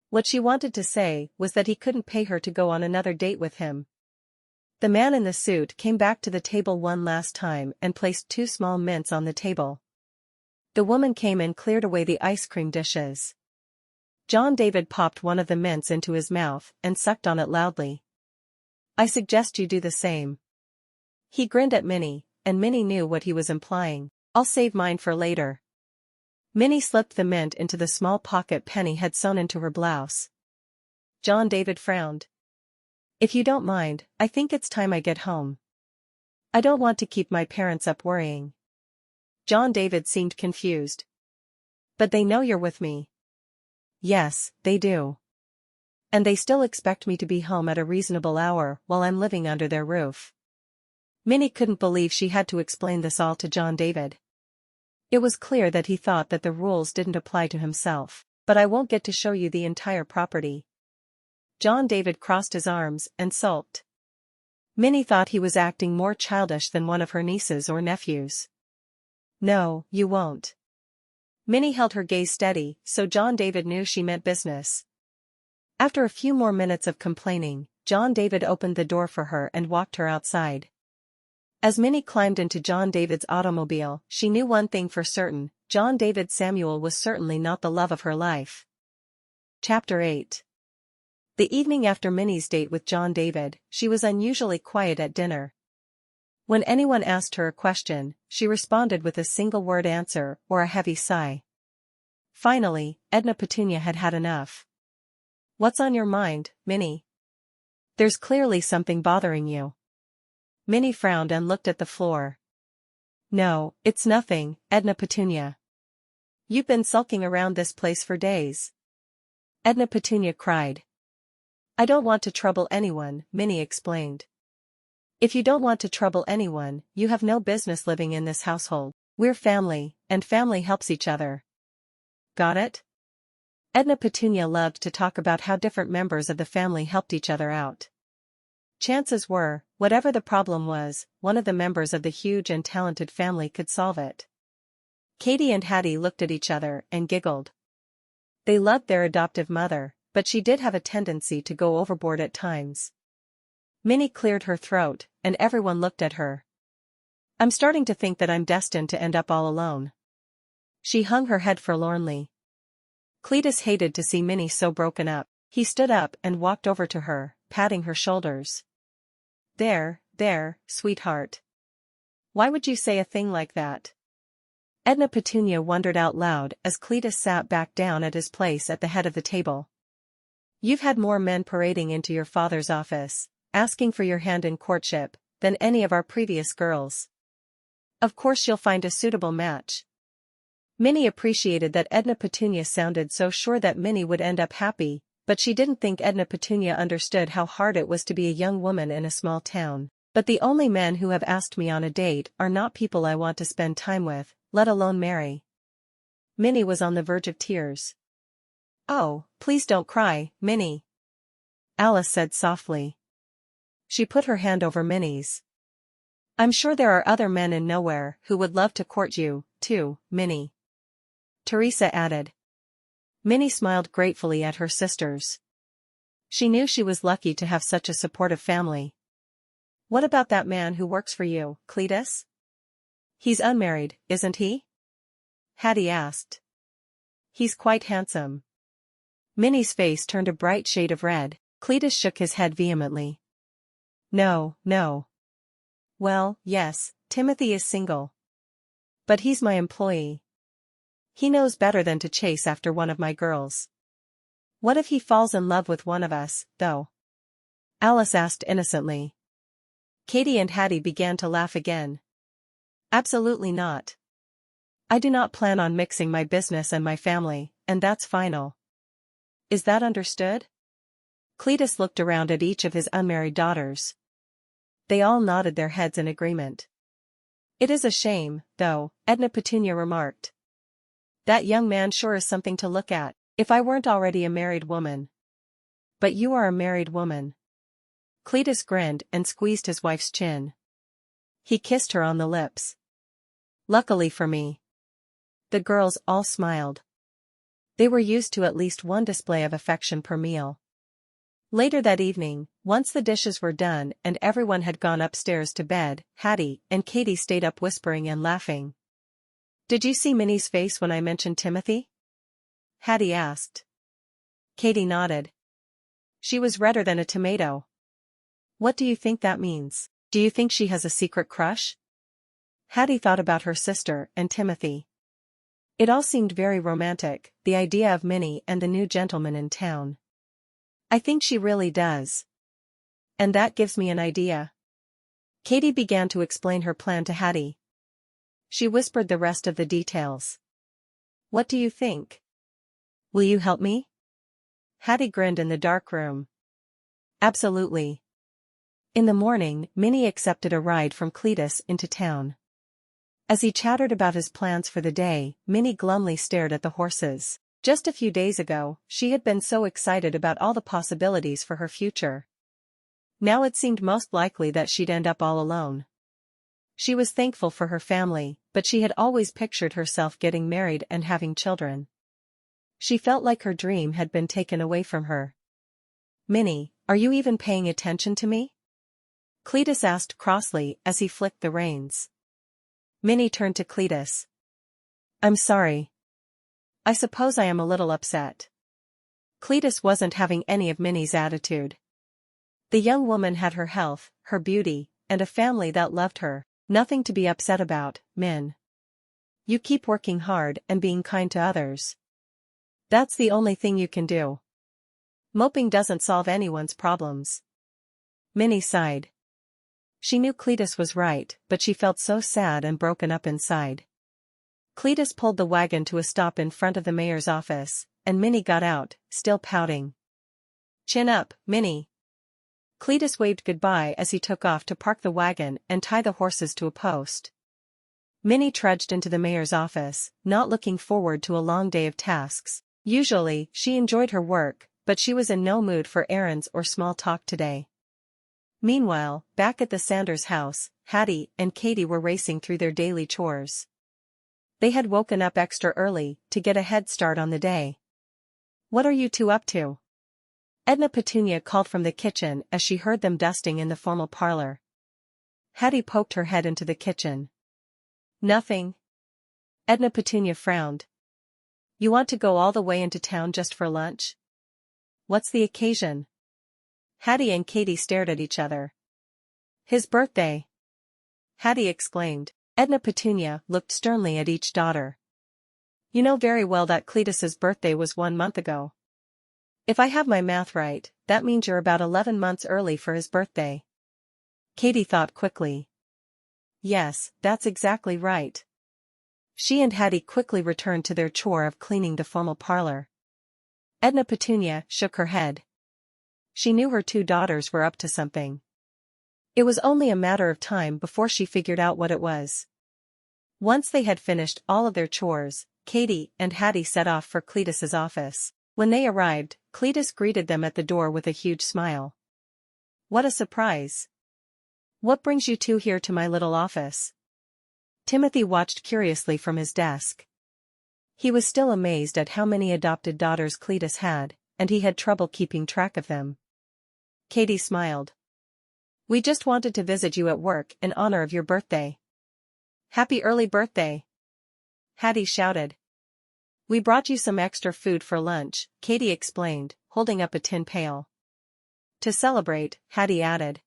What she wanted to say was that he couldn't pay her to go on another date with him. The man in the suit came back to the table one last time and placed 2 small mints on the table. The woman came and cleared away the ice cream dishes. John David popped one of the mints into his mouth and sucked on it loudly. I suggest you do the same. He grinned at Minnie, and Minnie knew what he was implying. I'll save mine for later. Minnie slipped the mint into the small pocket Penny had sewn into her blouse. John David frowned. If you don't mind, I think it's time I get home. I don't want to keep my parents up worrying. John David seemed confused. But they know you're with me. Yes, they do. And they still expect me to be home at a reasonable hour while I'm living under their roof. Minnie couldn't believe she had to explain this all to John David. It was clear that he thought that the rules didn't apply to himself. But I won't get to show you the entire property. John David crossed his arms and sulked. Minnie thought he was acting more childish than one of her nieces or nephews. No, you won't. Minnie held her gaze steady, so John David knew she meant business. After a few more minutes of complaining, John David opened the door for her and walked her outside. As Minnie climbed into John David's automobile, she knew one thing for certain: John David Samuel was certainly not the love of her life. Chapter 8. The evening after Minnie's date with John David, she was unusually quiet at dinner. When anyone asked her a question, she responded with a single-word answer or a heavy sigh. Finally, Edna Petunia had had enough. What's on your mind, Minnie? There's clearly something bothering you. Minnie frowned and looked at the floor. No, it's nothing, Edna Petunia. You've been sulking around this place for days. Edna Petunia cried. I don't want to trouble anyone, Minnie explained. If you don't want to trouble anyone, you have no business living in this household. We're family, and family helps each other. Got it? Edna Petunia loved to talk about how different members of the family helped each other out. Chances were, whatever the problem was, one of the members of the huge and talented family could solve it. Katie and Hattie looked at each other and giggled. They loved their adoptive mother, but she did have a tendency to go overboard at times. Minnie cleared her throat, and everyone looked at her. I'm starting to think that I'm destined to end up all alone. She hung her head forlornly. Cletus hated to see Minnie so broken up. He stood up and walked over to her, patting her shoulders. There, sweetheart. Why would you say a thing like that? Edna Petunia wondered out loud as Cletus sat back down at his place at the head of the table. You've had more men parading into your father's office, asking for your hand in courtship, than any of our previous girls. Of course you'll find a suitable match. Minnie appreciated that Edna Petunia sounded so sure that Minnie would end up happy, but she didn't think Edna Petunia understood how hard it was to be a young woman in a small town. But the only men who have asked me on a date are not people I want to spend time with, let alone marry. Minnie was on the verge of tears. Oh, please don't cry, Minnie. Alice said softly. She put her hand over Minnie's. I'm sure there are other men in Nowhere who would love to court you, too, Minnie. Teresa added. Minnie smiled gratefully at her sisters. She knew she was lucky to have such a supportive family. What about that man who works for you, Cletus? He's unmarried, isn't he? Hattie asked. He's quite handsome. Minnie's face turned a bright shade of red. Cletus shook his head vehemently. No, no. Well, yes, Timothy is single. But he's my employee. He knows better than to chase after one of my girls. What if he falls in love with one of us, though? Alice asked innocently. Katie and Hattie began to laugh again. Absolutely not. I do not plan on mixing my business and my family, and that's final. Is that understood? Cletus looked around at each of his unmarried daughters. They all nodded their heads in agreement. It is a shame, though, Edna Petunia remarked. That young man sure is something to look at, if I weren't already a married woman. But you are a married woman. Cletus grinned and squeezed his wife's chin. He kissed her on the lips. Luckily for me. The girls all smiled. They were used to at least one display of affection per meal. Later that evening, once the dishes were done and everyone had gone upstairs to bed, Hattie and Katie stayed up whispering and laughing. Did you see Minnie's face when I mentioned Timothy? Hattie asked. Katie nodded. She was redder than a tomato. What do you think that means? Do you think she has a secret crush? Hattie thought about her sister and Timothy. It all seemed very romantic, the idea of Minnie and the new gentleman in town. I think she really does. And that gives me an idea. Katie began to explain her plan to Hattie. She whispered the rest of the details. What do you think? Will you help me? Hattie grinned in the dark room. Absolutely. In the morning, Minnie accepted a ride from Cletus into town. As he chattered about his plans for the day, Minnie glumly stared at the horses. Just a few days ago, she had been so excited about all the possibilities for her future. Now it seemed most likely that she'd end up all alone. She was thankful for her family, but she had always pictured herself getting married and having children. She felt like her dream had been taken away from her. Minnie, are you even paying attention to me? Cletus asked crossly as he flicked the reins. Minnie turned to Cletus. I'm sorry. I suppose I am a little upset. Cletus wasn't having any of Minnie's attitude. The young woman had her health, her beauty, and a family that loved her. Nothing to be upset about, Min. You keep working hard and being kind to others. That's the only thing you can do. Moping doesn't solve anyone's problems. Minnie sighed. She knew Cletus was right, but she felt so sad and broken up inside. Cletus pulled the wagon to a stop in front of the mayor's office, and Minnie got out, still pouting. Chin up, Minnie. Cletus waved goodbye as he took off to park the wagon and tie the horses to a post. Minnie trudged into the mayor's office, not looking forward to a long day of tasks. Usually, she enjoyed her work, but she was in no mood for errands or small talk today. Meanwhile, back at the Sanders house, Hattie and Katie were racing through their daily chores. They had woken up extra early to get a head start on the day. What are you two up to? Edna Petunia called from the kitchen as she heard them dusting in the formal parlor. Hattie poked her head into the kitchen. Nothing. Edna Petunia frowned. You want to go all the way into town just for lunch? What's the occasion? Hattie and Katie stared at each other. His birthday. Hattie exclaimed. Edna Petunia looked sternly at each daughter. You know very well that Cletus's birthday was 1 month ago. If I have my math right, that means you're about 11 months early for his birthday. Katie thought quickly. Yes, that's exactly right. She and Hattie quickly returned to their chore of cleaning the formal parlor. Edna Petunia shook her head. She knew her two daughters were up to something. It was only a matter of time before she figured out what it was. Once they had finished all of their chores, Katie and Hattie set off for Cletus's office. When they arrived, Cletus greeted them at the door with a huge smile. What a surprise. What brings you two here to my little office? Timothy watched curiously from his desk. He was still amazed at how many adopted daughters Cletus had, and he had trouble keeping track of them. Katie smiled. We just wanted to visit you at work in honor of your birthday. Happy early birthday! Hattie shouted. We brought you some extra food for lunch, Katie explained, holding up a tin pail. To celebrate, Hattie added.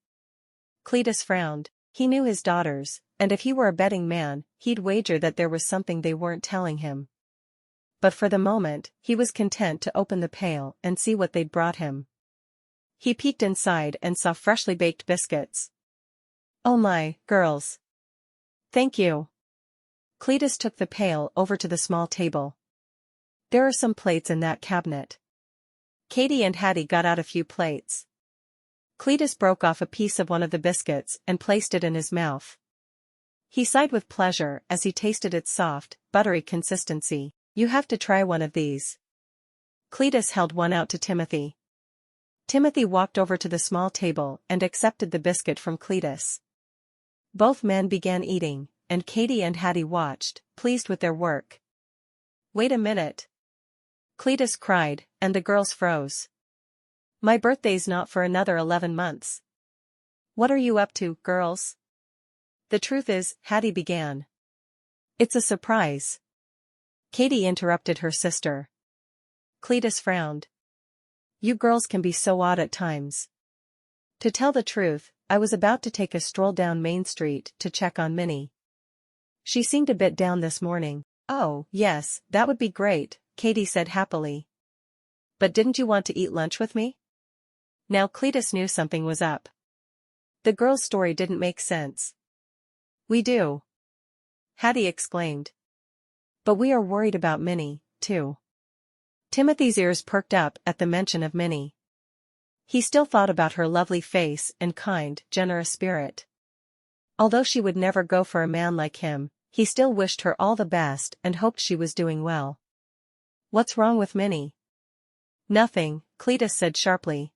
Cletus frowned. He knew his daughters, and if he were a betting man, he'd wager that there was something they weren't telling him. But for the moment, he was content to open the pail and see what they'd brought him. He peeked inside and saw freshly baked biscuits. Oh my, girls. Thank you. Cletus took the pail over to the small table. There are some plates in that cabinet. Katie and Hattie got out a few plates. Cletus broke off a piece of one of the biscuits and placed it in his mouth. He sighed with pleasure as he tasted its soft, buttery consistency. You have to try one of these. Cletus held one out to Timothy. Timothy walked over to the small table and accepted the biscuit from Cletus. Both men began eating, and Katie and Hattie watched, pleased with their work. Wait a minute. Cletus cried, and the girls froze. My birthday's not for another 11 months. What are you up to, girls? The truth is, Hattie began. It's a surprise. Katie interrupted her sister. Cletus frowned. You girls can be so odd at times. To tell the truth, I was about to take a stroll down Main Street to check on Minnie. She seemed a bit down this morning. Oh, yes, that would be great, Katie said happily. But didn't you want to eat lunch with me? Now Cletus knew something was up. The girl's story didn't make sense. We do. Hattie exclaimed. But we are worried about Minnie, too. Timothy's ears perked up at the mention of Minnie. He still thought about her lovely face and kind, generous spirit. Although she would never go for a man like him, he still wished her all the best and hoped she was doing well. What's wrong with Minnie? Nothing, Cletus said sharply.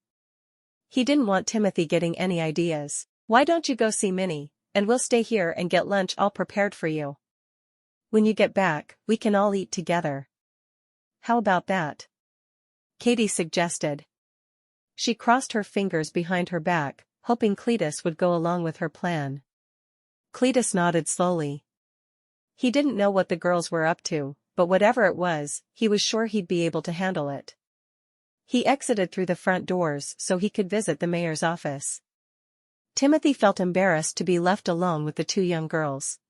He didn't want Timothy getting any ideas. Why don't you go see Minnie, and we'll stay here and get lunch all prepared for you. When you get back, we can all eat together. How about that? Katie suggested. She crossed her fingers behind her back, hoping Cletus would go along with her plan. Cletus nodded slowly. He didn't know what the girls were up to, but whatever it was, he was sure he'd be able to handle it. He exited through the front doors so he could visit the mayor's office. Timothy felt embarrassed to be left alone with the two young girls.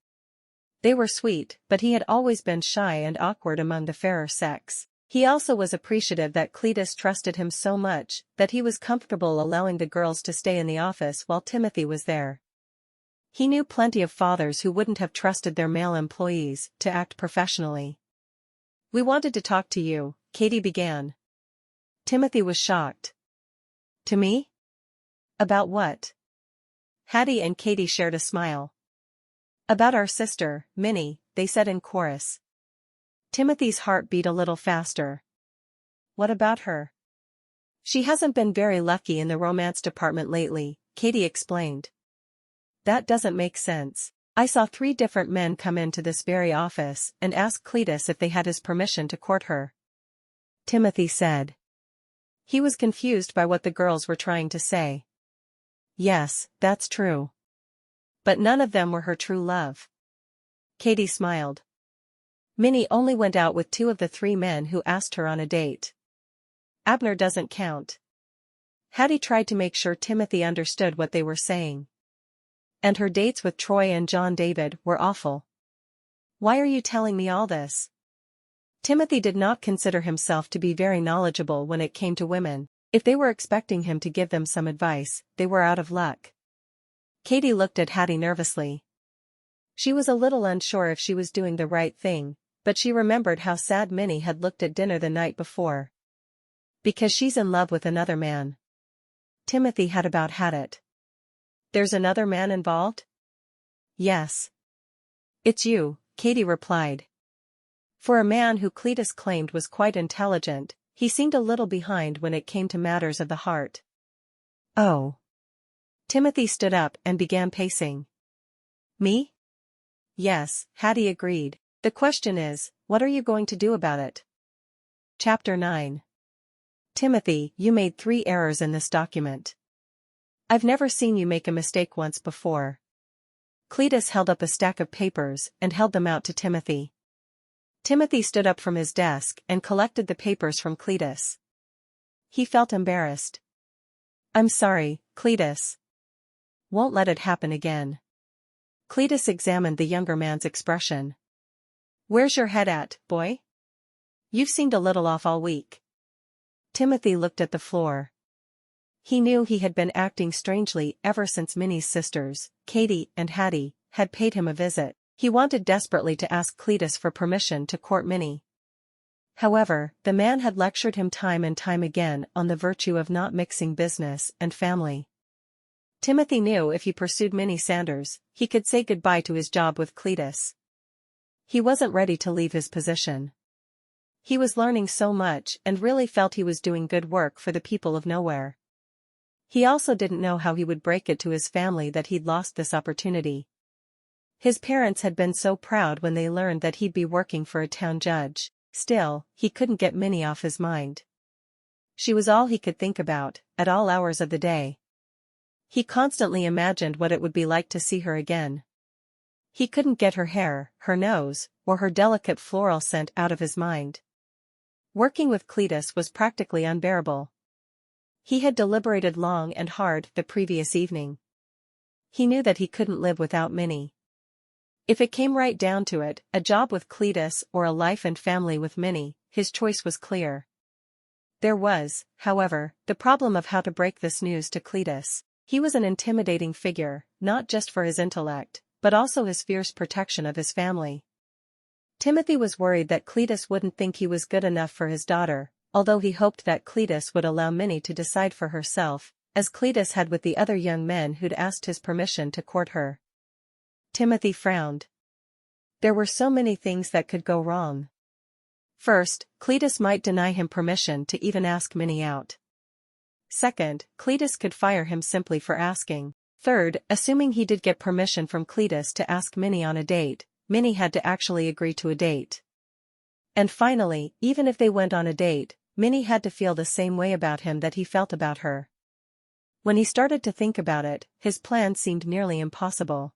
They were sweet, but he had always been shy and awkward among the fairer sex. He also was appreciative that Cletus trusted him so much that he was comfortable allowing the girls to stay in the office while Timothy was there. He knew plenty of fathers who wouldn't have trusted their male employees to act professionally. We wanted to talk to you, Katie began. Timothy was shocked. To me? About what? Hattie and Katie shared a smile. About our sister, Minnie, they said in chorus. Timothy's heart beat a little faster. What about her? She hasn't been very lucky in the romance department lately, Katie explained. That doesn't make sense. I saw 3 different men come into this very office and ask Cletus if they had his permission to court her. Timothy said. He was confused by what the girls were trying to say. Yes, that's true. But none of them were her true love. Katie smiled. Minnie only went out with 2 of the 3 men who asked her on a date. Abner doesn't count. Hattie tried to make sure Timothy understood what they were saying. And her dates with Troy and John David were awful. Why are you telling me all this? Timothy did not consider himself to be very knowledgeable when it came to women. If they were expecting him to give them some advice, they were out of luck. Katie looked at Hattie nervously. She was a little unsure if she was doing the right thing, but she remembered how sad Minnie had looked at dinner the night before. Because she's in love with another man. Timothy had about had it. There's another man involved? Yes. It's you, Katie replied. For a man who Cletus claimed was quite intelligent, he seemed a little behind when it came to matters of the heart. Oh. Timothy stood up and began pacing. Me? Yes, Hattie agreed. The question is, what are you going to do about it? Chapter 9. Timothy, you made 3 errors in this document. I've never seen you make a mistake once before. Cletus held up a stack of papers and held them out to Timothy. Timothy stood up from his desk and collected the papers from Cletus. He felt embarrassed. "I'm sorry, Cletus. Won't let it happen again." Cletus examined the younger man's expression. "Where's your head at, boy? You've seemed a little off all week." Timothy looked at the floor. He knew he had been acting strangely ever since Minnie's sisters, Katie and Hattie, had paid him a visit. He wanted desperately to ask Cletus for permission to court Minnie. However, the man had lectured him time and time again on the virtue of not mixing business and family. Timothy knew if he pursued Minnie Sanders, he could say goodbye to his job with Cletus. He wasn't ready to leave his position. He was learning so much and really felt he was doing good work for the people of nowhere. He also didn't know how he would break it to his family that he'd lost this opportunity. His parents had been so proud when they learned that he'd be working for a town judge. Still, he couldn't get Minnie off his mind. She was all he could think about, at all hours of the day. He constantly imagined what it would be like to see her again. He couldn't get her hair, her nose, or her delicate floral scent out of his mind. Working with Cletus was practically unbearable. He had deliberated long and hard the previous evening. He knew that he couldn't live without Minnie. If it came right down to it, a job with Cletus or a life and family with Minnie, his choice was clear. There was, however, the problem of how to break this news to Cletus. He was an intimidating figure, not just for his intellect, but also his fierce protection of his family. Timothy was worried that Cletus wouldn't think he was good enough for his daughter, although he hoped that Cletus would allow Minnie to decide for herself, as Cletus had with the other young men who'd asked his permission to court her. Timothy frowned. There were so many things that could go wrong. First, Cletus might deny him permission to even ask Minnie out. Second, Cletus could fire him simply for asking. Third, assuming he did get permission from Cletus to ask Minnie on a date, Minnie had to actually agree to a date. And finally, even if they went on a date, Minnie had to feel the same way about him that he felt about her. When he started to think about it, his plan seemed nearly impossible.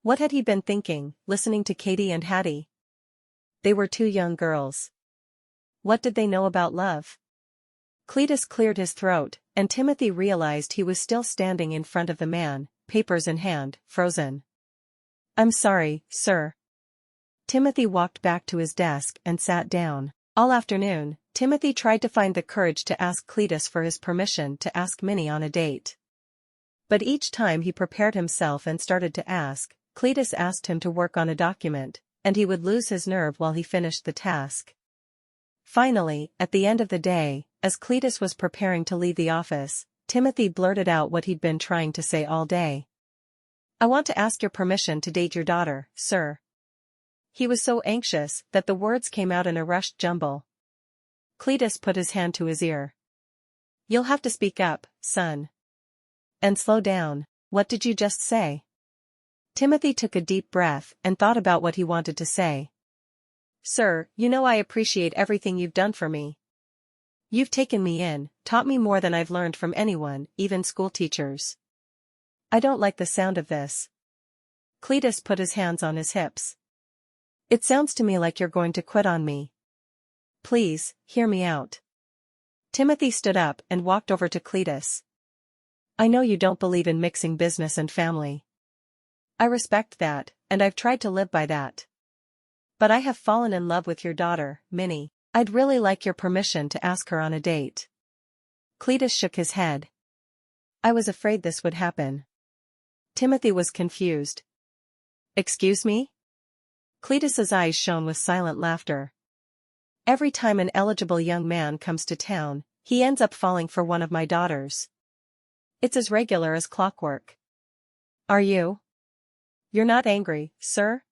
What had he been thinking, listening to Katie and Hattie? They were two young girls. What did they know about love? Cletus cleared his throat, and Timothy realized he was still standing in front of the man, papers in hand, frozen. "I'm sorry, sir." Timothy walked back to his desk and sat down. All afternoon, Timothy tried to find the courage to ask Cletus for his permission to ask Minnie on a date. But each time he prepared himself and started to ask, Cletus asked him to work on a document, and he would lose his nerve while he finished the task. Finally, at the end of the day, as Cletus was preparing to leave the office, Timothy blurted out what he'd been trying to say all day. "I want to ask your permission to date your daughter, sir." He was so anxious that the words came out in a rushed jumble. Cletus put his hand to his ear. "You'll have to speak up, son. And slow down. What did you just say?" Timothy took a deep breath and thought about what he wanted to say. "Sir, you know I appreciate everything you've done for me. You've taken me in, taught me more than I've learned from anyone, even school teachers. I don't like the sound of this." Cletus put his hands on his hips. "It sounds to me like you're going to quit on me. Please, hear me out." Timothy stood up and walked over to Cletus. "I know you don't believe in mixing business and family. I respect that, and I've tried to live by that. But I have fallen in love with your daughter, Minnie. I'd really like your permission to ask her on a date." Cletus shook his head. "I was afraid this would happen." Timothy was confused. "Excuse me?" Cletus's eyes shone with silent laughter. "Every time an eligible young man comes to town, he ends up falling for one of my daughters. It's as regular as clockwork. Are you? You're not angry, sir?"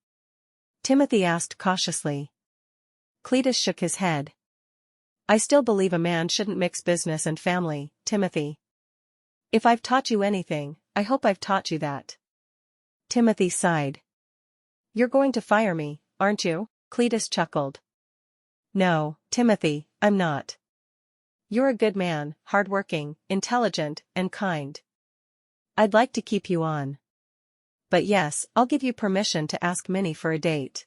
Timothy asked cautiously. Cletus shook his head. "I still believe a man shouldn't mix business and family, Timothy. If I've taught you anything, I hope I've taught you that." Timothy sighed. "You're going to fire me, aren't you?" Cletus chuckled. "No, Timothy, I'm not. You're a good man, hardworking, intelligent, and kind. I'd like to keep you on. But yes, I'll give you permission to ask Minnie for a date."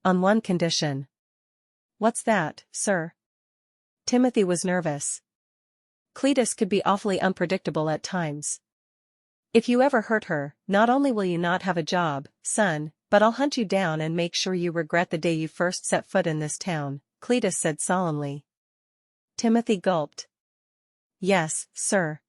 on one condition. What's that, sir? Timothy was nervous. Cletus could be awfully unpredictable at times. If you ever hurt her, not only will you not have a job, son, but I'll hunt you down and make sure you regret the day you first set foot in this town, Cletus said solemnly. Timothy gulped. Yes, sir.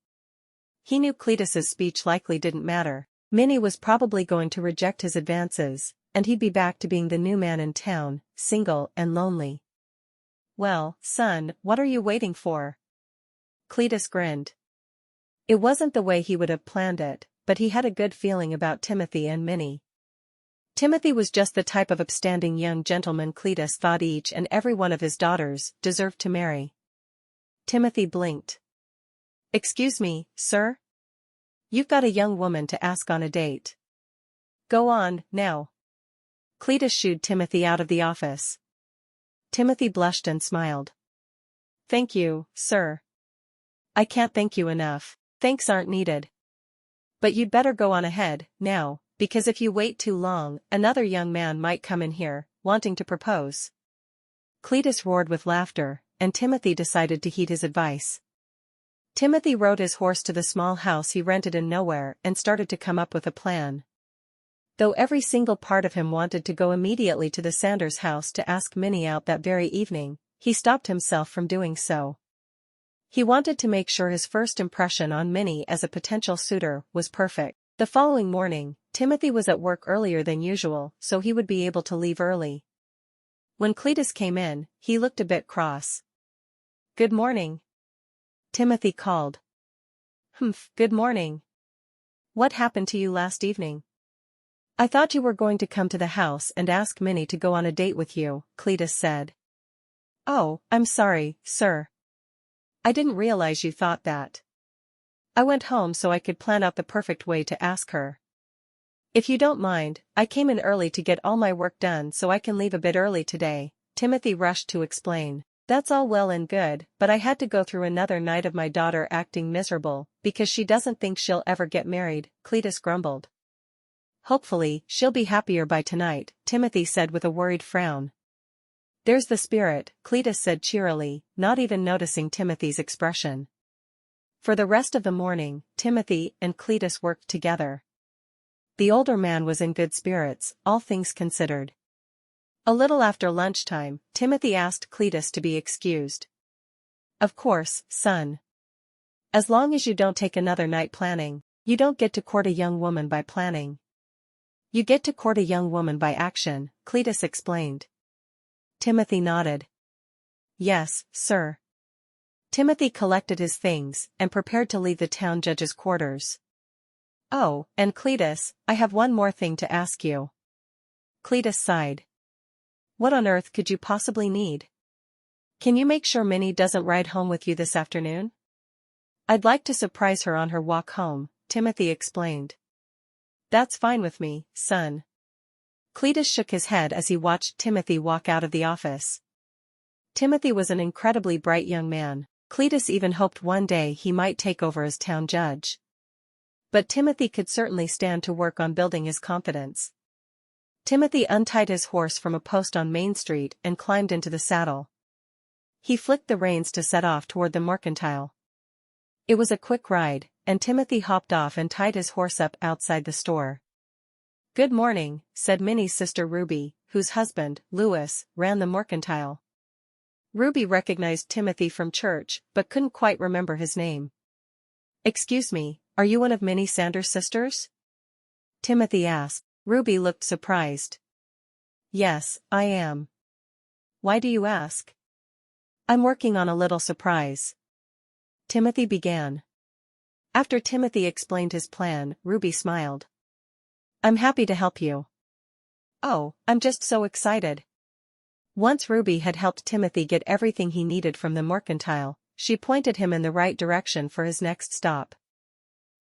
He knew Cletus's speech likely didn't matter. Minnie was probably going to reject his advances, and he'd be back to being the new man in town, single and lonely. Well, son, what are you waiting for? Cletus grinned. It wasn't the way he would have planned it, but he had a good feeling about Timothy and Minnie. Timothy was just the type of upstanding young gentleman Cletus thought each and every one of his daughters deserved to marry. Timothy blinked. Excuse me, sir? You've got a young woman to ask on a date. Go on, now. Cletus shooed Timothy out of the office. Timothy blushed and smiled. Thank you, sir. I can't thank you enough. Thanks aren't needed. But you'd better go on ahead, now, because if you wait too long, another young man might come in here, wanting to propose. Cletus roared with laughter, and Timothy decided to heed his advice. Timothy rode his horse to the small house he rented in nowhere and started to come up with a plan. Though every single part of him wanted to go immediately to the Sanders house to ask Minnie out that very evening, he stopped himself from doing so. He wanted to make sure his first impression on Minnie as a potential suitor was perfect. The following morning, Timothy was at work earlier than usual, so he would be able to leave early. When Cletus came in, he looked a bit cross. Good morning. Timothy called. Good morning. What happened to you last evening? I thought you were going to come to the house and ask Minnie to go on a date with you, Cletus said. Oh, I'm sorry, sir. I didn't realize you thought that. I went home so I could plan out the perfect way to ask her. If you don't mind, I came in early to get all my work done so I can leave a bit early today, Timothy rushed to explain. That's all well and good, but I had to go through another night of my daughter acting miserable, because she doesn't think she'll ever get married, Cletus grumbled. Hopefully, she'll be happier by tonight, Timothy said with a worried frown. There's the spirit, Cletus said cheerily, not even noticing Timothy's expression. For the rest of the morning, Timothy and Cletus worked together. The older man was in good spirits, all things considered. A little after lunchtime, Timothy asked Cletus to be excused. Of course, son. As long as you don't take another night planning, you don't get to court a young woman by planning. You get to court a young woman by action, Cletus explained. Timothy nodded. Yes, sir. Timothy collected his things and prepared to leave the town judge's quarters. Oh, and Cletus, I have one more thing to ask you. Cletus sighed. What on earth could you possibly need? Can you make sure Minnie doesn't ride home with you this afternoon? I'd like to surprise her on her walk home, Timothy explained. That's fine with me, son. Cletus shook his head as he watched Timothy walk out of the office. Timothy was an incredibly bright young man. Cletus even hoped one day he might take over as town judge. But Timothy could certainly stand to work on building his confidence. Timothy untied his horse from a post on Main Street and climbed into the saddle. He flicked the reins to set off toward the mercantile. It was a quick ride, and Timothy hopped off and tied his horse up outside the store. Good morning, said Minnie's sister Ruby, whose husband, Louis, ran the mercantile. Ruby recognized Timothy from church, but couldn't quite remember his name. Excuse me, are you one of Minnie Sanders' sisters? Timothy asked. Ruby looked surprised. Yes, I am. Why do you ask? I'm working on a little surprise. Timothy began. After Timothy explained his plan, Ruby smiled. I'm happy to help you. Oh, I'm just so excited. Once Ruby had helped Timothy get everything he needed from the mercantile, she pointed him in the right direction for his next stop.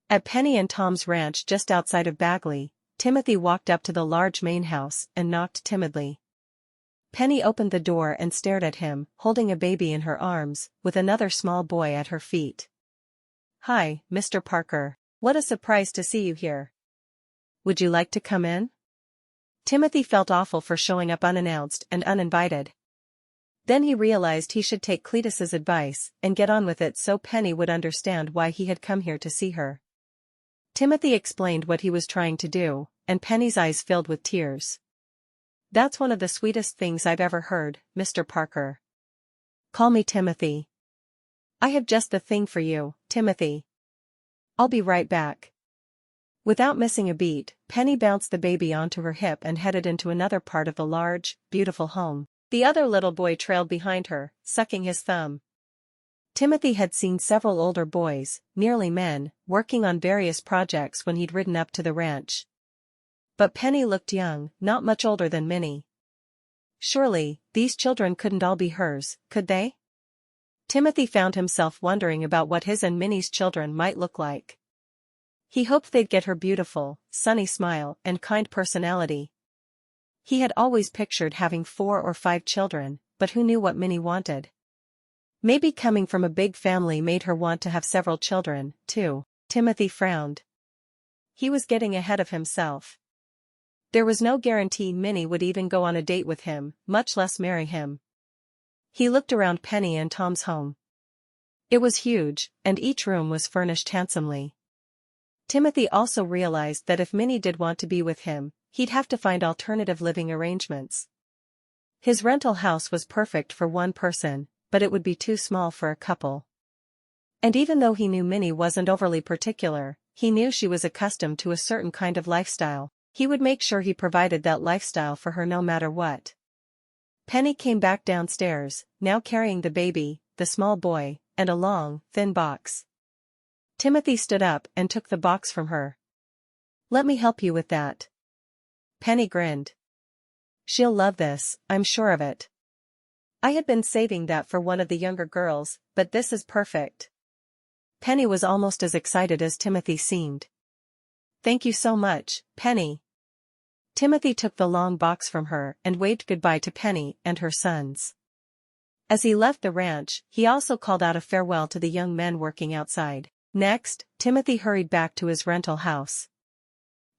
At Penny and Tom's ranch just outside of Bagley, Timothy walked up to the large main house and knocked timidly. Penny opened the door and stared at him, holding a baby in her arms, with another small boy at her feet. Hi, Mr. Parker. What a surprise to see you here. Would you like to come in? Timothy felt awful for showing up unannounced and uninvited. Then he realized he should take Cletus's advice and get on with it so Penny would understand why he had come here to see her. Timothy explained what he was trying to do, and Penny's eyes filled with tears. "That's one of the sweetest things I've ever heard, Mr. Parker. Call me Timothy. I have just the thing for you, Timothy. I'll be right back." Without missing a beat, Penny bounced the baby onto her hip and headed into another part of the large, beautiful home. The other little boy trailed behind her, sucking his thumb. Timothy had seen several older boys, nearly men, working on various projects when he'd ridden up to the ranch. But Penny looked young, not much older than Minnie. Surely, these children couldn't all be hers, could they? Timothy found himself wondering about what his and Minnie's children might look like. He hoped they'd get her beautiful, sunny smile and kind personality. He had always pictured having 4 or 5 children, but who knew what Minnie wanted? Maybe coming from a big family made her want to have several children, too. Timothy frowned. He was getting ahead of himself. There was no guarantee Minnie would even go on a date with him, much less marry him. He looked around Penny and Tom's home. It was huge, and each room was furnished handsomely. Timothy also realized that if Minnie did want to be with him, he'd have to find alternative living arrangements. His rental house was perfect for one person, but it would be too small for a couple. And even though he knew Minnie wasn't overly particular, he knew she was accustomed to a certain kind of lifestyle. He would make sure he provided that lifestyle for her no matter what. Penny came back downstairs, now carrying the baby, the small boy, and a long, thin box. Timothy stood up and took the box from her. "Let me help you with that." Penny grinned. "She'll love this, I'm sure of it. I had been saving that for one of the younger girls, but this is perfect." Penny was almost as excited as Timothy seemed. "Thank you so much, Penny." Timothy took the long box from her and waved goodbye to Penny and her sons. As he left the ranch, he also called out a farewell to the young men working outside. Next, Timothy hurried back to his rental house.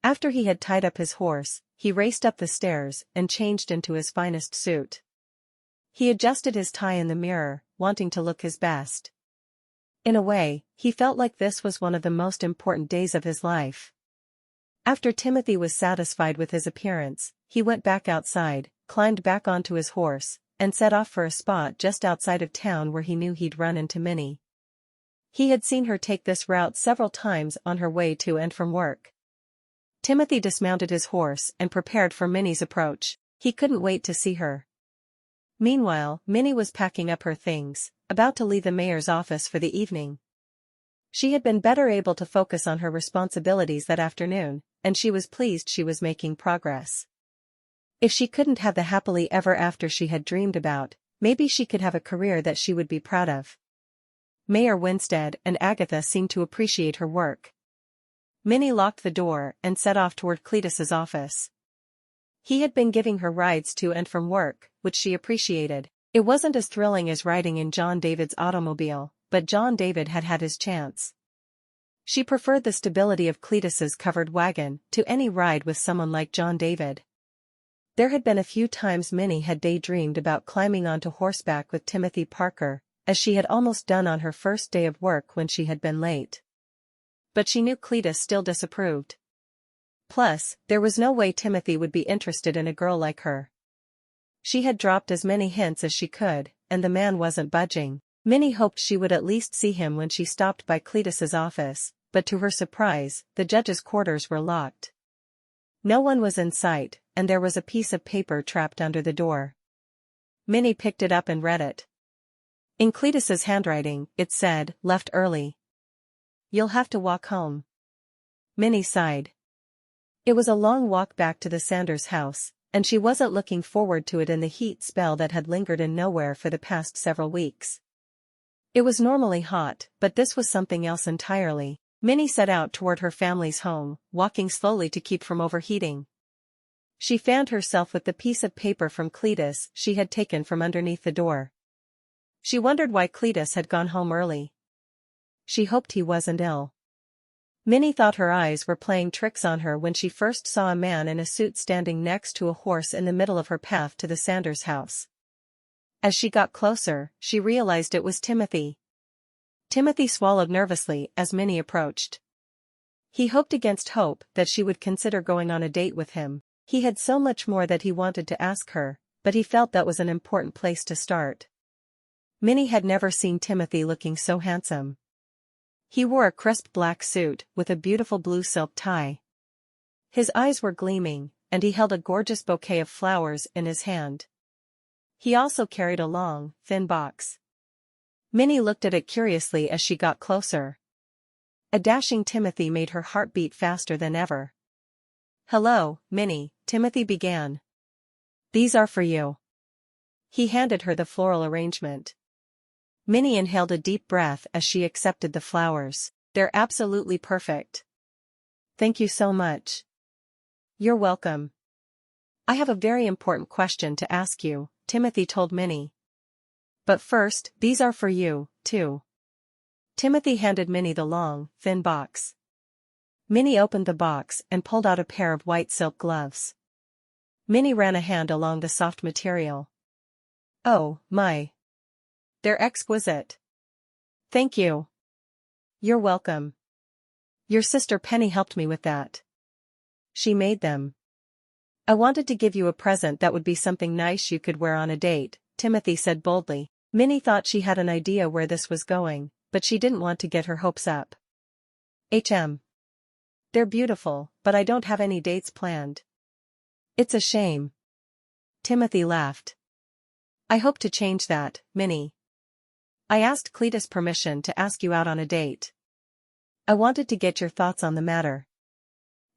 After he had tied up his horse, he raced up the stairs and changed into his finest suit. He adjusted his tie in the mirror, wanting to look his best. In a way, he felt like this was one of the most important days of his life. After Timothy was satisfied with his appearance, he went back outside, climbed back onto his horse, and set off for a spot just outside of town where he knew he'd run into Minnie. He had seen her take this route several times on her way to and from work. Timothy dismounted his horse and prepared for Minnie's approach. He couldn't wait to see her. Meanwhile, Minnie was packing up her things, about to leave the mayor's office for the evening. She had been better able to focus on her responsibilities that afternoon, and she was pleased she was making progress. If she couldn't have the happily ever after she had dreamed about, maybe she could have a career that she would be proud of. Mayor Winstead and Agatha seemed to appreciate her work. Minnie locked the door and set off toward Cletus's office. He had been giving her rides to and from work, which she appreciated. It wasn't as thrilling as riding in John David's automobile, but John David had had his chance. She preferred the stability of Cletus's covered wagon to any ride with someone like John David. There had been a few times Minnie had daydreamed about climbing onto horseback with Timothy Parker, as she had almost done on her first day of work when she had been late. But she knew Cletus still disapproved. Plus, there was no way Timothy would be interested in a girl like her. She had dropped as many hints as she could, and the man wasn't budging. Minnie hoped she would at least see him when she stopped by Cletus's office, but to her surprise, the judge's quarters were locked. No one was in sight, and there was a piece of paper trapped under the door. Minnie picked it up and read it. In Cletus's handwriting, it said, "Left early. You'll have to walk home." Minnie sighed. It was a long walk back to the Sanders house, and she wasn't looking forward to it in the heat spell that had lingered in nowhere for the past several weeks. It was normally hot, but this was something else entirely. Minnie set out toward her family's home, walking slowly to keep from overheating. She fanned herself with the piece of paper from Cletus she had taken from underneath the door. She wondered why Cletus had gone home early. She hoped he wasn't ill. Minnie thought her eyes were playing tricks on her when she first saw a man in a suit standing next to a horse in the middle of her path to the Sanders house. As she got closer, she realized it was Timothy. Timothy swallowed nervously as Minnie approached. He hoped against hope that she would consider going on a date with him. He had so much more that he wanted to ask her, but he felt that was an important place to start. Minnie had never seen Timothy looking so handsome. He wore a crisp black suit with a beautiful blue silk tie. His eyes were gleaming, and he held a gorgeous bouquet of flowers in his hand. He also carried a long, thin box. Minnie looked at it curiously as she got closer. A dashing Timothy made her heart beat faster than ever. "Hello, Minnie," Timothy began. "These are for you." He handed her the floral arrangement. Minnie inhaled a deep breath as she accepted the flowers. "They're absolutely perfect." "Thank you so much." "You're welcome." "I have a very important question to ask you," Timothy told Minnie. "But first, these are for you, too." Timothy handed Minnie the long, thin box. Minnie opened the box and pulled out a pair of white silk gloves. Minnie ran a hand along the soft material. "Oh, my. They're exquisite." "Thank you." "You're welcome. Your sister Penny helped me with that. She made them. I wanted to give you a present that would be something nice you could wear on a date," Timothy said boldly. Minnie thought she had an idea where this was going, but she didn't want to get her hopes up. They're beautiful, but I don't have any dates planned." "It's a shame." Timothy laughed. "I hope to change that, Minnie. I asked Cletus permission to ask you out on a date. I wanted to get your thoughts on the matter.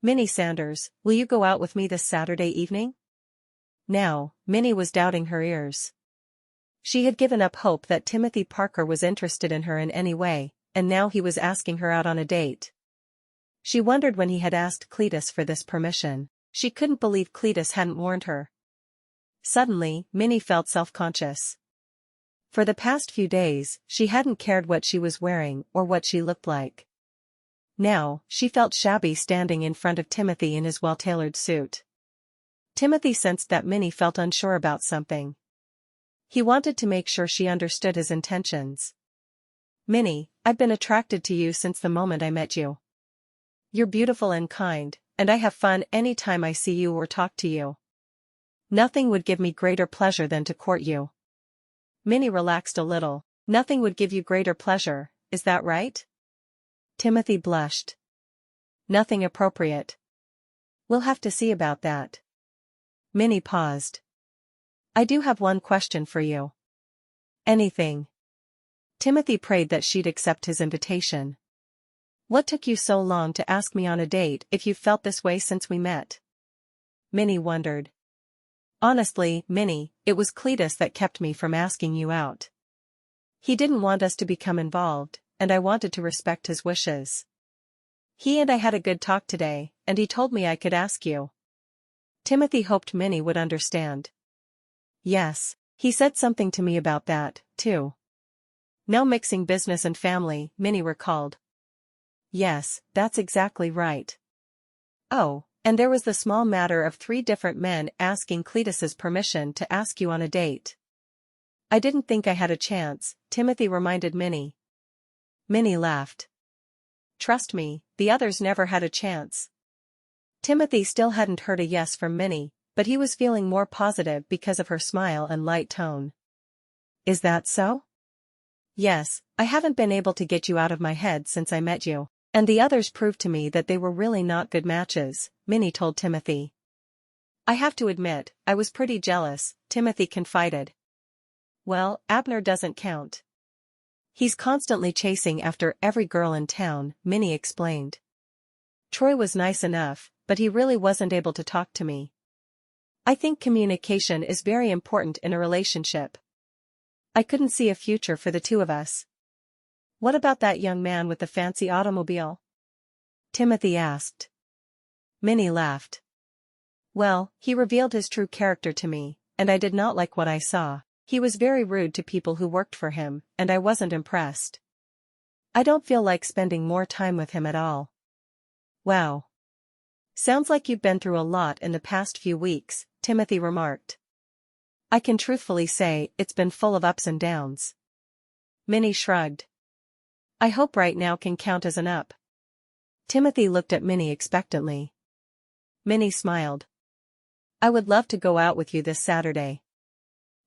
Minnie Sanders, will you go out with me this Saturday evening?" Now, Minnie was doubting her ears. She had given up hope that Timothy Parker was interested in her in any way, and now he was asking her out on a date. She wondered when he had asked Cletus for this permission. She couldn't believe Cletus hadn't warned her. Suddenly, Minnie felt self-conscious. For the past few days, she hadn't cared what she was wearing or what she looked like. Now, she felt shabby standing in front of Timothy in his well-tailored suit. Timothy sensed that Minnie felt unsure about something. He wanted to make sure she understood his intentions. "Minnie, I've been attracted to you since the moment I met you. You're beautiful and kind, and I have fun any time I see you or talk to you. Nothing would give me greater pleasure than to court you." Minnie relaxed a little. "Nothing would give you greater pleasure, is that right?" Timothy blushed. "Nothing appropriate. We'll have to see about that." Minnie paused. "I do have one question for you." "Anything." Timothy prayed that she'd accept his invitation. "What took you so long to ask me on a date if you've felt this way since we met?" Minnie wondered. "Honestly, Minnie, it was Cletus that kept me from asking you out. He didn't want us to become involved, and I wanted to respect his wishes. He and I had a good talk today, and he told me I could ask you." Timothy hoped Minnie would understand. "Yes, he said something to me about that, too." "No mixing business and family," Minnie recalled. "Yes, that's exactly right." "Oh, and there was the small matter of 3 different men asking Cletus's permission to ask you on a date." "I didn't think I had a chance," Timothy reminded Minnie. Minnie laughed. "Trust me, the others never had a chance." Timothy still hadn't heard a yes from Minnie, but he was feeling more positive because of her smile and light tone. "Is that so?" "Yes, I haven't been able to get you out of my head since I met you. And the others proved to me that they were really not good matches," Minnie told Timothy. "I have to admit, I was pretty jealous," Timothy confided. "Well, Abner doesn't count. He's constantly chasing after every girl in town," Minnie explained. "Troy was nice enough, but he really wasn't able to talk to me. I think communication is very important in a relationship. I couldn't see a future for the two of us." "What about that young man with the fancy automobile?" Timothy asked. Minnie laughed. "Well, he revealed his true character to me, and I did not like what I saw. He was very rude to people who worked for him, and I wasn't impressed. I don't feel like spending more time with him at all." Wow. Sounds like you've been through a lot in the past few weeks, Timothy remarked. I can truthfully say it's been full of ups and downs. Minnie shrugged. I hope right now can count as an up. Timothy looked at Minnie expectantly. Minnie smiled. I would love to go out with you this Saturday.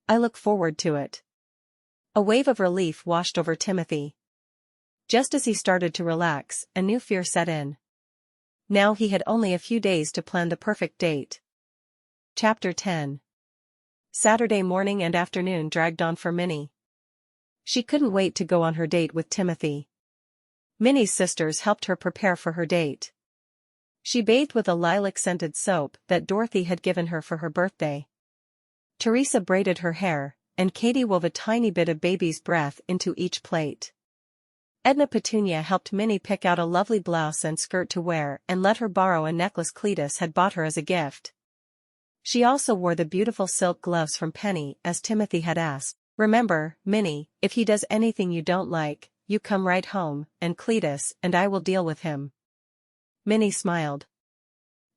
I look forward to it. A wave of relief washed over Timothy. Just as he started to relax, a new fear set in. Now he had only a few days to plan the perfect date. Chapter 10. Saturday morning and afternoon dragged on for Minnie. She couldn't wait to go on her date with Timothy. Minnie's sisters helped her prepare for her date. She bathed with a lilac-scented soap that Dorothy had given her for her birthday. Teresa braided her hair, and Katie wove a tiny bit of baby's breath into each plait. Edna Petunia helped Minnie pick out a lovely blouse and skirt to wear and let her borrow a necklace Cletus had bought her as a gift. She also wore the beautiful silk gloves from Penny as Timothy had asked. Remember, Minnie, if he does anything you don't like, you come right home, and Cletus and I will deal with him. Minnie smiled.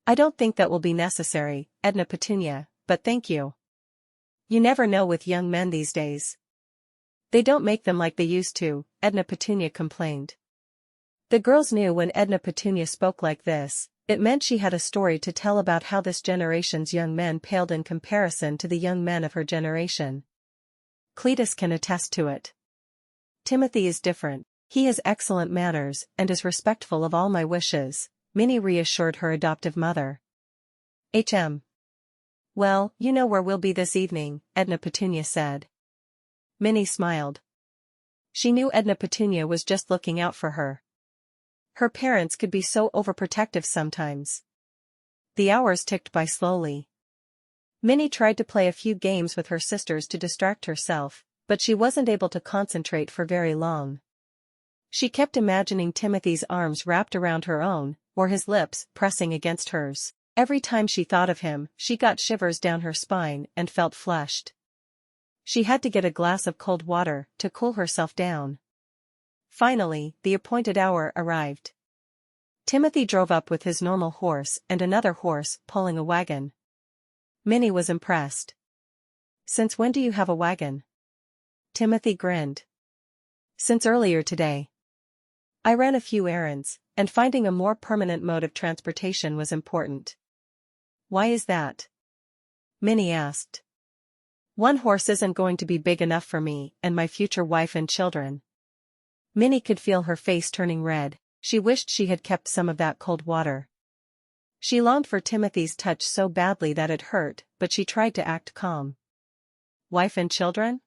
I don't think that will be necessary, Edna Petunia, but thank you. You never know with young men these days. They don't make them like they used to, Edna Petunia complained. The girls knew when Edna Petunia spoke like this, it meant she had a story to tell about how this generation's young men paled in comparison to the young men of her generation. Cletus can attest to it. Timothy is different. He has excellent manners and is respectful of all my wishes, Minnie reassured her adoptive mother. Well, you know where we'll be this evening, Edna Petunia said. Minnie smiled. She knew Edna Petunia was just looking out for her. Her parents could be so overprotective sometimes. The hours ticked by slowly. Minnie tried to play a few games with her sisters to distract herself, but she wasn't able to concentrate for very long. She kept imagining Timothy's arms wrapped around her own, or his lips pressing against hers. Every time she thought of him, she got shivers down her spine and felt flushed. She had to get a glass of cold water to cool herself down. Finally, the appointed hour arrived. Timothy drove up with his normal horse and another horse pulling a wagon. Minnie was impressed. Since when do you have a wagon? Timothy grinned. Since earlier today. I ran a few errands, and finding a more permanent mode of transportation was important. Why is that? Minnie asked. One horse isn't going to be big enough for me and my future wife and children. Minnie could feel her face turning red. She wished she had kept some of that cold water. She longed for Timothy's touch so badly that it hurt, but she tried to act calm. Wife and children?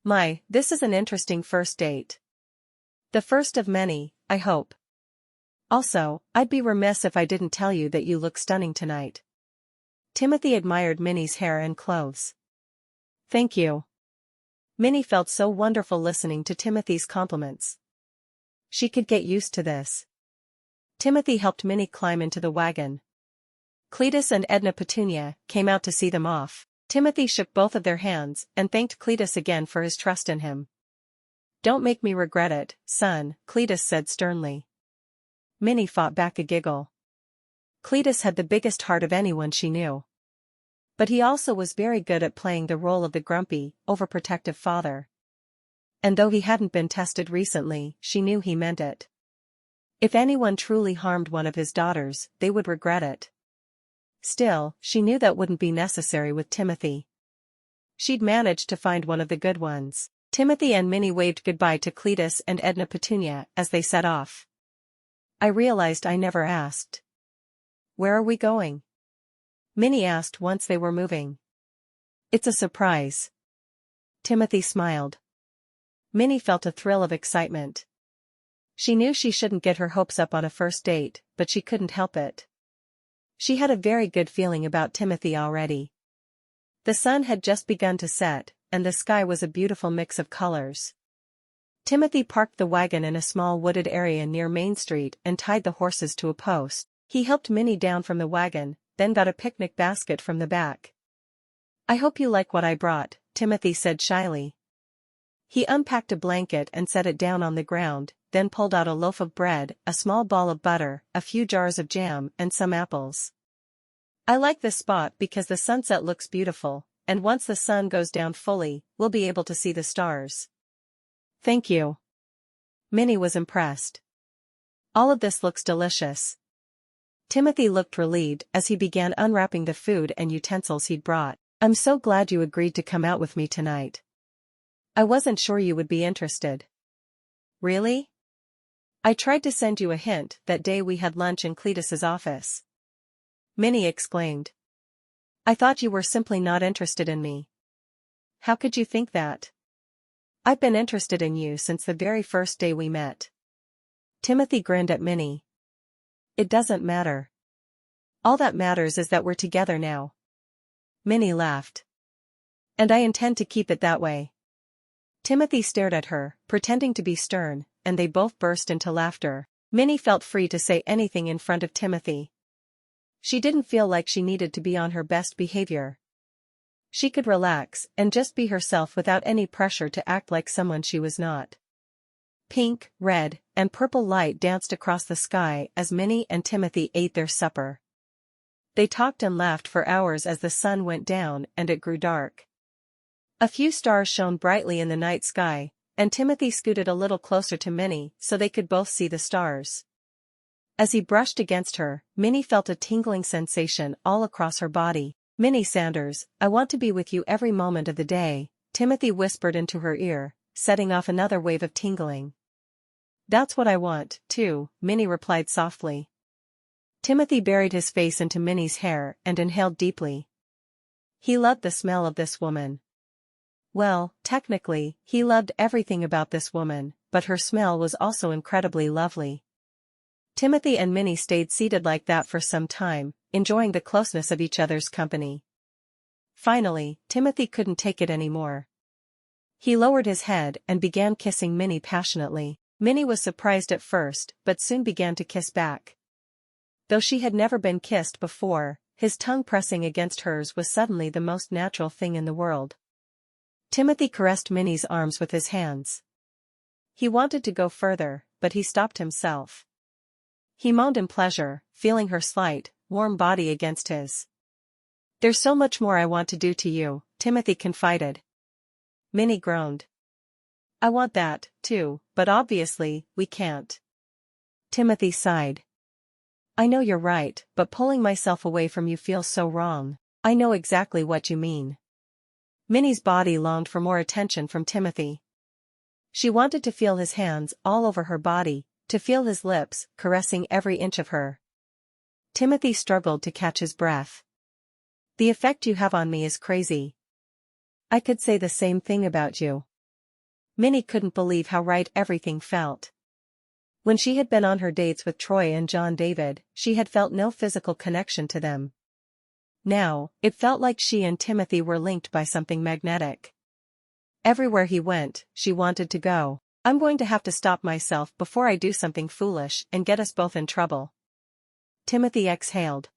My, this is an interesting first date. The first of many, I hope. Also, I'd be remiss if I didn't tell you that you look stunning tonight. Timothy admired Minnie's hair and clothes. Thank you. Minnie felt so wonderful listening to Timothy's compliments. She could get used to this. Timothy helped Minnie climb into the wagon. Cletus and Edna Petunia came out to see them off. Timothy shook both of their hands and thanked Cletus again for his trust in him. Don't make me regret it, son, Cletus said sternly. Minnie fought back a giggle. Cletus had the biggest heart of anyone she knew. But he also was very good at playing the role of the grumpy, overprotective father. And though he hadn't been tested recently, she knew he meant it. If anyone truly harmed one of his daughters, they would regret it. Still, she knew that wouldn't be necessary with Timothy. She'd managed to find one of the good ones. Timothy and Minnie waved goodbye to Cletus and Edna Petunia as they set off. I realized I never asked. Where are we going? Minnie asked once they were moving. It's a surprise. Timothy smiled. Minnie felt a thrill of excitement. She knew she shouldn't get her hopes up on a first date, but she couldn't help it. She had a very good feeling about Timothy already. The sun had just begun to set, and the sky was a beautiful mix of colors. Timothy parked the wagon in a small wooded area near Main Street and tied the horses to a post. He helped Minnie down from the wagon, then got a picnic basket from the back. I hope you like what I brought, Timothy said shyly. He unpacked a blanket and set it down on the ground, then pulled out a loaf of bread, a small ball of butter, a few jars of jam, and some apples. "I like this spot because the sunset looks beautiful, and once the sun goes down fully, we'll be able to see the stars." "Thank you." Minnie was impressed. "All of this looks delicious." Timothy looked relieved as he began unwrapping the food and utensils he'd brought. "I'm so glad you agreed to come out with me tonight. I wasn't sure you would be interested." "Really? I tried to send you a hint that day we had lunch in Cletus's office," Minnie exclaimed. "I thought you were simply not interested in me." "How could you think that? I've been interested in you since the very first day we met." Timothy grinned at Minnie. "It doesn't matter. All that matters is that we're together now." Minnie laughed. "And I intend to keep it that way." Timothy stared at her, pretending to be stern, and they both burst into laughter. Minnie felt free to say anything in front of Timothy. She didn't feel like she needed to be on her best behavior. She could relax and just be herself without any pressure to act like someone she was not. Pink, red, and purple light danced across the sky as Minnie and Timothy ate their supper. They talked and laughed for hours as the sun went down and it grew dark. A few stars shone brightly in the night sky, and Timothy scooted a little closer to Minnie so they could both see the stars. As he brushed against her, Minnie felt a tingling sensation all across her body. "Minnie Sanders, I want to be with you every moment of the day," Timothy whispered into her ear, setting off another wave of tingling. "That's what I want, too," Minnie replied softly. Timothy buried his face into Minnie's hair and inhaled deeply. He loved the smell of this woman. Well, technically, he loved everything about this woman, but her smell was also incredibly lovely. Timothy and Minnie stayed seated like that for some time, enjoying the closeness of each other's company. Finally, Timothy couldn't take it anymore. He lowered his head and began kissing Minnie passionately. Minnie was surprised at first, but soon began to kiss back. Though she had never been kissed before, his tongue pressing against hers was suddenly the most natural thing in the world. Timothy caressed Minnie's arms with his hands. He wanted to go further, but he stopped himself. He moaned in pleasure, feeling her slight, warm body against his. "There's so much more I want to do to you," Timothy confided. Minnie groaned. "I want that, too, but obviously, we can't." Timothy sighed. "I know you're right, but pulling myself away from you feels so wrong." "I know exactly what you mean." Minnie's body longed for more attention from Timothy. She wanted to feel his hands all over her body, to feel his lips caressing every inch of her. Timothy struggled to catch his breath. "The effect you have on me is crazy. I could say the same thing about you." Minnie couldn't believe how right everything felt. When she had been on her dates with Troy and John David, she had felt no physical connection to them. Now, it felt like she and Timothy were linked by something magnetic. Everywhere he went, she wanted to go. "I'm going to have to stop myself before I do something foolish and get us both in trouble." Timothy exhaled.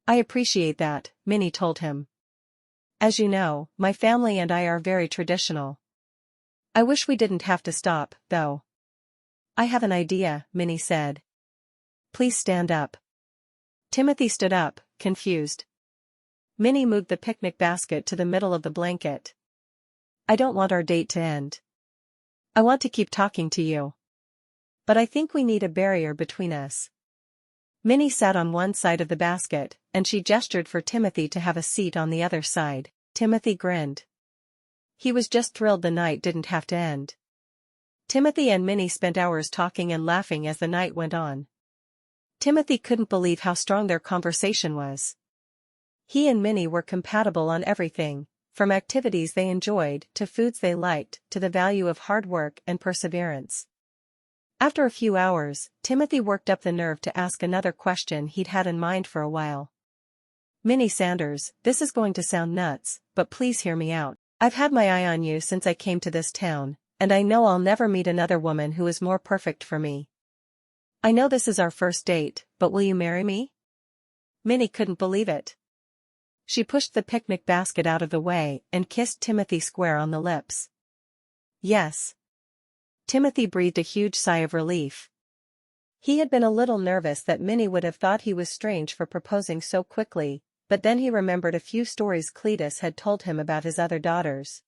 "I appreciate that," Minnie told him. "As you know, my family and I are very traditional. I wish we didn't have to stop, though." "I have an idea," Minnie said. "Please stand up." Timothy stood up, confused. Minnie moved the picnic basket to the middle of the blanket. "I don't want our date to end. I want to keep talking to you. But I think we need a barrier between us." Minnie sat on one side of the basket, and she gestured for Timothy to have a seat on the other side. Timothy grinned. He was just thrilled the night didn't have to end. Timothy and Minnie spent hours talking and laughing as the night went on. Timothy couldn't believe how strong their conversation was. He and Minnie were compatible on everything, from activities they enjoyed to foods they liked to the value of hard work and perseverance. After a few hours, Timothy worked up the nerve to ask another question he'd had in mind for a while. "Minnie Sanders, this is going to sound nuts, but please hear me out. I've had my eye on you since I came to this town, and I know I'll never meet another woman who is more perfect for me. I know this is our first date, but will you marry me?" Minnie couldn't believe it. She pushed the picnic basket out of the way and kissed Timothy square on the lips. "Yes. Timothy breathed a huge sigh of relief. He had been a little nervous that Minnie would have thought he was strange for proposing so quickly, but then he remembered a few stories Cletus had told him about his other daughters.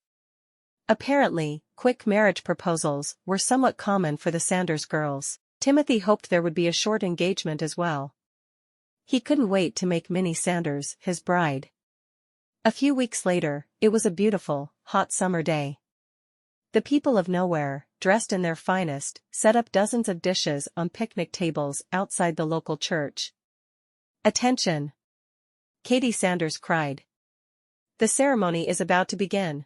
Apparently, quick marriage proposals were somewhat common for the Sanders girls. Timothy hoped there would be a short engagement as well. He couldn't wait to make Minnie Sanders his bride. A few weeks later, it was a beautiful, hot summer day. The people of Nowhere, dressed in their finest, set up dozens of dishes on picnic tables outside the local church. "Attention!" Katie Sanders cried. "The ceremony is about to begin."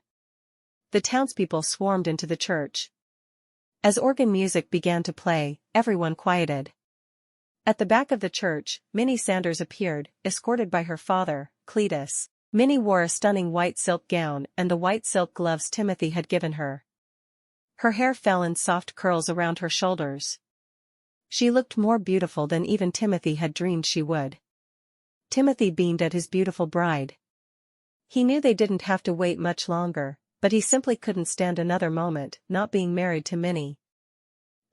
The townspeople swarmed into the church. As organ music began to play, everyone quieted. At the back of the church, Minnie Sanders appeared, escorted by her father, Cletus. Minnie wore a stunning white silk gown and the white silk gloves Timothy had given her. Her hair fell in soft curls around her shoulders. She looked more beautiful than even Timothy had dreamed she would. Timothy beamed at his beautiful bride. He knew they didn't have to wait much longer, but he simply couldn't stand another moment not being married to Minnie.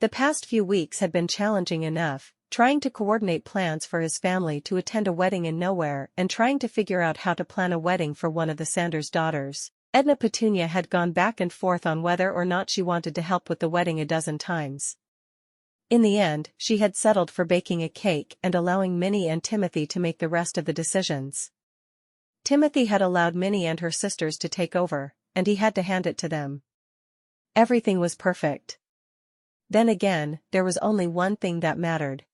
The past few weeks had been challenging enough, trying to coordinate plans for his family to attend a wedding in Nowhere and trying to figure out how to plan a wedding for one of the Sanders daughters. Edna Petunia had gone back and forth on whether or not she wanted to help with the wedding a dozen times. In the end, she had settled for baking a cake and allowing Minnie and Timothy to make the rest of the decisions. Timothy had allowed Minnie and her sisters to take over, and he had to hand it to them. Everything was perfect. Then again, there was only one thing that mattered.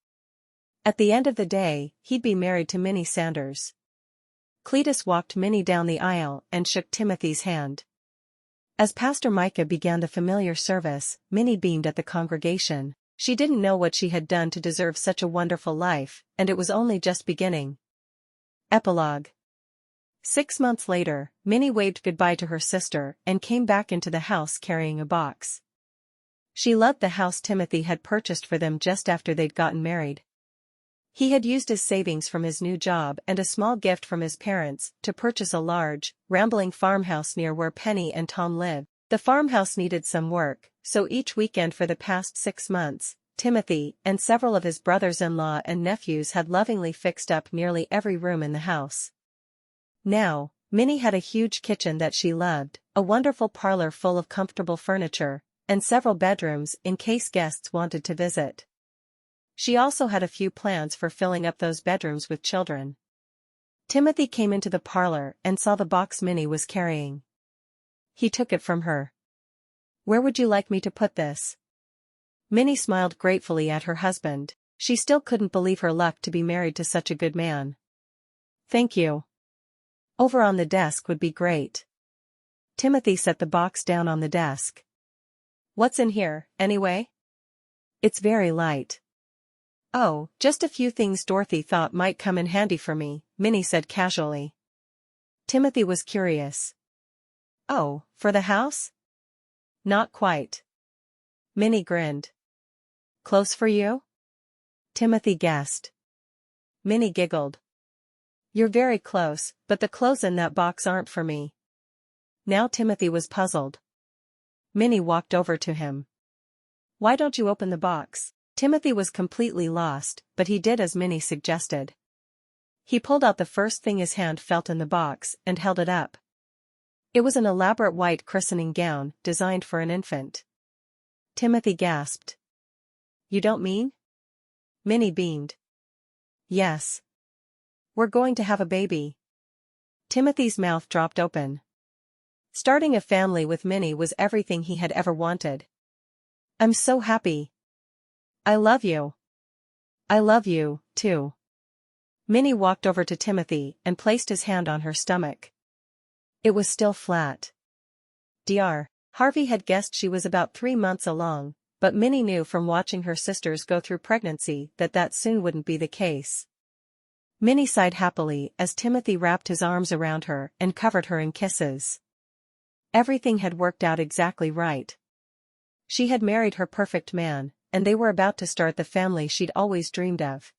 At the end of the day, he'd be married to Minnie Sanders. Cletus walked Minnie down the aisle and shook Timothy's hand. As Pastor Micah began the familiar service, Minnie beamed at the congregation. She didn't know what she had done to deserve such a wonderful life, and it was only just beginning. Epilogue. 6 months later, Minnie waved goodbye to her sister and came back into the house carrying a box. She loved the house Timothy had purchased for them just after they'd gotten married. He had used his savings from his new job and a small gift from his parents to purchase a large, rambling farmhouse near where Penny and Tom lived. The farmhouse needed some work, so each weekend for the past 6 months, Timothy and several of his brothers-in-law and nephews had lovingly fixed up nearly every room in the house. Now, Minnie had a huge kitchen that she loved, a wonderful parlor full of comfortable furniture, and several bedrooms in case guests wanted to visit. She also had a few plans for filling up those bedrooms with children. Timothy came into the parlor and saw the box Minnie was carrying. He took it from her. "Where would you like me to put this?" Minnie smiled gratefully at her husband. She still couldn't believe her luck to be married to such a good man. "Thank you. Over on the desk would be great." Timothy set the box down on the desk. "What's in here, anyway?" "It's very light." "Oh, just a few things Dorothy thought might come in handy for me," Minnie said casually. Timothy was curious. "Oh, for the house?" "Not quite." Minnie grinned. "Clothes for you?" Timothy guessed. Minnie giggled. "You're very close, but the clothes in that box aren't for me." Now Timothy was puzzled. Minnie walked over to him. "Why don't you open the box?" Timothy was completely lost, but he did as Minnie suggested. He pulled out the first thing his hand felt in the box and held it up. It was an elaborate white christening gown, designed for an infant. Timothy gasped. "You don't mean?" Minnie beamed. "Yes. We're going to have a baby." Timothy's mouth dropped open. Starting a family with Minnie was everything he had ever wanted. "I'm so happy." "I love you." "I love you, too." Minnie walked over to Timothy and placed his hand on her stomach. It was still flat. Dr. Harvey had guessed she was about 3 months along, but Minnie knew from watching her sisters go through pregnancy that soon wouldn't be the case. Minnie sighed happily as Timothy wrapped his arms around her and covered her in kisses. Everything had worked out exactly right. She had married her perfect man, and they were about to start the family she'd always dreamed of.